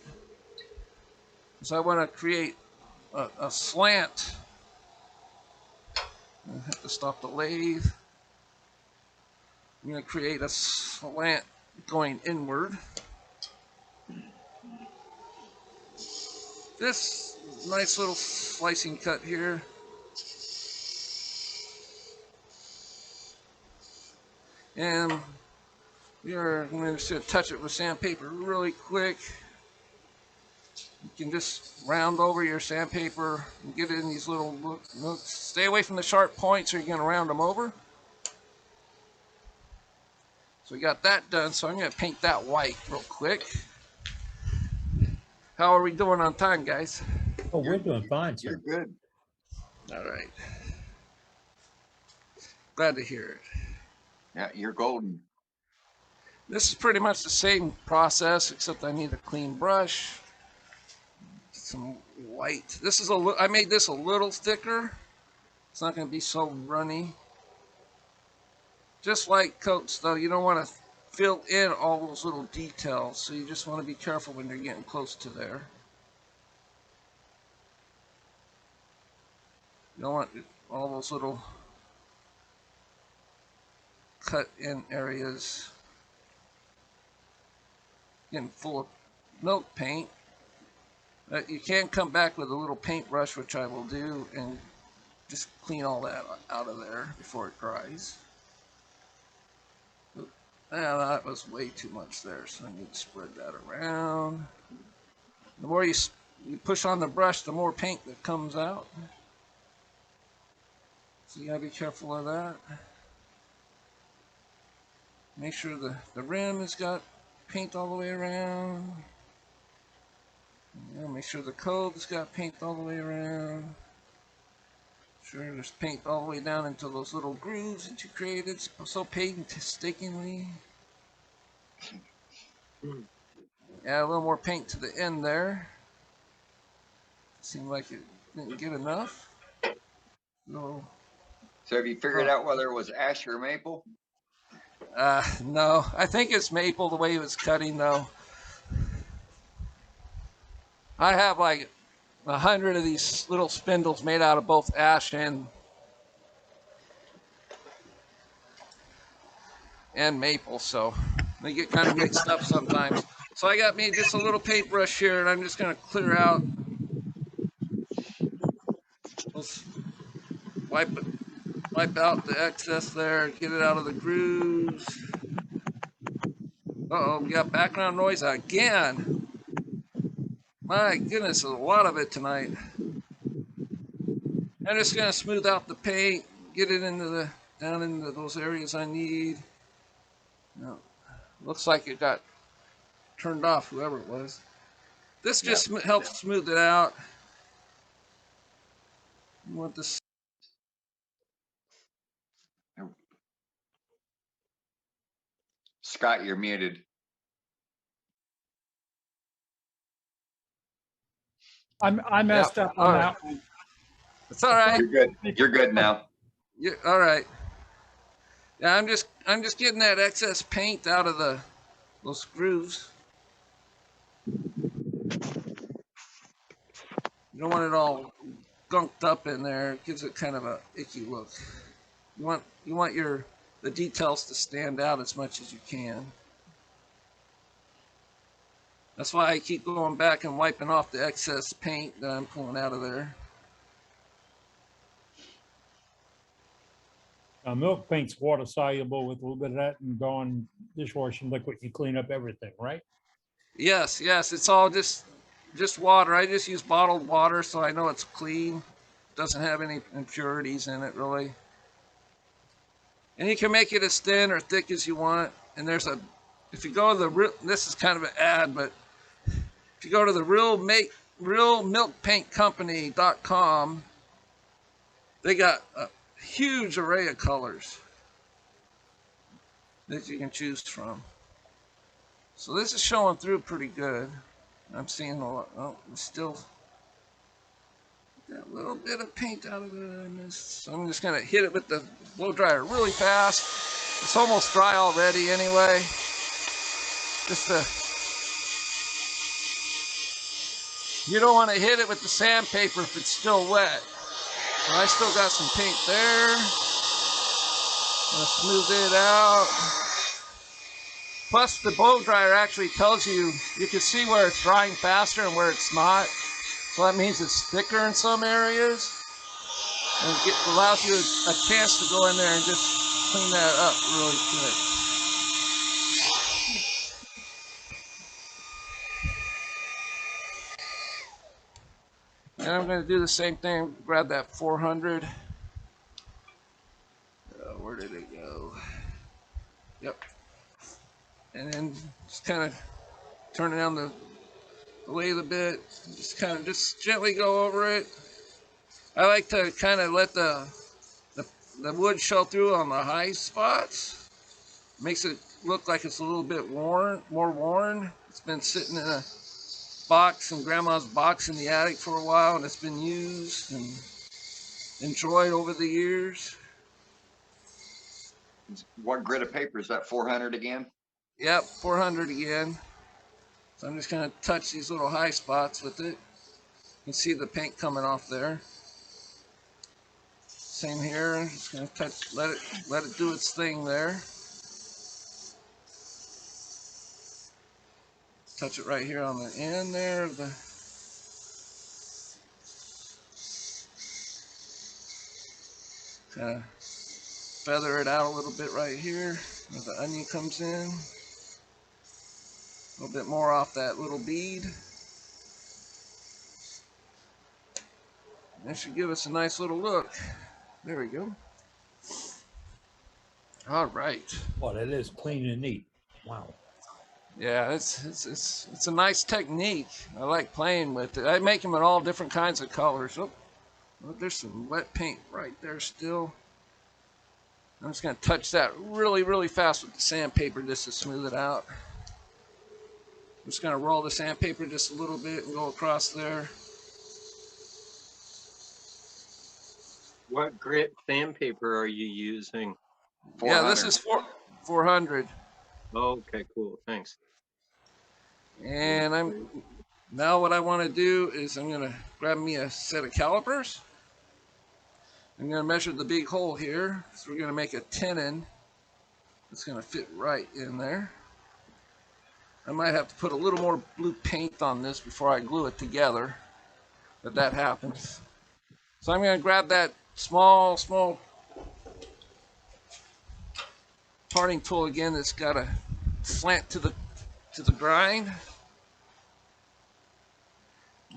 because I wanna create a slant. I have to stop the lathe. I'm going to create a slant going inward. This nice little slicing cut here. And I'm just going to touch it with sandpaper really quick. You can just round over your sandpaper and get it in these little nooks. Stay away from the sharp points or you're going to round them over. So we got that done, so I'm going to paint that white real quick. How are we doing on time, guys? Oh, we're doing fine, sir. You're good. All right. Glad to hear it. Yeah, you're golden. This is pretty much the same process, except I need a clean brush. Some white. I made this a little thicker. It's not going to be so runny. Just like coats, though, you don't want to fill in all those little details, so you just want to be careful when you're getting close to there. You don't want all those little cut-in areas getting full of milk paint. You can come back with a little paintbrush, which I will do, and just clean all that out of there before it dries. That was way too much there, so I need to spread that around. The more you push on the brush, the more paint that comes out. So you gotta be careful of that. Make sure the rim has got paint all the way around. Yeah, make sure the cove has got paint all the way around. Sure, there's paint all the way down into those little grooves that you created so painstakingly. Add a little more paint to the end there. Seemed like it didn't get enough. No. So have you figured out whether it was ash or maple? No, I think it's maple the way it was cutting though. I have like 100 of these little spindles made out of both ash and maple, so they get kind of mixed up sometimes. So I got me just a little paintbrush here, and I'm just going to clear out. Let's wipe out the excess there, get it out of the grooves. Uh-oh, we got background noise again. My goodness, there's a lot of it tonight. I'm just going to smooth out the paint, get it down into those areas I need. No, looks like it got turned off, whoever it was. This just helps smooth it out. You want this? Scott, you're muted. I messed up on that one. It's all right. You're good. You're good now. Yeah, all right. Yeah, I'm just getting that excess paint out of those grooves. You don't want it all gunked up in there. It gives it kind of a icky look. You want the details to stand out as much as you can. That's why I keep going back and wiping off the excess paint that I'm pulling out of there. Milk paint's water soluble with a little bit of that and going dishwashing liquid, you clean up everything, right? Yes, it's all just water. I just use bottled water so I know it's clean. Doesn't have any impurities in it really. And you can make it as thin or thick as you want. And there's a if you go to the real, this is kind of an ad, but if you go to the realmilkpaintcompany.com, they got a huge array of colors that you can choose from. So this is showing through pretty good. I'm seeing a lot. Oh, still got a little bit of paint out of it. So I'm just gonna hit it with the blow dryer really fast. It's almost dry already anyway. Just you don't want to hit it with the sandpaper if it's still wet. So I still got some paint there. Gonna smooth it out. Plus the blow dryer actually tells you, you can see where it's drying faster and where it's not. So that means it's thicker in some areas. And it allows you a chance to go in there and just clean that up really good. And I'm going to do the same thing, grab that 400. Where did it go? Yep. And then just kind of turn it down the lathe a bit. Just kind of just gently go over it. I like to kind of let the wood show through on the high spots. Makes it look like it's a little bit more worn. It's been sitting in a box, in Grandma's box in the attic for a while, and it's been used and enjoyed over the years. What grit of paper is that? 400 again? Yep, 400 again. So I'm just going to touch these little high spots with it. You can see the paint coming off there. Same here. I'm just going to touch, let it do its thing there. Touch it right here on the end there. Kind of feather it out a little bit right here where the onion comes in. A little bit more off that little bead. That should give us a nice little look. There we go. All right. Well, it is clean and neat. Wow. Yeah, it's a nice technique. I like playing with it. I make them in all different kinds of colors. Oh, there's some wet paint right there still. I'm just going to touch that really, really fast with the sandpaper just to smooth it out. I'm just going to roll the sandpaper just a little bit and go across there. What grit sandpaper are you using? Yeah, this is 400. Okay, cool. Thanks. And now what I want to do is I'm going to grab me a set of calipers. I'm going to measure the big hole here. So we're going to make a tenon. It's going to fit right in there. I might have to put a little more blue paint on this before I glue it together, but that happens. So I'm going to grab that small parting tool again that's got a slant to the grind.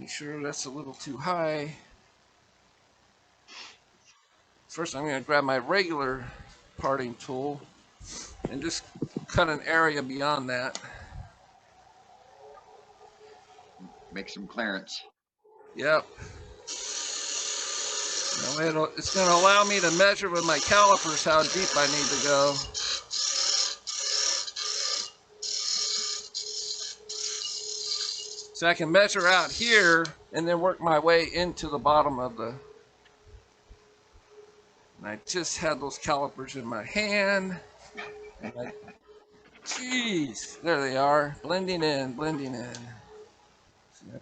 Make sure that's a little too high. First, I'm going to grab my regular parting tool and just cut an area beyond that. Make some clearance. Yep. Now it's going to allow me to measure with my calipers how deep I need to go. So I can measure out here and then work my way into the bottom of the... And I just had those calipers in my hand. Jeez, there they are, blending in, blending in. See, I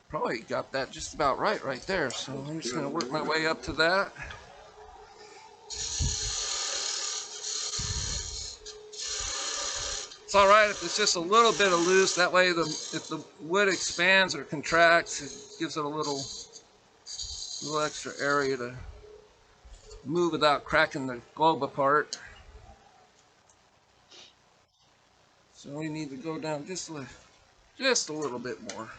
probably got that just about right there. So I'm just going to work my way up to that. It's all right if it's just a little bit of loose. That way, if the wood expands or contracts, it gives it a little extra area to move without cracking the globe apart. So we need to go down just a little bit more.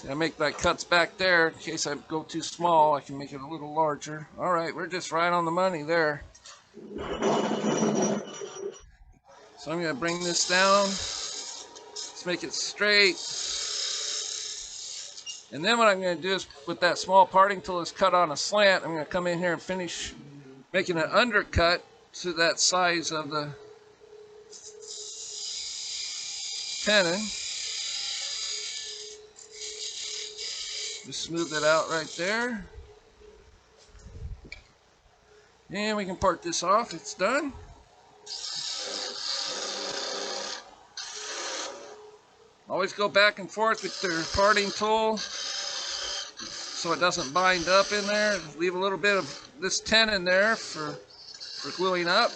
See, I make like cuts back there in case I go too small. I can make it a little larger. All right, we're just right on the money there. So I'm gonna bring this down. Let's make it straight. And then what I'm gonna do is with that small parting tool is cut on a slant. I'm gonna come in here and finish making an undercut to that size of the tenon. Just smooth it out right there. And we can part this off, it's done. Always go back and forth with your parting tool so it doesn't bind up in there. Leave a little bit of this tenon there for gluing up.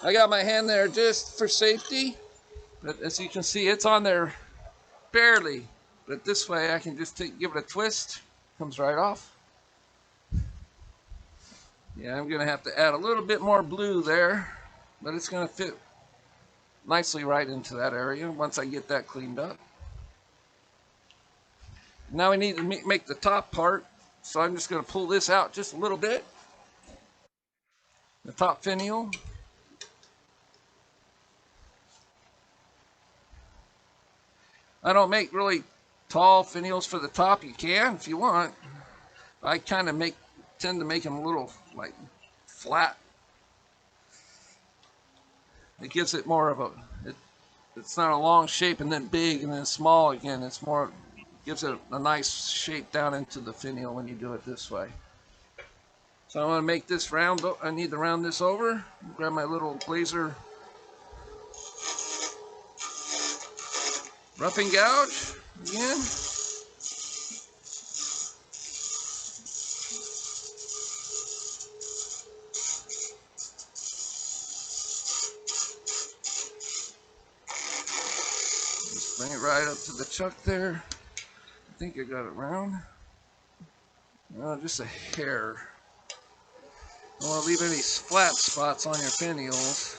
I got my hand there just for safety, but as you can see, it's on there barely. But this way I can just give it a twist, comes right off. Yeah, I'm gonna have to add a little bit more blue there, but it's gonna fit nicely right into that area once I get that cleaned up. Now we need to make the top part, so I'm just gonna pull this out just a little bit. The top finial. I don't make really tall finials for the top. You can if you want. I kind of tend to make them a little like flat. It gives it more of it's not a long shape and then big and then small again. It's more, gives it a nice shape down into the finial when you do it this way. So I'm going to make this round. I need to round this over. Grab my little glazer roughing gouge again. Just bring it right up to the chuck there. I think I got it round. Just a hair. Don't want to leave any flat spots on your finials.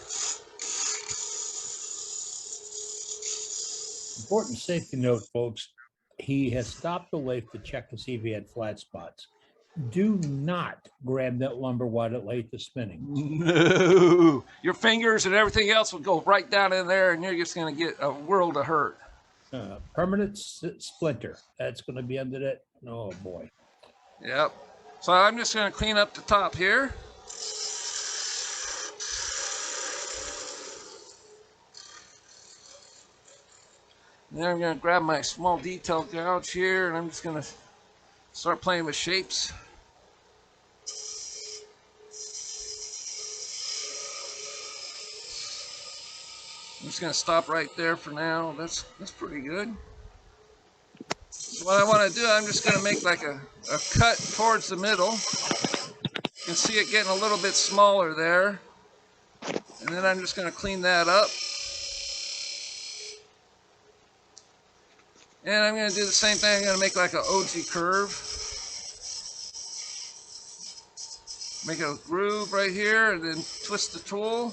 Important safety note, folks. He has stopped the lathe to check to see if he had flat spots. Do not grab that lumber while the lathe is spinning. No, your fingers and everything else will go right down in there, and you're just going to get a world of hurt. Permanent splinter. That's going to be under that. Oh boy. Yep. So I'm just going to clean up the top here. Then I'm going to grab my small detail gouge here, and I'm just going to start playing with shapes. I'm just going to stop right there for now. That's pretty good. So what I want to do, I'm just going to make like a cut towards the middle. You can see it getting a little bit smaller there. And then I'm just going to clean that up. And I'm going to do the same thing. I'm going to make like an OG curve. Make a groove right here and then twist the tool.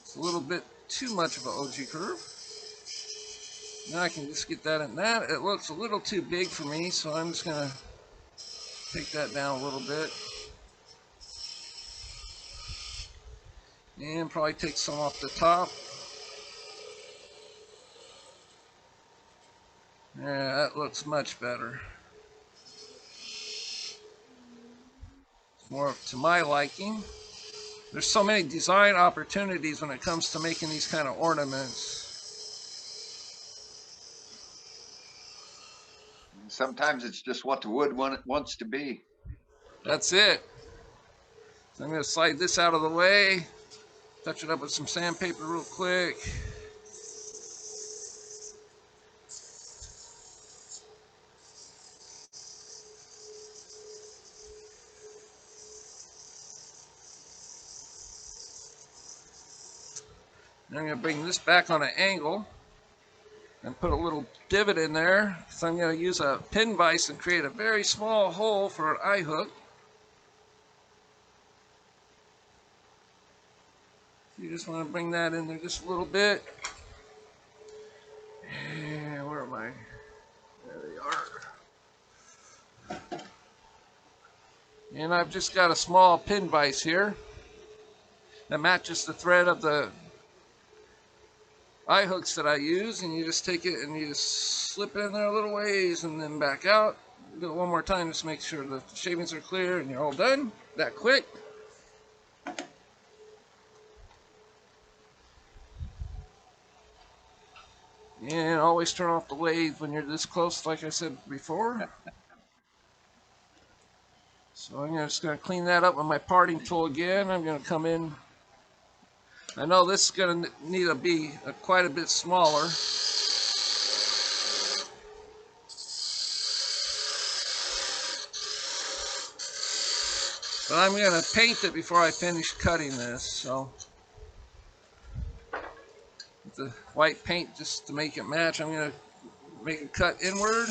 It's a little bit too much of an OG curve. Now I can just get that in that. It looks a little too big for me, so I'm just going to take that down a little bit. And probably take some off the top. Yeah, that looks much better. More to my liking. There's so many design opportunities when it comes to making these kind of ornaments. Sometimes it's just what the wood wants to be. That's it. So I'm going to slide this out of the way. Touch it up with some sandpaper real quick. And I'm going to bring this back on an angle and put a little divot in there. So I'm going to use a pin vise and create a very small hole for an eye hook. just want to bring that in there just a little bit. And where am I? There they are. And I've just got a small pin vise here that matches the thread of the eye hooks that I use, and you just take it and you just slip it in there a little ways and then back out. Do it one more time just to make sure the shavings are clear and you're all done that quick. And always turn off the lathe when you're this close, like I said before. So I'm just going to clean that up with my parting tool again. I'm going to come in. I know this is going to need to be quite a bit smaller. But I'm going to paint it before I finish cutting this. So with the white paint just to make it match, I'm going to make a cut inward.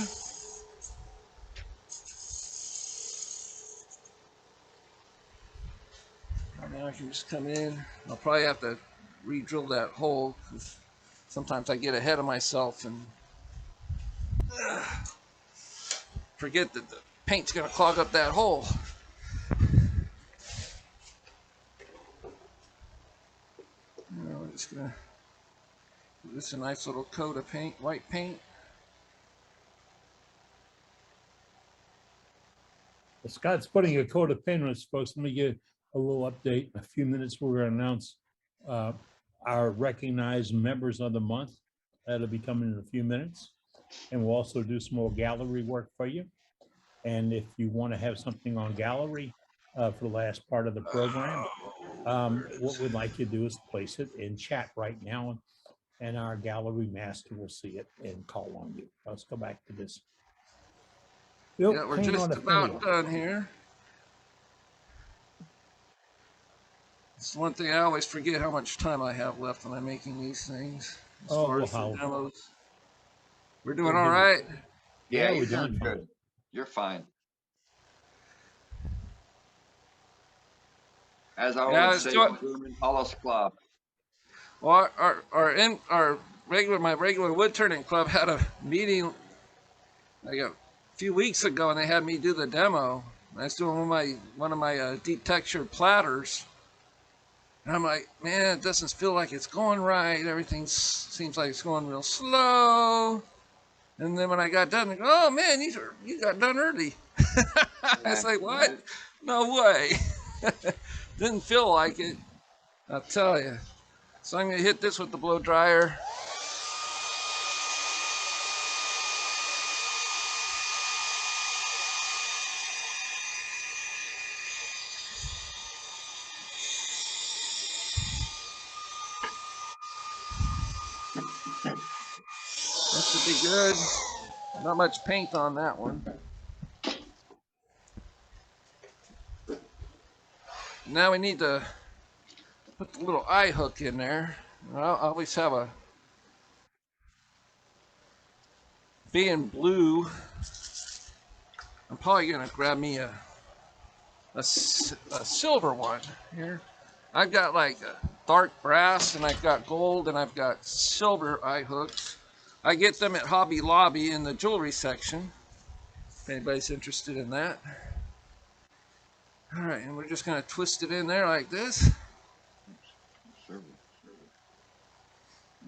Now I can just come in. I'll probably have to re-drill that hole because sometimes I get ahead of myself and forget that the paint's going to clog up that hole. We're just going to give this a nice little coat of paint, white paint. Scott's putting a coat of paint on his folks. Let me give a little update. In a few minutes, we're going to announce our recognized members of the month. That'll be coming in a few minutes. And we'll also do some more gallery work for you. And if you want to have something on gallery for the last part of the program, what we'd like you to do is place it in chat right now. And our gallery master will see it and call on you. Let's go back to this. Yeah, we're just about done here. It's one thing I always forget how much time I have left when I'm making these things. As far as the demos. We're doing all right. Yeah, you're doing good. You're fine. As I always say, Hollis Club. Well, our regular wood turning club had a meeting like a few weeks ago, and they had me do the demo. I was doing one of my deep texture platters. And I'm like, man, it doesn't feel like it's going right. Everything seems like it's going real slow. And then when I got done, I go, oh man, you got done early. I was like, what? No way. Didn't feel like it. I'll tell you. So I'm gonna hit this with the blow dryer. That should be good. Not much paint on that one. Now we need to put the little eye hook in there. I'll always have a, being blue, I'm probably gonna grab me a silver one here. I've got like a dark brass, and I've got gold, and I've got silver eye hooks. I get them at Hobby Lobby in the jewelry section, if anybody's interested in that. All right, and we're just gonna twist it in there like this.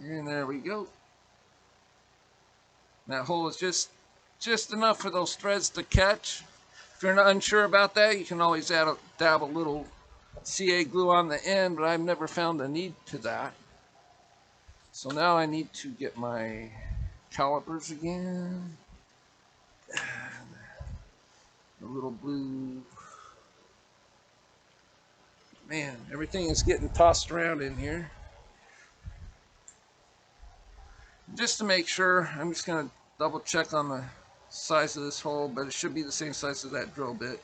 And there we go. That hole is just enough for those threads to catch. If you're not unsure about that, you can always dab a little CA glue on the end, but I've never found the need to that. So now I need to get my calipers again. The little blue. Man, everything is getting tossed around in here. Just to make sure, I'm just going to double check on the size of this hole, but it should be the same size as that drill bit.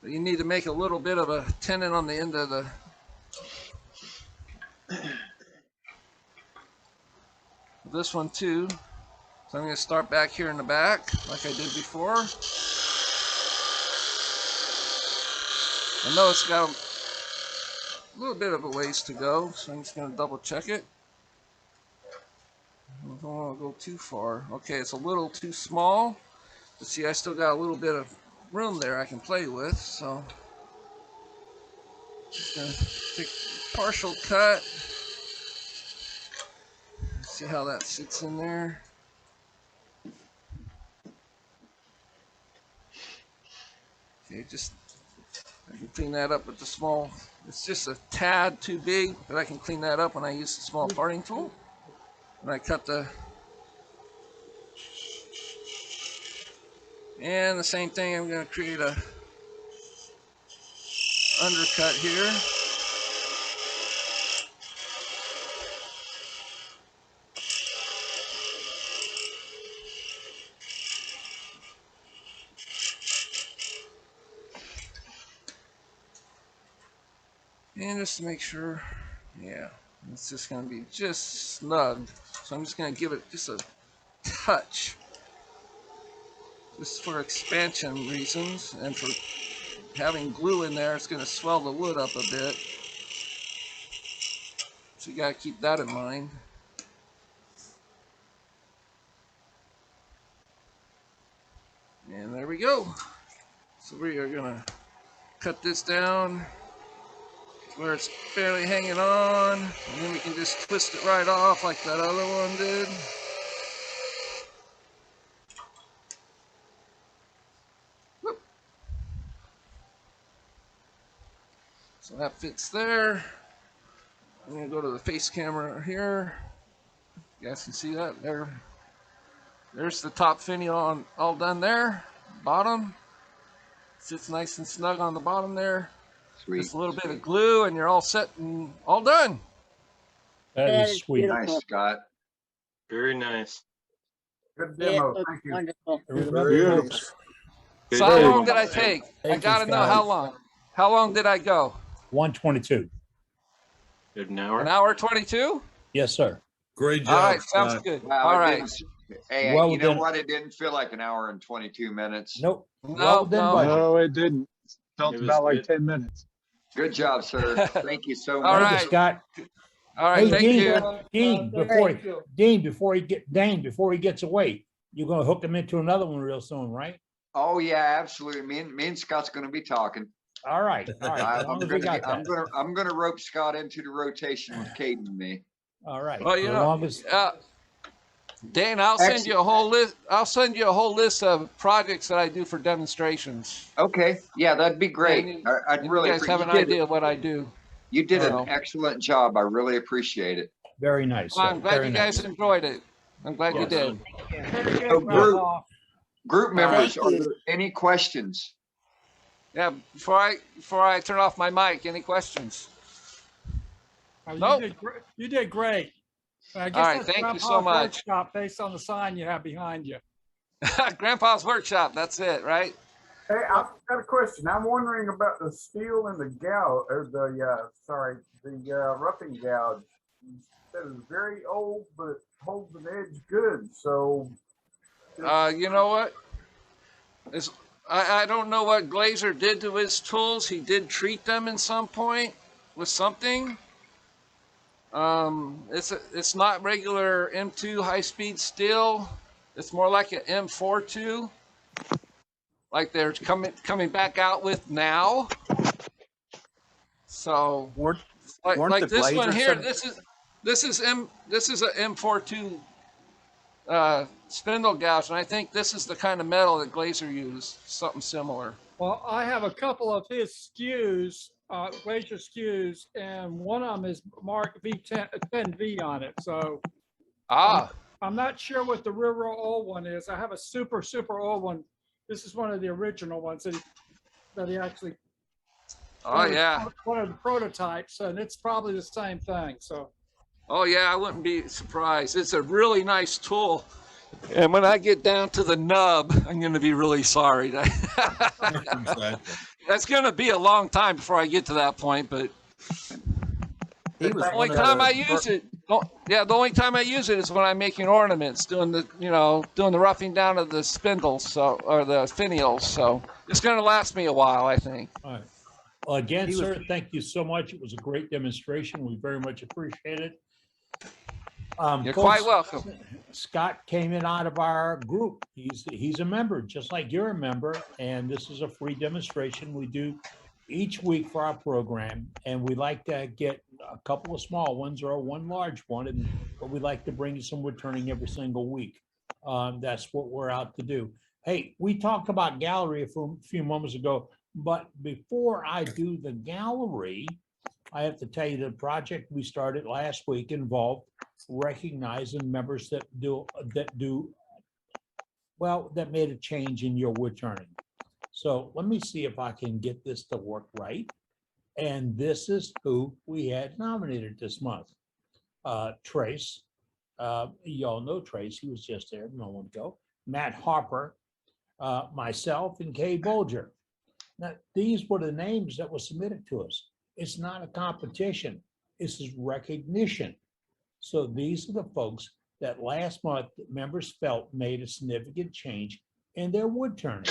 But you need to make a little bit of a tenon on the end of the this one too. So I'm going to start back here in the back like I did before. I know it's got a little bit of a ways to go, so I'm just gonna double check it. I don't want to go too far. Okay, it's a little too small. But see, I still got a little bit of room there I can play with, so just gonna take a partial cut. See how that sits in there. Okay, just I can clean that up with the small. It's just a tad too big, but I can clean that up when I use the small parting tool. And I cut the. And the same thing, I'm going to create a undercut here. And just to make sure, yeah, it's just going to be just snug. So I'm just going to give it just a touch. Just for expansion reasons and for having glue in there, it's going to swell the wood up a bit. So you got to keep that in mind. And there we go. So we are going to cut this down where it's barely hanging on, and then we can just twist it right off like that other one did. Whoop. So that fits there. I'm going to go to the face camera here. You guys can see that there. There's the top finial on, all done there. Bottom sits nice and snug on the bottom there. Sweet. Just a little bit of glue and you're all set and all done. That is sweet. Nice, Scott. Very nice. Good Yeah, it demo. looks Thank you. wonderful. Beautiful. So how long did I take? I gotta know how long. How long did I go? 122. Good an An hour. hour 22? Yes, sir. Great All job, right, sounds Scott. good. Wow, All it right. didn't- Hey, Well you know done. what? It didn't feel like an hour and 22 minutes. Nope. No, Well done, no. buddy. No, it didn't. Felt It was about like good. 10 minutes. Good job, sir. Thank you so All much. Thank you, right. Scott. All right, Hey, thank Dean, you. Dean, before he gets away, you're gonna hook him into another one real soon, right? Oh yeah, absolutely. Me and Scott's going to be talking. All right, all right. As I'm long as we going got to that. I'm going to rope Scott into the rotation with Caden and me. All right. Well, you As know, long as, Dan, I'll send you a whole list. I'll send you a whole list of projects that I do for demonstrations. Okay, yeah, that'd be great. And I'd and really you guys have an idea of what I do. You did So- an excellent job. I really appreciate it. very nice. Well, I'm sir. glad Very you guys nice. enjoyed it. I'm glad you Yes. did. So group members, Thank are you. there any questions? Yeah, before I turn off my mic, any questions? Nope. You did great. I guess All right, that's thank you Grandpa's so much. Workshop based on the sign you have behind you. Grandpa's Workshop, that's it, right? Hey, I've got a question. I'm wondering about the steel and the gouge, or the roughing gouge. You said it's very old, but it holds an edge good. So, You know what? I don't know what Glazer did to his tools. He did treat them in some point with something. It's not regular M2 high-speed steel. It's more like an M42, like they're coming back out with now. So like this one here, this is a M42 spindle gouge, and I think this is the kind of metal that Glazer used, something similar. Well, I have a couple of his SKUs, Glacier SKUs, and one of them is marked V10V on it. So I'm not sure what the real old one is. I have a super old one. This is one of the original ones that he actually. Oh yeah. One of the prototypes, and it's probably the same thing. So. Oh yeah, I wouldn't be surprised. It's a really nice tool. And when I get down to the nub, I'm going to be really sorry. That's going to be a long time before I get to that point, but the only time I use it, the only time I use it is when I'm making ornaments, doing the roughing down of the spindles, or the finials. So it's going to last me a while, I think. All right. Again, He was- sir, thank you so much. It was a great demonstration. We very much appreciate it. You're quite folks, welcome. Scott came in out of our group. He's a member, just like you're a member, and this is a free demonstration we do each week for our program. And we like to get a couple of small ones or one large one, but we like to bring you some returning every single week. That's what we're out to do. Hey, we talked about gallery a few moments ago, but before I do the gallery, I have to tell you the project we started last week involved recognizing members that made a change in your wood turning. So let me see if I can get this to work right. And this is who we had nominated this month. Trace, y'all know Trace, he was just there a moment ago. Matt Harper, myself, and Kay Bolger. Now, these were the names that were submitted to us. It's not a competition. This is recognition. So these are the folks that last month members felt made a significant change in their wood turning.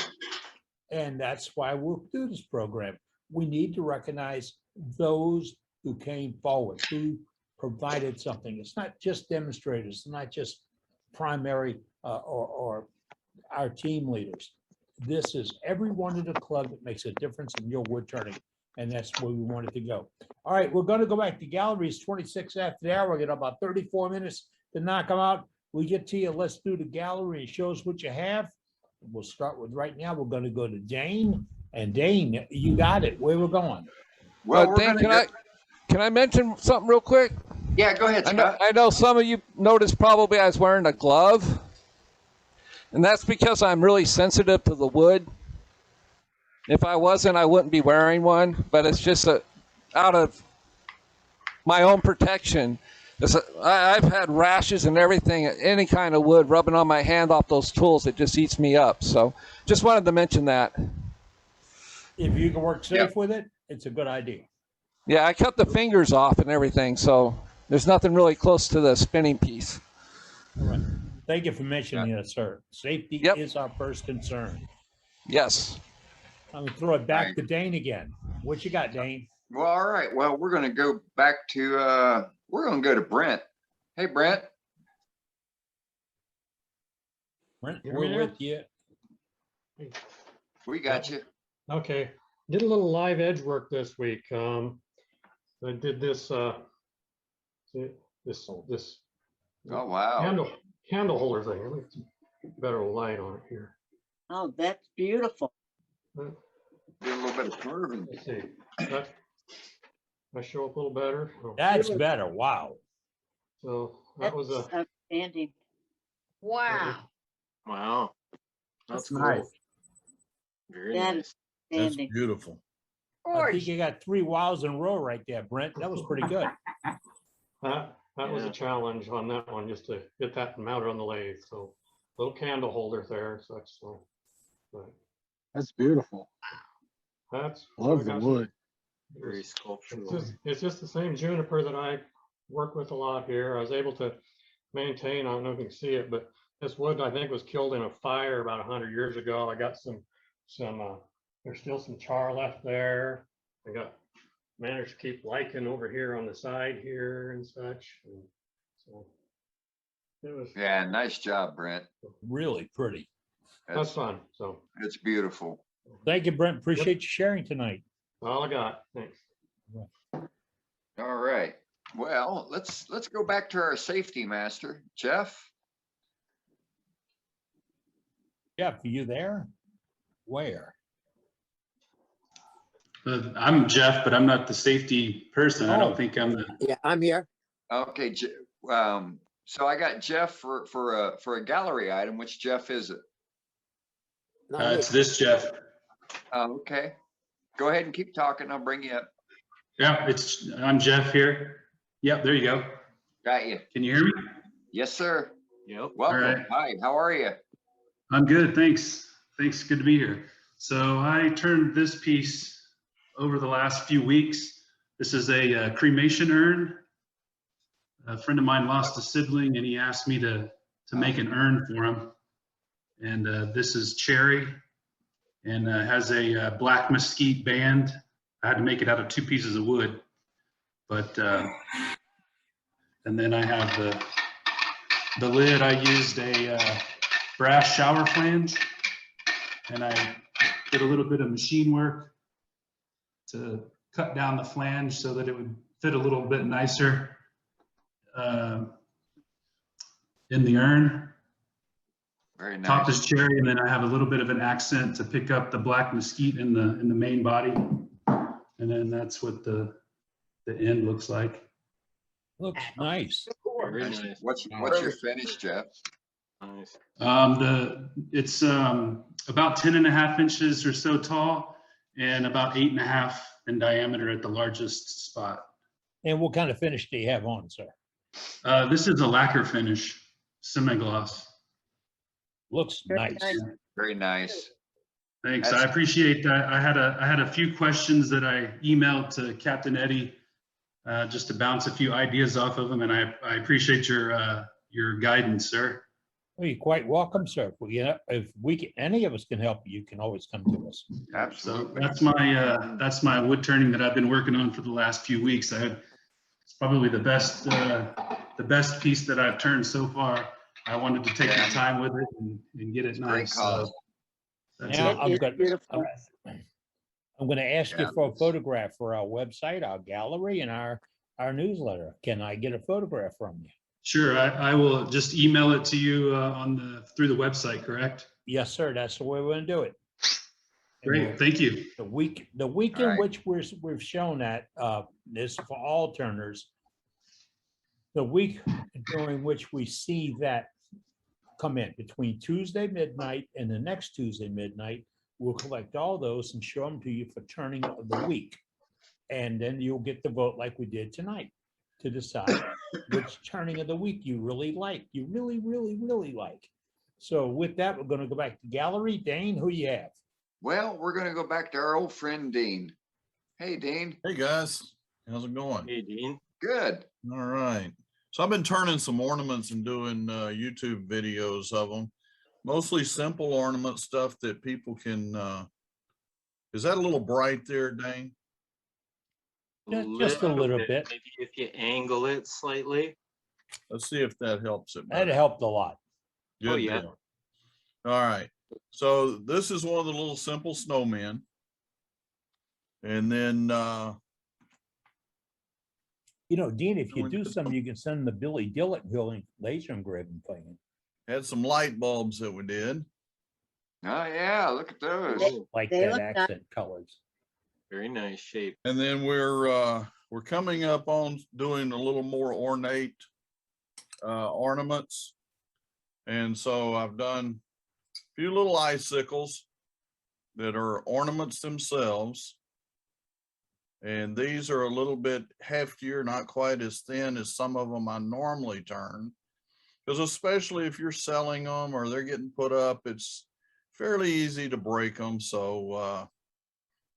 And that's why we'll do this program. We need to recognize those who came forward, who provided something. It's not just demonstrators, it's not just primary or our team leaders. This is everyone in the club that makes a difference in your wood turning. And that's where we wanted to go. All right, we're going to go back to galleries 26 after the hour. We got about 34 minutes to knock them out. We get to you. Let's do the gallery and show us what you have. We'll start with right now. We're going to go to Dane. And Dane, you got it. Where we're going? Well, Dane, can I mention something real quick? Yeah, go ahead, Scott. I know some of you noticed probably I was wearing a glove. And that's because I'm really sensitive to the wood. If I wasn't, I wouldn't be wearing one, but it's just out of my own protection. I've had rashes and everything, any kind of wood rubbing on my hand off those tools, it just eats me up. So just wanted to mention that. If you can work safe with it, it's a good idea. Yeah, I cut the fingers off and everything, so there's nothing really close to the spinning piece. All right. Thank you for mentioning that, sir. Safety is our first concern. Yes. I'm going to throw it back to Dane again. What you got, Dane? Well, all right. Well, we're going to go back to, we're going to go to Brent. Hey, Brent. Brent, Hear we're me with you. We got you. Okay, did a little live edge work this week. I did this, this. Oh, wow. Candle holder thing. Let me get better light on it here. Oh, that's beautiful. Do a little bit of curving. Let's see. I show up a little better. Oh. That's better. Wow. So that was a outstanding. Wow. Wow. That's cool. nice. Very That nice. is That's outstanding. beautiful. I think you got 3 wows in a row right there, Brent. That was pretty good. That was a challenge on that one, just to get that mounted on the lathe. So little candle holder there, such so. But That's beautiful. that's Love the wood. Very sculptural. It's just the same juniper that I work with a lot here. I was able to maintain, I don't know if you can see it, but this wood I think was killed in a fire about 100 years ago. I got some there's still some char left there. I managed to keep lichen over here on the side here and such. And so it was Yeah, nice job, Brent. Really pretty. that's fun. So It's beautiful. Thank you, Brent. Appreciate you sharing tonight. all I got. Thanks. All right. Well, let's go back to our safety master, Jeff. Jeff, are you there? Where? I'm Jeff, but I'm not the safety person. I Oh. don't think I'm the. Yeah, I'm here. Okay. So I got Jeff for a gallery item. Which Jeff is it? It's this Jeff. Okay. Go ahead and keep talking. I'll bring you up. Yeah, I'm Jeff here. Yep, there you go. Got you. Can you hear me? Yes, sir. Yep. Welcome. All right. Hi. How are you? I'm good, thanks. Thanks, good to be here. So I turned this piece over the last few weeks. This is a cremation urn. A friend of mine lost a sibling and he asked me to make an urn for him. And this is cherry and has a black mesquite band I had to make it out of 2 pieces of wood. But, and then I have the lid, I used a brass shower flange, and I did a little bit of machine work to cut down the flange so that it would fit a little bit nicer in the urn. Very nice. Top is cherry, and then I have a little bit of an accent to pick up the black mesquite in the main body. And then that's what the end looks like. Looks nice. Very nice. What's your finish, Jeff? Nice. It's about 10.5 inches or so tall and about 8.5 in diameter at the largest spot. And what kind of finish do you have on, sir? This is a lacquer finish, semi-gloss. Looks nice. Very nice. Thanks. That's- I appreciate that. I had a few questions that I emailed to Captain Eddie just to bounce a few ideas off of him, and I appreciate your guidance, sir. Well, you're quite welcome, sir. If we can, any of us can help you, you can always come to us. Absolutely. So that's my wood turning that I've been working on for the last few weeks. It's probably the best piece that I've turned so far. I wanted to take my time with it and get it nice. So that's Now, it. I'm going to ask you for a photograph for our website, our gallery, and our newsletter. Can I get a photograph from you? Sure, I will just email it to you through the website, correct? Yes, sir. That's the way we're going to do it. Great, thank you. The week in which we've shown that is for all turners. The week during which we see that come in between Tuesday midnight and the next Tuesday midnight, we'll collect all those and show them to you for turning of the week. And then you'll get the vote like we did tonight to decide which turning of the week you really like, you really, really, really like. So with that, we're going to go back to gallery. Dane, who you have? Well, we're going to go back to our old friend, Dean. Hey, Dean. Hey, guys. How's it going? Hey, Dean. Good. All right. So I've been turning some ornaments and doing YouTube videos of them. Mostly simple ornament stuff that people can, is that a little bright there, Dane? Just a little bit. Maybe if you angle it slightly. Let's see if that helps it. That helped a lot. Good yeah. deal. All right. So this is one of the little simple snowmen. And then, Dean, if you do something, you can send the Billy Dillett laser engraving thing. had some light bulbs that we did. Oh, yeah. Look at those. Like They that look accent colors. Very nice shape. And then we're coming up on doing a little more ornate ornaments. And so I've done a few little icicles that are ornaments themselves. And these are a little bit heftier, not quite as thin as some of them I normally turn. Because especially if you're selling them or they're getting put up, it's fairly easy to break them. So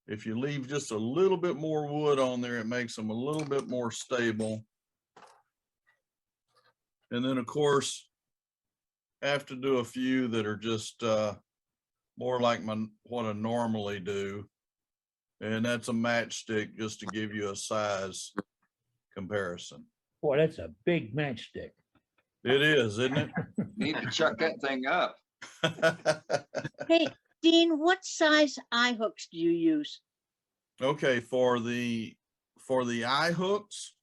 if you leave just a little bit more wood on there, it makes them a little bit more stable. And then of course, I have to do a few that are just more like what I normally do. And that's a matchstick just to give you a size comparison. Boy, that's a big matchstick. It is, isn't it? Need to chuck that thing up. Hey, Dean, what size eye hooks do you use? Okay, for the eye hooks,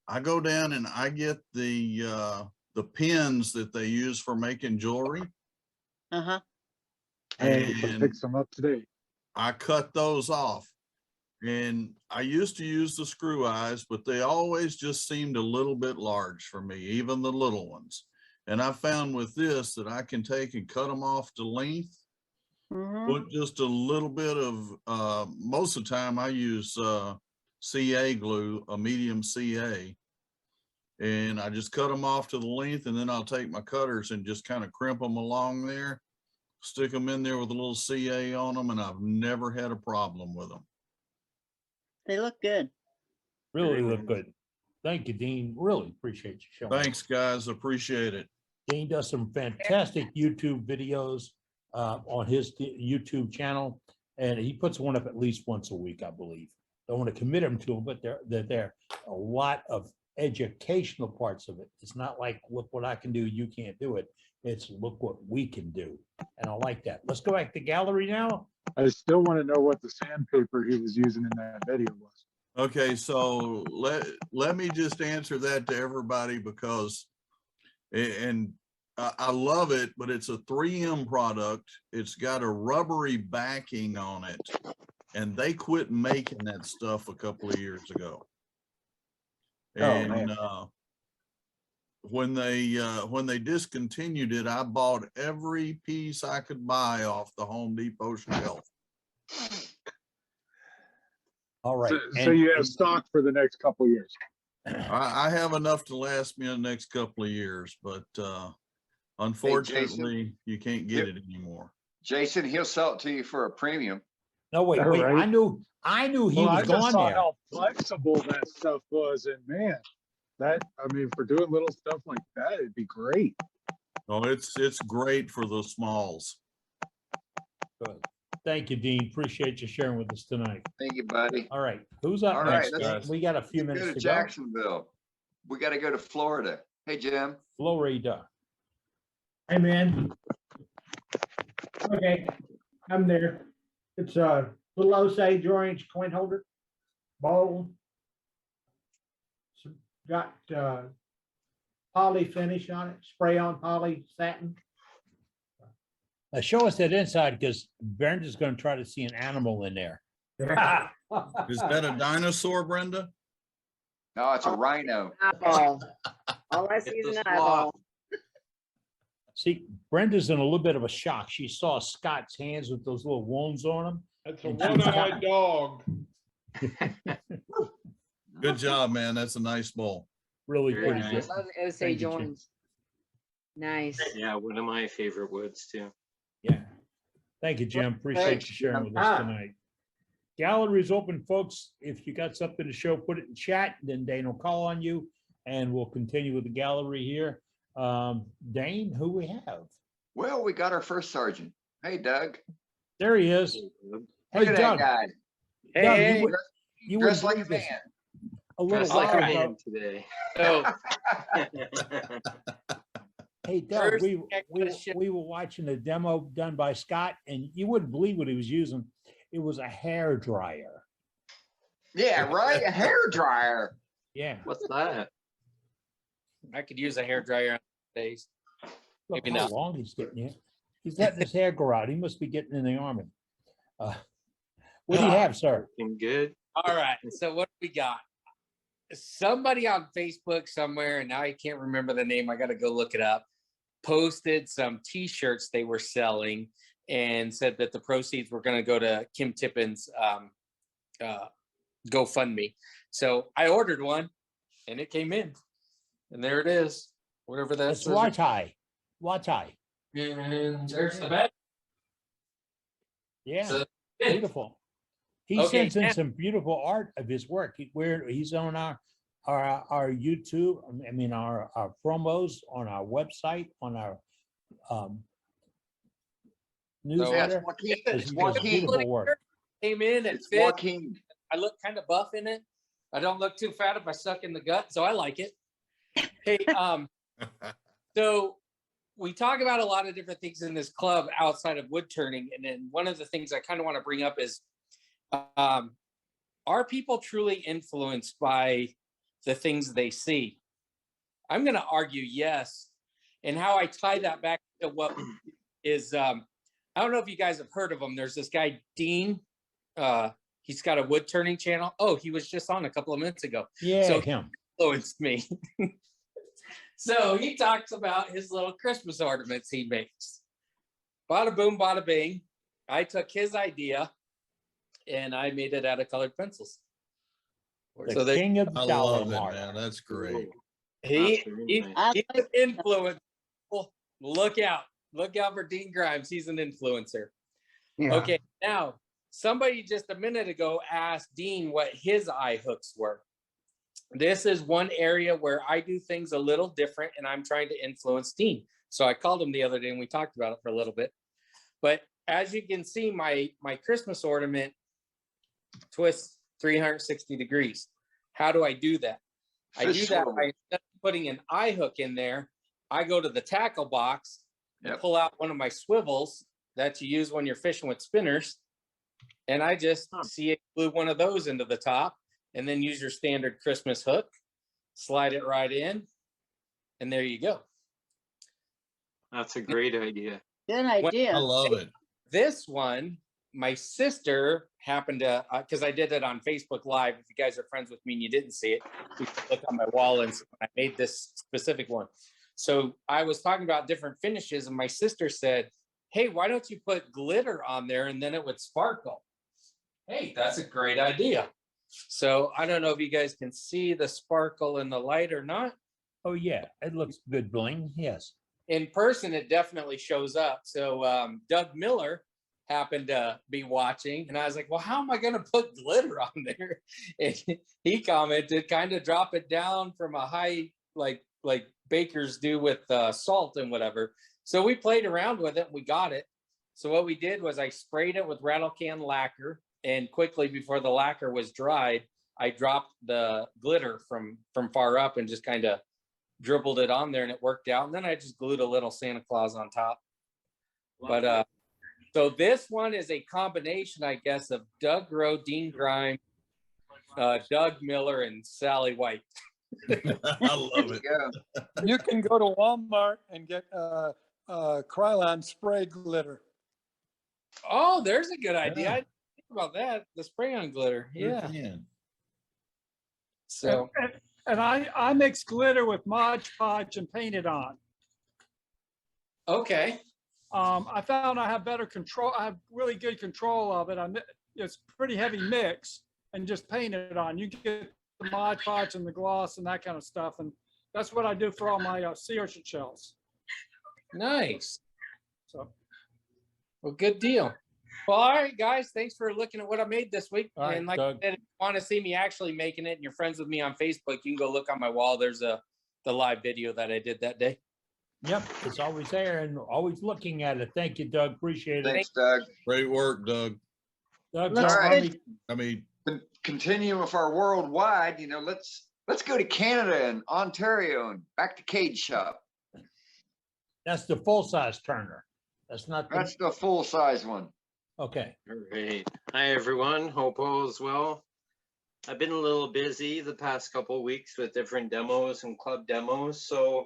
I go down and I get the pins that they use for making jewelry. Uh-huh. And pick some up today. I cut those off. And I used to use the screw eyes, but they always just seemed a little bit large for me, even the little ones. And I found with this that I can take and cut them off to length, put just a little bit of, most of the time I use CA glue, a medium CA. And I just cut them off to the length, and then I'll take my cutters and just kind of crimp them along there, stick them in there with a little CA on them, and I've never had a problem with them. They look good. Really look good. Thank you, Dean. Really appreciate you showing. Thanks, guys. Appreciate it. Dean does some fantastic YouTube videos on his YouTube channel. And he puts one up at least once a week, I believe. Don't want to commit him to them, but there are a lot of educational parts of it. It's not like, look what I can do, you can't do it. It's look what we can do. And I like that. Let's go back to gallery now. I still want to know what the sandpaper he was using in that video was. Okay, so let me just answer that to everybody because, and I love it, but it's a 3M product. It's got a rubbery backing on it, and they quit making that stuff a couple of years ago. And when they discontinued it, I bought every piece I could buy off the Home Depot shelf. All right. So you have stock for the next couple of years. I have enough to last me the next couple of years, but unfortunately, you can't get it anymore. Jason, he'll sell it to you for a premium. No, wait. I knew he was I just gone saw there. how flexible that stuff was, and man, for doing little stuff like that, it'd be great. Oh, it's great for the smalls. Good. Thank you, Dean. Appreciate you sharing with us tonight. Thank you, buddy. All right. Who's up All right, next? let's- We got a few Let's minutes go to to go. Jacksonville. We got to go to Florida. Hey, Jim. Florida. Hey, man. Okay, I'm there. It's a little Osage orange coin holder, bowl. Got poly finish on it, spray on poly satin. Show us that inside because Brenda's going to try to see an animal in there. Is that a dinosaur, Brenda? No, it's a rhino. Eyeball. All I see is an eyeball. See, Brenda's in a little bit of a shock. She saw Scott's hands with those little wounds on them. That's a one-eyed dog. Good job, man. That's a nice bowl. Really Very pretty nice. good. Love Thank Osage you, Jim. orange. Nice. Yeah, one of my favorite woods too. Yeah. Thank you, Jim. Appreciate Thanks, you sharing Jim. with us tonight. Gallery's open, folks. If you got something to show, put it in chat, then Dane will call on you and we'll continue with the gallery here. Dane, who we have? Well, we got our first sergeant. Hey, Doug. There he is. Look Hey, at Doug. that guy. Doug, you Dressed would like a believe this. man. A little Dressed like while a ago. man today. Hey, Doug, First, we I gotta share- were watching a demo done by Scott, and you wouldn't believe what he was using. It was a hair dryer. Yeah, right. A hair dryer. Yeah. What's that? I could use a hair dryer on days. Look Maybe how not. long he's getting here. He's letting his hair grow out. He must be getting in the army. What do you have, sir? Looking good. All right. So what do we got? Somebody on Facebook somewhere, and now I can't remember the name. I got to go look it up. Posted some T-shirts they were selling and said that the proceeds were going to go to Kim Tippin's GoFundMe. So I ordered one, and it came in, and there it is. Whatever that It's says. Watai. Watai. And there's the bed. Yeah. So- Beautiful. He Okay, sends in now- some beautiful art of his work. He's on our YouTube. I mean, our promos on our website, on our newsletter. Joaquin. He It's does Joaquin. beautiful work. Came in and It's fit. Joaquin. I look kind of buff in it. I don't look too fat if I suck in the gut, so I like it. Hey, so we talk about a lot of different things in this club outside of wood turning, and then one of the things I kind of want to bring up is, are people truly influenced by the things they see? I'm going to argue yes, and how I tie that back to what is, I don't know if you guys have heard of him. There's this guy Dean. He's got a wood turning channel. Oh, he was just on a couple of minutes ago. Yeah, So him. influenced me. So he talks about his little Christmas ornaments he makes. Bada boom, bada bing. I took his idea and I made it out of colored pencils. The So they, king of I dollar love it, mart. man. That's great. he I he's an influencer. Look out for Dean Grimes. He's an influencer. Yeah. Okay, now somebody just a minute ago asked Dean what his eye hooks were. This is one area where I do things a little different and I'm trying to influence Dean. So I called him the other day and we talked about it for a little bit. But as you can see, my Christmas ornament twists 360 degrees. How do I do that? I do that by instead of putting an eye hook in there, I go to the tackle box and pull out one of my swivels that you use when you're fishing with spinners. And I just see it glue one of those into the top and then use your standard Christmas hook, slide it right in, and there you go. That's a great idea. Good idea. I love it. This one, my sister happened to, because I did it on Facebook Live. If you guys are friends with me and you didn't see it, you can look on my wall and see when I made this specific one. So I was talking about different finishes and my sister said, hey, why don't you put glitter on there and then it would sparkle? Hey, that's a great idea. So I don't know if you guys can see the sparkle in the light or not. Oh yeah, it looks good bling, yes. In person, it definitely shows up. So Doug Miller happened to be watching and I was like, well, how am I going to put glitter on there? And he commented, kind of drop it down from a high, like bakers do with salt and whatever. So we played around with it. We got it. So what we did was I sprayed it with rattle can lacquer, and quickly before the lacquer was dried, I dropped the glitter from far up and just kind of dribbled it on there, and it worked out. And then I just glued a little Santa Claus on top. But so this one is a combination, I guess, of Doug Rowe, Dean Grimes, Doug Miller, and Sally White. I love it. You can go to Walmart and get Krylon spray glitter. Oh, there's a good idea. I didn't think about that. The spray on glitter. Yeah. So and I mix glitter with Mod Podge and paint it on. Okay. I found I have better control. I have really good control of it. It's pretty heavy mix and just paint it on. You get the Mod Podge and the gloss and that kind of stuff. And that's what I do for all my sea urchin shells. Nice. So, well, good deal. Well, all right, guys, thanks for looking at what I made this week. All right, and like Doug. I said, if you want to see me actually making it and you're friends with me on Facebook, you can go look on my wall. There's the live video that I did that day. Yep, it's always there and always looking at it. Thank you, Doug. Appreciate it. Thanks, Doug. Great work, Doug. Doug, All right. I mean, Continue with our worldwide, let's go to Canada and Ontario and back to Cage Shop. That's the full-size Turner. That's not That's the full-size one. Okay. All right. Hi, everyone. Hope all is well. I've been a little busy the past couple of weeks with different demos and club demos. So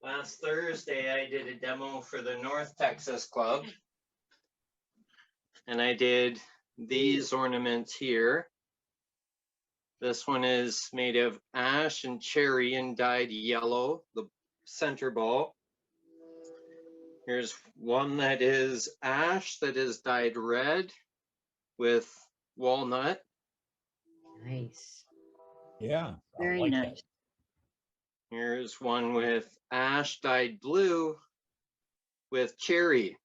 last Thursday, I did a demo for the North Texas Club. And I did these ornaments here. This one is made of ash and cherry and dyed yellow, the center ball. Here's one that is ash that is dyed red with walnut. Nice. Yeah. Very like nice. Here's one with ash dyed blue with cherry.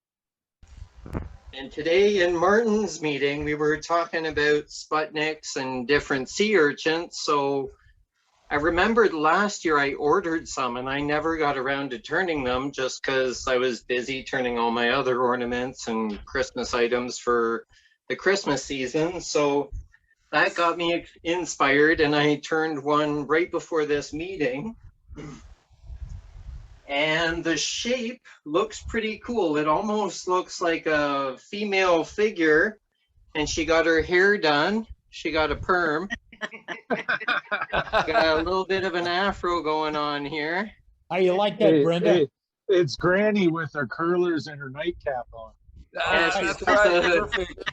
And today in Martin's meeting, we were talking about Sputniks and different sea urchins. So I remembered last year I ordered some and I never got around to turning them just because I was busy turning all my other ornaments and Christmas items for the Christmas season. So that got me inspired and I turned one right before this meeting. And the shape looks pretty cool. It almost looks like a female figure and she got her hair done. She got a perm. Got a little bit of an afro going on here. How you like that, Brenda? It's Granny with her curlers and her nightcap on. That's right. Perfect.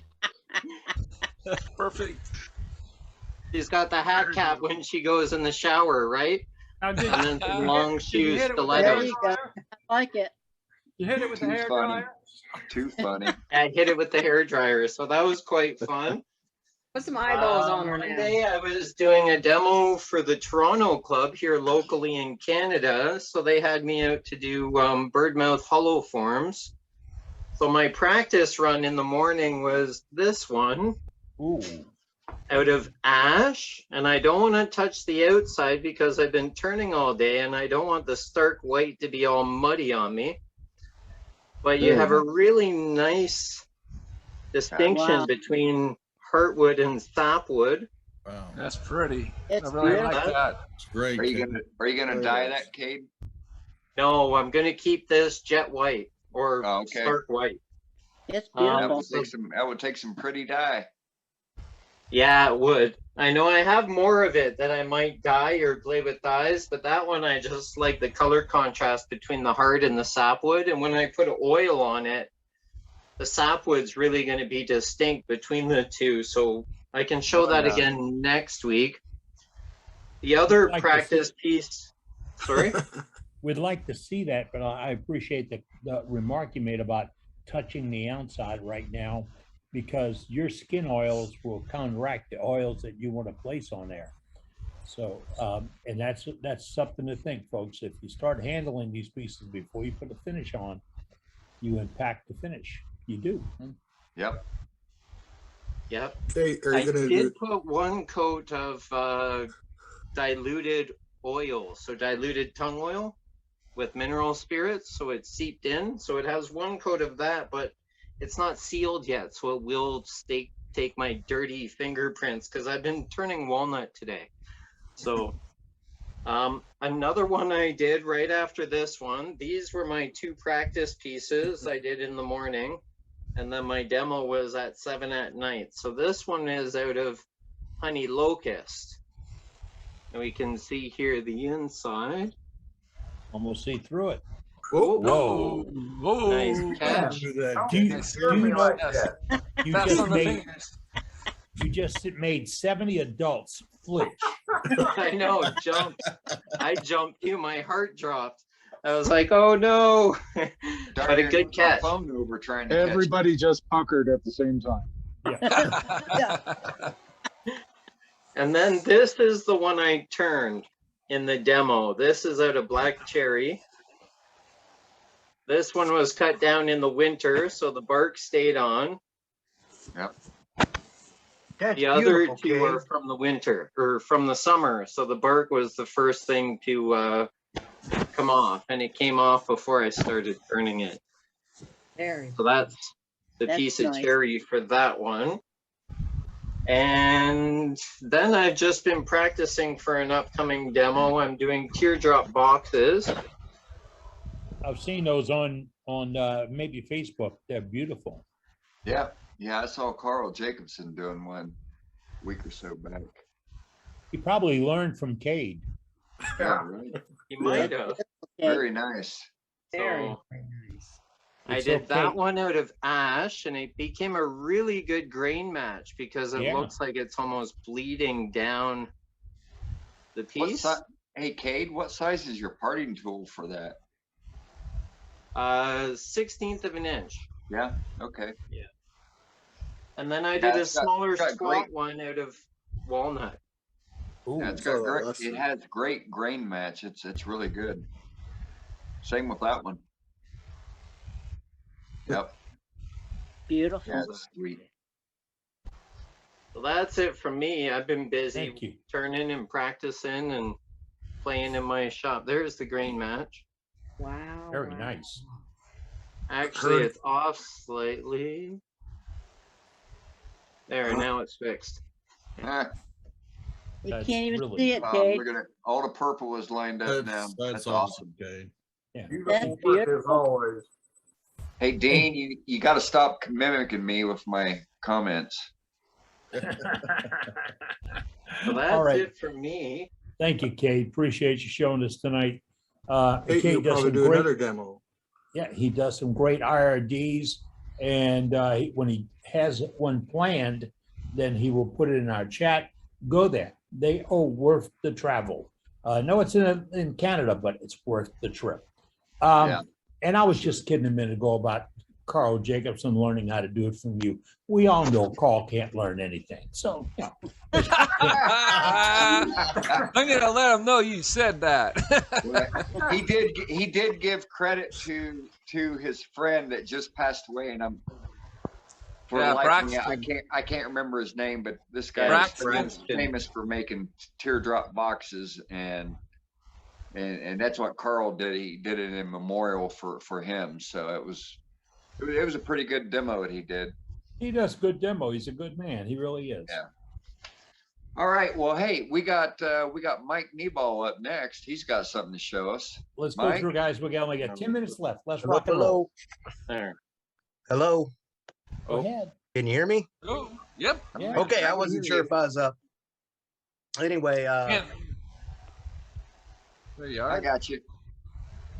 Perfect. She's got the hat cap when she goes in the shower, right? And then some long shoes, There you go. I like it. You hit it with the Too hair funny. dryer? Too funny. I hit it with the hair dryer, so that was quite fun. Put some eyeballs on her now. Monday, I was doing a demo for the Toronto Club here locally in Canada, so they had me out to do birdmouth hollow forms. So my practice run in the morning was this one. Ooh. Out of ash, and I don't want to touch the outside because I've been turning all day and I don't want the stark white to be all muddy on me. but you Very have a nice. really nice distinction Wow. between heartwood and sapwood. Wow. That's pretty. It's I really beautiful. like that. It's great. Are you Cade. gonna Very dye nice. that, Cade? No, I'm gonna keep this jet white or Oh, okay. stark white. It's That beautiful. would take some pretty dye. Yeah, it would. I know I have more of it that I might dye or play with dyes, but that one I just like the color contrast between the heart and the sapwood. And when I put oil on it, the sapwood's really going to be distinct between the two. So I can show that yeah. again next week. The other Like to practice piece, sorry? We'd like to see that, but I appreciate the remark you made about touching the outside right now, because your skin oils will counteract the oils that you want to place on there. So, and that's something to think, folks. If you start handling these pieces before you put the finish on, you impact the finish. You do. Yep. Yep. Hey, are I you gonna did do? put one coat of diluted oil, so diluted tongue oil with mineral spirits, so it seeped in. So it has one coat of that, but it's not sealed yet, so it will take my dirty fingerprints because I've been turning walnut today. So another one I did right after this one, these were my two practice pieces I did in the morning, and then my demo was at 7 at night. So this one is out of honey locust, and we can see here the inside. Almost see through it. Whoa, Whoa. Whoa. nice catch. Do you know you Fast just on the made fingers. you just made 70 adults flinch. I know, I jumped too, my heart dropped. I was like, oh no. But a good catch. Phone over trying to Everybody just puckered at the same time. And then this is the one I turned in the demo. This is out of black cherry. This one was cut down in the winter, so the bark stayed on. Yep. That's The other beautiful, two are Cade. from the winter or from the summer. So the bark was the first thing to come off, and it came off before I started turning it. Very. So that's the That's piece of nice. cherry for that one. And then I've just been practicing for an upcoming demo. I'm doing teardrop boxes. I've seen those on maybe Facebook. They're beautiful. Yeah. Yeah, I saw Carl Jacobson doing one a week or so back. He probably learned from Cade. Yeah, right. You might have. Very nice. So I It's did that okay. one out of ash, and it became a really good grain match because it Yeah. looks like it's almost bleeding down the What piece. Hey, Cade, what size is your parting tool for that? 1/16 of an inch. Yeah. Okay. Yeah. And then I Yeah, did a it's got- smaller it's got squat great- one out of walnut. Yeah, it's got great. It has great grain match. It's really good. Same with that one. Yep. Beautiful. Yeah, it's sweet. So that's it from me. I've been Thank busy you. turning and practicing and playing in my shop. There's the grain match. Wow. Very nice. Actually, Heard- it's off slightly. There, now it's fixed. Ah, You That's can't even really- see it, wow, Cade. look at it. All the purple is lined up now. That's awesome, Cade. Yeah. That's As beautiful. always. Hey, Dean, you got to stop mimicking me with my comments. So All that's right. it for me. Thank you, Cade. Appreciate you showing us tonight. Hey, Cade you'll does probably some do great, another demo. yeah, he does some great IRDs, and when he has one planned, then he will put it in our chat. Go there. They are worth the travel. No, it's in Canada, but it's worth the trip. Yeah. And I was just kidding a minute ago about Carl Jacobson learning how to do it from you. We all know Carl can't learn anything. So, you know. I'm gonna let him know you said that. He did give credit to his friend that just passed away, and I'm for Yeah, the life of me, Braxton. I can't remember his name, but this guy Braxton. is famous for making teardrop boxes, and that's what Carl did. He did it in memorial for him. So it was It was a pretty good demo that he did. He does good demo. He's a good man. He really is. Yeah. All right. Well, hey, we got Mike Kneeball up next. He's got something to show us. Let's go Mike? through, guys. We only got 10 minutes left. Let's Hello, rock and roll. There. Hello. Go ahead. Can you hear me? Oh, yep. Yeah. Okay, I wasn't sure if I was up. Anyway, There you are. I got you.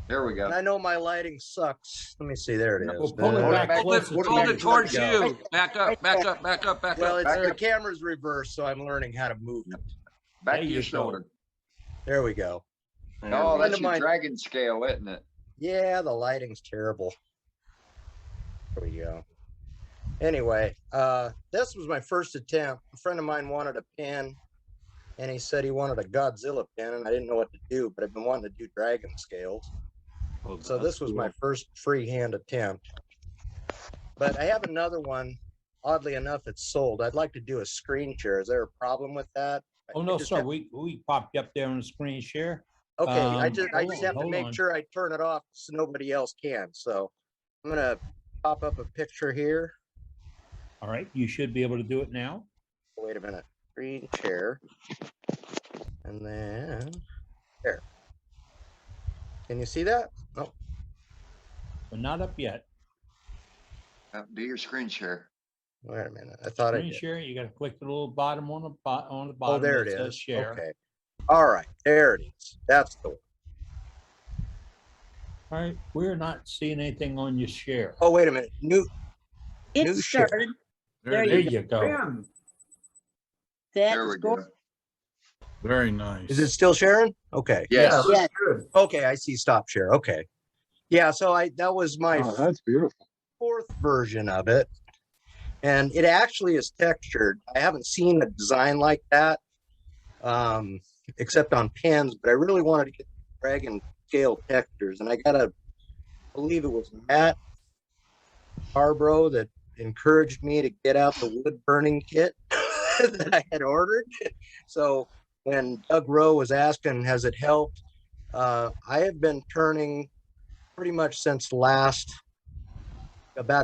There we go. and I know my lighting sucks. Let me see. There it is. Well, pull it back Hold it, closer. hold it towards There we go. you. Back up, back up, back up, back Well, up. it's Back the up. camera's reversed, so I'm learning how to move it. Back There to you your go. shoulder. There we go. Oh, Friend that's of your mine- dragon scale, isn't it? Yeah, the lighting's terrible. There we go. Anyway, this was my first attempt. A friend of mine wanted a pen, and he said he wanted a Godzilla pen, and I didn't know what to do, but I've been wanting to do dragon scales. So this was my first freehand attempt. But I have another one. Oddly enough, it's sold. I'd like to do a screen share. Is there a problem with that? Oh, I no, just sir. have- We popped you up there on the screen share. Okay, I hold just on, have to hold make on. sure I turn it off so nobody else can. So I'm gonna pop up a picture here. All right. You should be able to do it now. Wait a minute. Screen share. And then there. Can you see that? Oh, But not up yet. Do your screen share. wait a minute. I thought I Screen did. share. You got to click the little bottom on the bottom. Oh, there it that says is. Share. Okay. All right. There it is. That's the one. All right. We're not seeing anything on your share. Oh, wait a minute. New It share. started. There There you go. That There is we go. gorgeous. Very nice. Is it still sharing? Okay. Yes. Yes. Okay. I see stop share. Okay. Yeah. So that was my Oh, that's beautiful. fourth version of it. And it actually is textured. I haven't seen a design like that, except on pens, but I really wanted to get dragon scale textures. And I believe it was Matt Harbro that encouraged me to get out the wood burning kit that I had ordered. So when Doug Rowe was asking, has it helped? I have been turning pretty much since about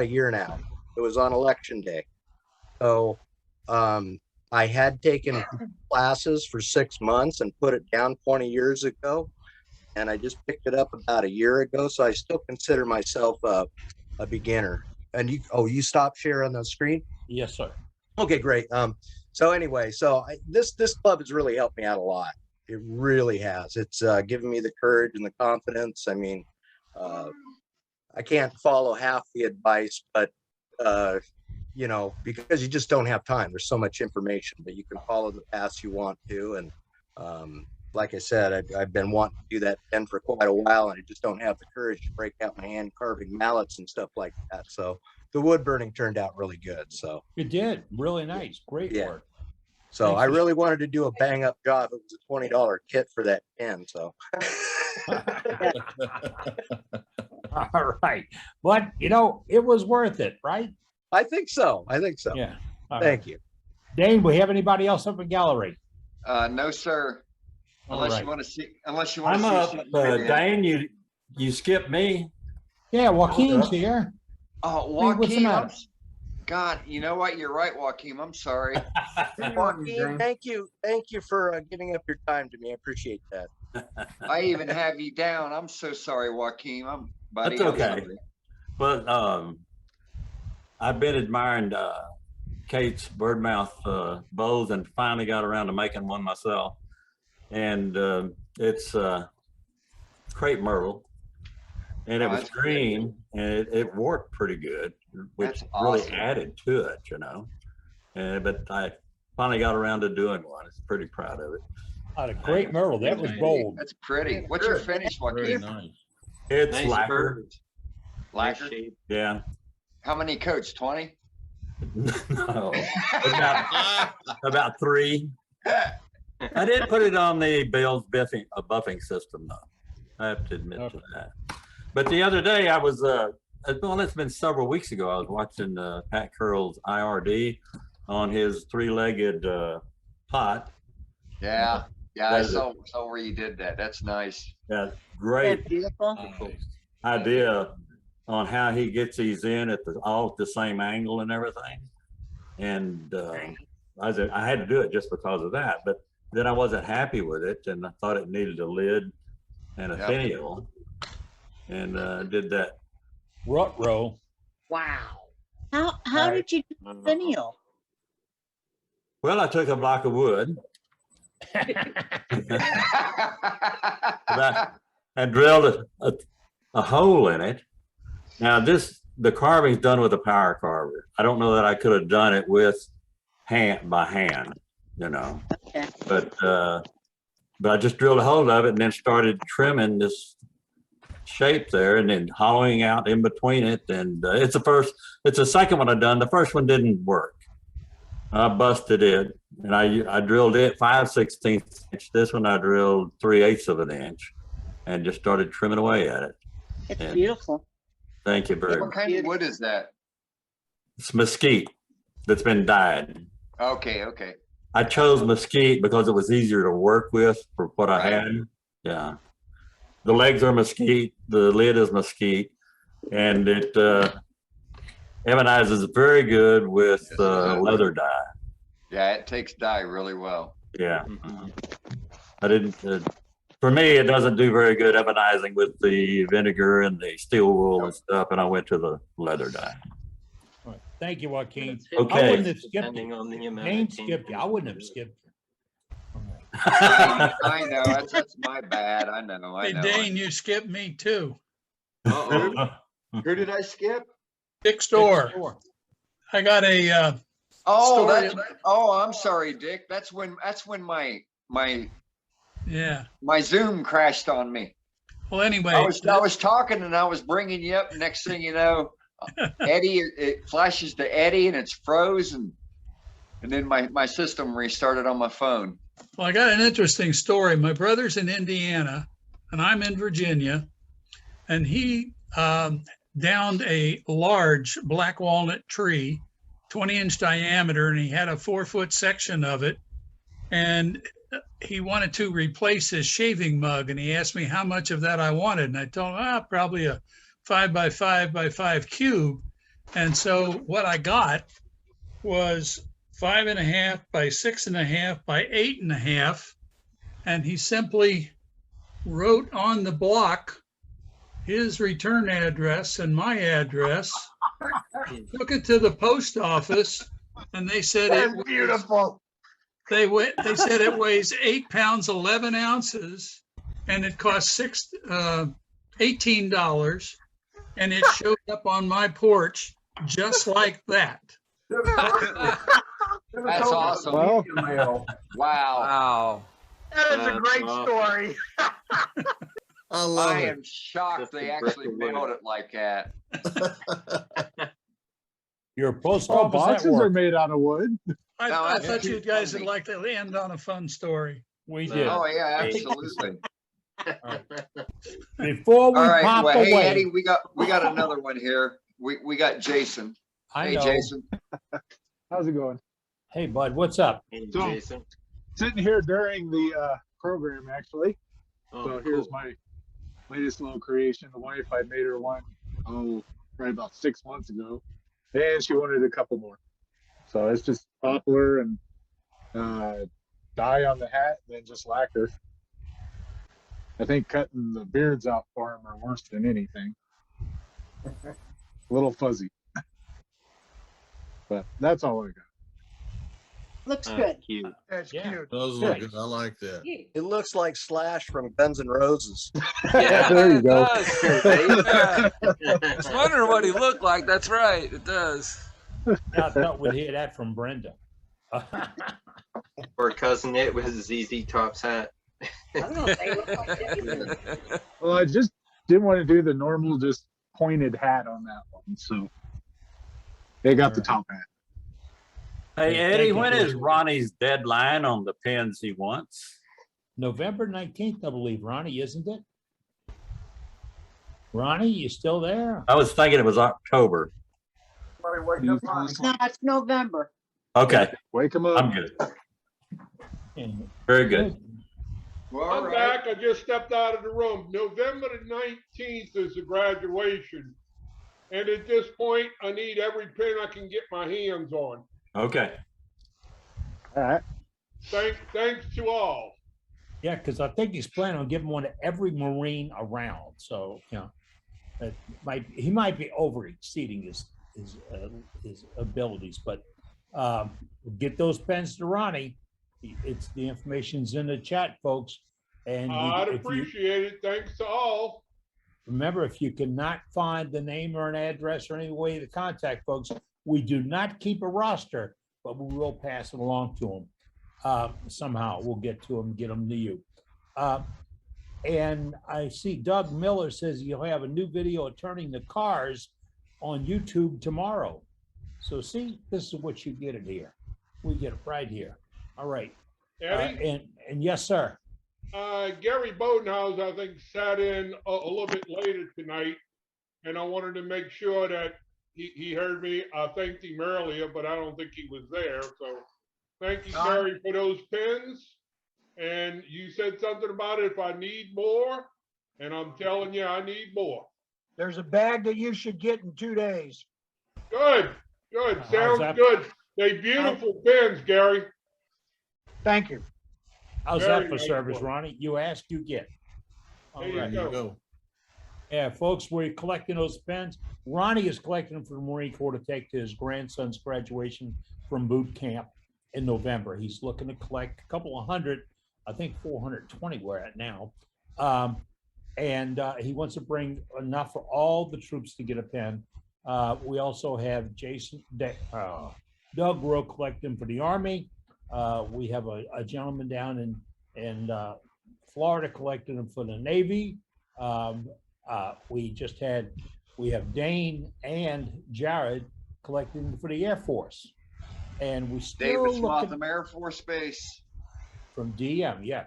a year now. It was on election day. So I had taken classes for 6 months and put it down 20 years ago. And I just picked it up about a year ago. So I still consider myself a beginner. And you stopped sharing the screen? Yes, sir. Okay, great. So anyway, this club has really helped me out a lot. It really has. It's given me the courage and the confidence. I mean, I can't follow half the advice, but because you just don't have time. There's so much information, but you can follow the paths you want to. And like I said, I've been wanting to do that pen for quite a while, and I just don't have the courage to break out my hand carving mallets and stuff like that. So the wood burning turned out really good. So You did. Really nice. Great Yeah. work. so Thanks I for- really wanted to do a bang up job. It was a $20 kit for that pen. So All right. But, it was worth it, right? I think so. Yeah. All right. Thank you. Dane, we have anybody else up in gallery? No, sir. All Unless right. you want to see, unless you want I'm to up. see. something. Dane, you skipped me. Yeah, Joaquin's here. Oh, What's the Joaquin, matter? God, you know what? You're right, Joaquin. I'm sorry. Joaquin, thank you for giving up your time to me. I appreciate that. I even have you down. I'm so sorry, Joaquin. Buddy. That's I'm okay. sorry. But I've been admiring Kate's birdmouth bows and finally got around to making one myself. And it's crepe myrtle. And it Oh, was that's green and it worked pretty good, which That's really awesome. added to it, But I finally got around to doing one. It's pretty proud of it. Oh, the great Myrtle. That was bold. That's pretty. What's your finish, Very Joaquin? nice. It's Nice lacquer. birds. Lacquer? Yeah. How many coats? 20? No, about 3. I did put it on the Bell's buffing system, though. I have to admit to that. But the other day, I was, it's been several weeks ago, I was watching Pat Curl's IRD on his 3-legged pot. Yeah. Yeah, I That is saw where you did that. That's nice. Yeah, great Beautiful. idea. on how he gets these in at all at the same angle and everything. And I had to do it just because of that. But then I wasn't happy with it, and I thought it needed a lid and a finial, and did that. Row. Wow. How did you do the finial? Well, I took a block of wood and drilled a hole in it. Now the carving's done with a power carver. I don't know that I could have done it with by hand, you know. Okay. But I just drilled a hole of it and then started trimming this shape there and then hollowing out in between it. And it's the second one I've done. The first one didn't work. I busted it, and I drilled it 5/16 inch. This one I drilled 3/8 of an inch, and just started trimming away at it. It's beautiful. Thank you very What much. kind of wood is that? It's mesquite that's been dyed. Okay, okay. I chose mesquite because it was easier to work with for what I had. Yeah. The legs are mesquite, the lid is mesquite, and it ebonizes very good with leather dye. Yeah, it takes dye really well. Yeah. I didn't, for me, it doesn't do very good ebonizing with the vinegar and the steel wool and stuff, and I went to the leather dye. All right. Thank you, Joaquin. Okay. I wouldn't have skipped Depending you. on the amount Jane of skipped you. I wouldn't have skipped you. I know, that's my bad. I know. Hey, Dane, you skipped me too. Who did I skip? Dick Store. I got a, story. I'm sorry, Dick. That's when my Zoom crashed on me. Well, anyway, I was talking and I was bringing you up. Next thing you know, Eddie, it flashes to Eddie and it's frozen. And then my system restarted on my phone. Well, I got an interesting story. My brother's in Indiana and I'm in Virginia, and he downed a large black walnut tree, 20-inch diameter, and he had a 4-foot section of it. And he wanted to replace his shaving mug, and he asked me how much of that I wanted. And I told him, probably a 5 by 5 by 5 cube. And so what I got was 5.5 by 6.5 by 8.5. And he simply wrote on the block his return address and my address, took it to the post office, and they said That's beautiful. They said it weighs 8 pounds, 11 ounces, and it cost $18, and it showed up on my porch just like that. That's awesome. Well, wow. That is a great story. I am shocked they actually mailed it like that. Your post all office boxes network. are made out of wood. I thought you guys would like to end on a fun story. We did. Oh yeah, absolutely. Before we All right, pop well, away. hey Eddie, we got another one here. We got Jason. I Hey know. Jason. How's it going? Hey, bud, what's up? So, sitting here during the program, actually. So here's my latest little creation. The wife, I made her one, right about 6 months ago. And she wanted a couple more. So it's just poplar and dye on the hat, and then just lacquer. I think cutting the beards out for them are worse than anything. A little fuzzy. But that's all I got. Looks good. Cute. That's cute. Does look good. I like that. It looks like Slash from Guns N' Roses. Yeah, there you go. Yeah. I was wondering what he looked like. That's right. It does. I thought we'd hear that from Brenda. Or cousin it with ZZ Top's hat. Well, I just didn't want to do the normal, just pointed hat on that one. So they got the top hat. Hey, Eddie, when is Ronnie's deadline on the pens he wants? November 19th, I believe, Ronnie, isn't it? Ronnie, you still there? I was thinking it was October. No, it's November. Okay. Wake him up. I'm good. Very good. I'm back. I just stepped out of the room. November the 19th is the graduation. And at this point, I need every pin I can get my hands on. Okay. All right. Thanks to all. Yeah, because I think he's planning on giving one to every Marine around. So, you know, he might be over exceeding his abilities, but get those pens to Ronnie. It's the information's in the chat, folks. And I'd appreciate it. Thanks to all. Remember, if you cannot find the name or an address or any way to contact folks, we do not keep a roster, but we will pass it along to them. Somehow we'll get to them, get them to you. And I see Doug Miller says you'll have a new video of turning the cars on YouTube tomorrow. So see, this is what you get it here. We get it right here. All right. Eddie? And yes, sir. Gary Bodenhouse, I think, sat in a little bit later tonight, and I wanted to make sure that he heard me. I thanked him earlier, but I don't think he was there. So thank you, Gary, for those pins. And you said something about it if I need more, and I'm telling you, I need more. There's a bag that you should get in 2 days. Good, good, sounds good. They beautiful pins, Gary. Thank you. How's Very that for nice service, work. Ronnie? You ask, you get. All There you right. go. Yeah, folks, we're collecting those pens. Ronnie is collecting them for the Marine Corps to take to his grandson's graduation from boot camp in November. He's looking to collect a couple of hundred, I think 420 we're at now. And he wants to bring enough for all the troops to get a pen. We also have Doug will collect them for the Army. We have a gentleman down in Florida collecting them for the Navy. We have Dane and Jared collecting them for the Air Force. And we still Davis look Motham Air Force Base. from DM, yeah.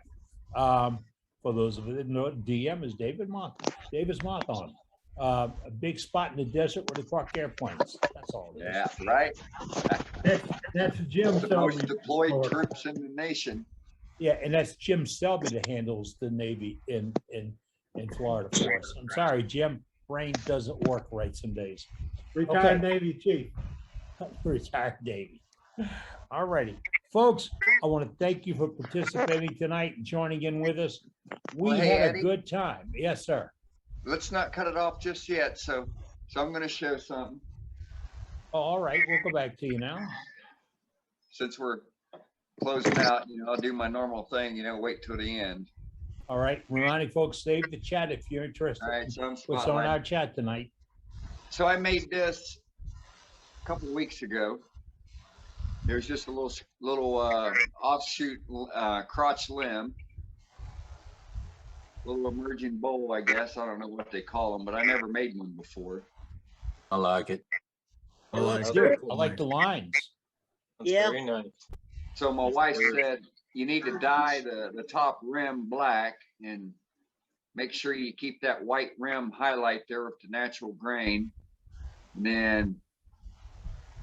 For those of you that know, DM is Davis Motham. A big spot in the desert where they park airplanes. That's all it is. Yeah, right. That's Jim The most Selby. deployed troops in the nation. Yeah, and that's Jim Selby that handles the Navy in Florida for us. I'm sorry, Jim, brain doesn't work right some days. Retired Okay. Navy chief. Retired Navy. All righty. Folks, I want to thank you for participating tonight and joining in with us. We Well, hey, had a Eddie. good time. Yes, sir. Let's not cut it off just yet. So I'm going to show something. Oh, all right, we'll go back to you now. Since we're closing out, I'll do my normal thing, wait till the end. All right, reminding folks, save the chat if you're interested. All right, so I'm What's on spotlight. our chat tonight? So I made this a couple of weeks ago. There's just a little offshoot crotch limb, little emerging bowl, I guess. I don't know what they call them, but I never made one before. I like it. I like the lines. That's Yeah. very nice. So my wife said, you need to dye the top rim black and make sure you keep that white rim highlight there with the natural grain. And then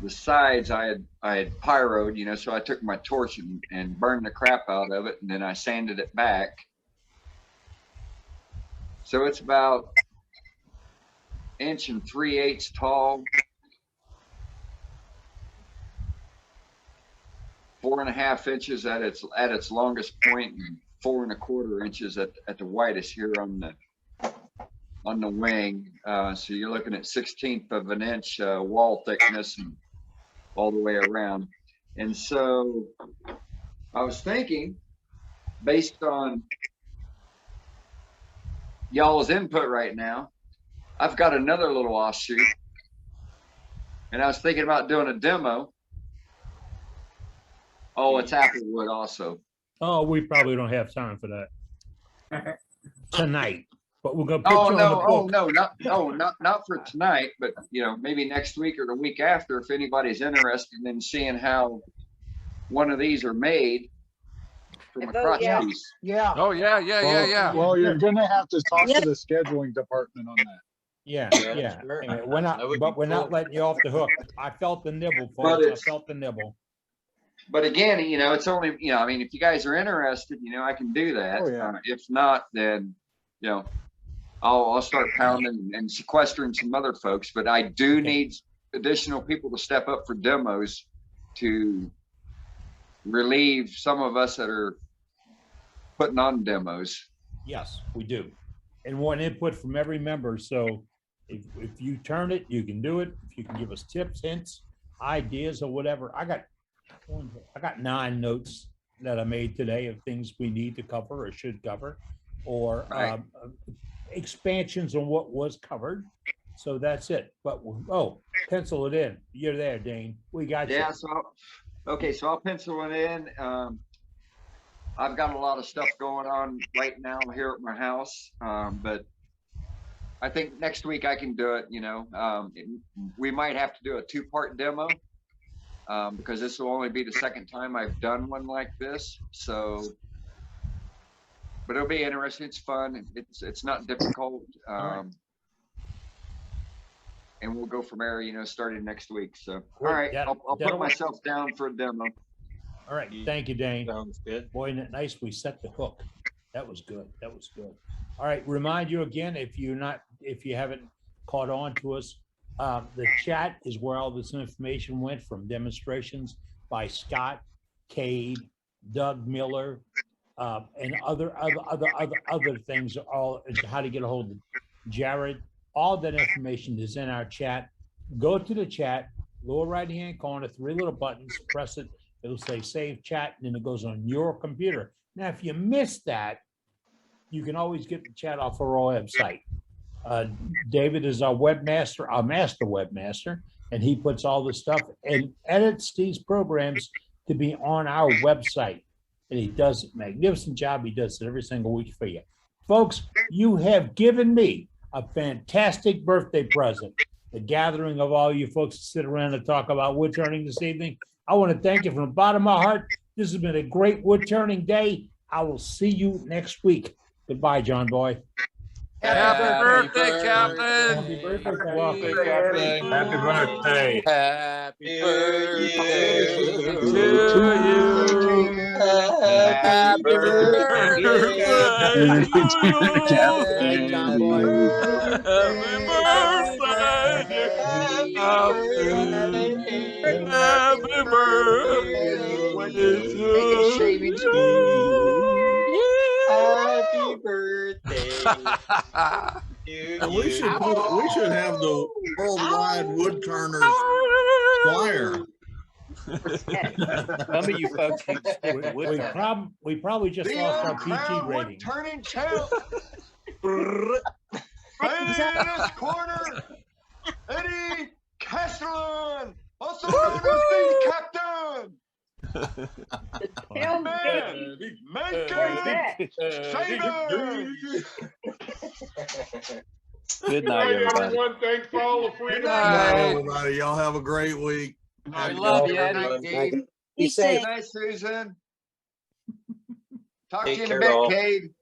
the sides I had pyroed, so I took my torch and burned the crap out of it, and then I sanded it back. So it's about 1 3/8 tall, 4.5 inches at its longest point, and 4 1/4 inches at the widest here on the wing. So you're looking at 1/16 of an inch wall thickness and all the way around. And so I was thinking, based on y'all's input right now, I've got another little offshoot, and I was thinking about doing a demo. Oh, it's applewood also. Oh, we probably don't have time for that tonight, but we're gonna put Oh you no! on the Oh book. no! Not for tonight, but maybe next week or the week after, if anybody's interested in seeing how one of these are made from a crotch piece. Yeah. Oh, yeah. Well, you're gonna have to talk Yeah. to the scheduling department on that. Yeah, Yeah, yeah. sure. Anyway, we're That not, would but be we're not cool. letting you off the hook. I felt the nibble, But folks. I it's- felt the nibble. But again, it's only, if you guys are interested, I can do that. Oh, yeah. If not, then, I'll start pounding and sequestering some other folks, but I do need additional people to step up for demos to relieve some of us that are putting on demos. Yes, we do. And want input from every member. So if you turn it, you can do it. If you can give us tips, hints, ideas or whatever. I got 9 notes that I made today of things we need to cover or should cover, or expansions on what was covered. So that's it. But pencil it in. You're there, Dane. We got you. Yeah. So I'll pencil it in. I've got a lot of stuff going on right now here at my house, but I think next week I can do it. We might have to do a 2-part demo because this will only be the second time I've done one like this. So, but it'll be interesting. It's fun. It's not difficult. And we'll go from there, starting next week. So, all right, I'll put myself down for a demo. All right, thank you, Dane. Sounds good. Boy, nice. We set the hook. That was good. All right, remind you again, if you haven't caught on to us, the chat is where all this information went from demonstrations by Scott, Cade, Doug Miller, and other things. All how to get a hold of Jared. All that information is in our chat. Go to the chat, lower right-hand corner, 3 little buttons. Press it. It'll say save chat, and then it goes on your computer. Now, if you miss that, you can always get the chat off our website. David is our webmaster, our master webmaster, and he puts all the stuff and edits these programs to be on our website. And he does a magnificent job. He does it every single week for you. Folks, you have given me a fantastic birthday present. The gathering of all you folks to sit around and talk about wood turning this evening. I want to thank you from the bottom of my heart. This has been a great wood turning day. I will see you next week. Goodbye, John Boy. Happy birthday, Captain. Happy birthday, Captain. Happy birthday. Happy birthday To you. Happy birthday Hey, John Boy. Happy birthday to Happy birthday. And we should have the worldwide wood turners flyer. Some of you folks need to stick with wood turning. We probably just lost our PG rating. Turning champ. Right in this corner, Eddie Castellan, also known as the captain. Man, make it, save it. Good night, everybody. Thanks for all the freedom. Good night. Everybody, y'all have a great week. I love you, Eddie. Thank you. Be safe. Good night, Susan. Talk to Take you in a care, all. bit, Cade.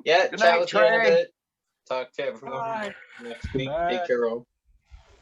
Yeah, Good chat night, with you in a Trey. bit. Talk to everyone next week. Take care, all.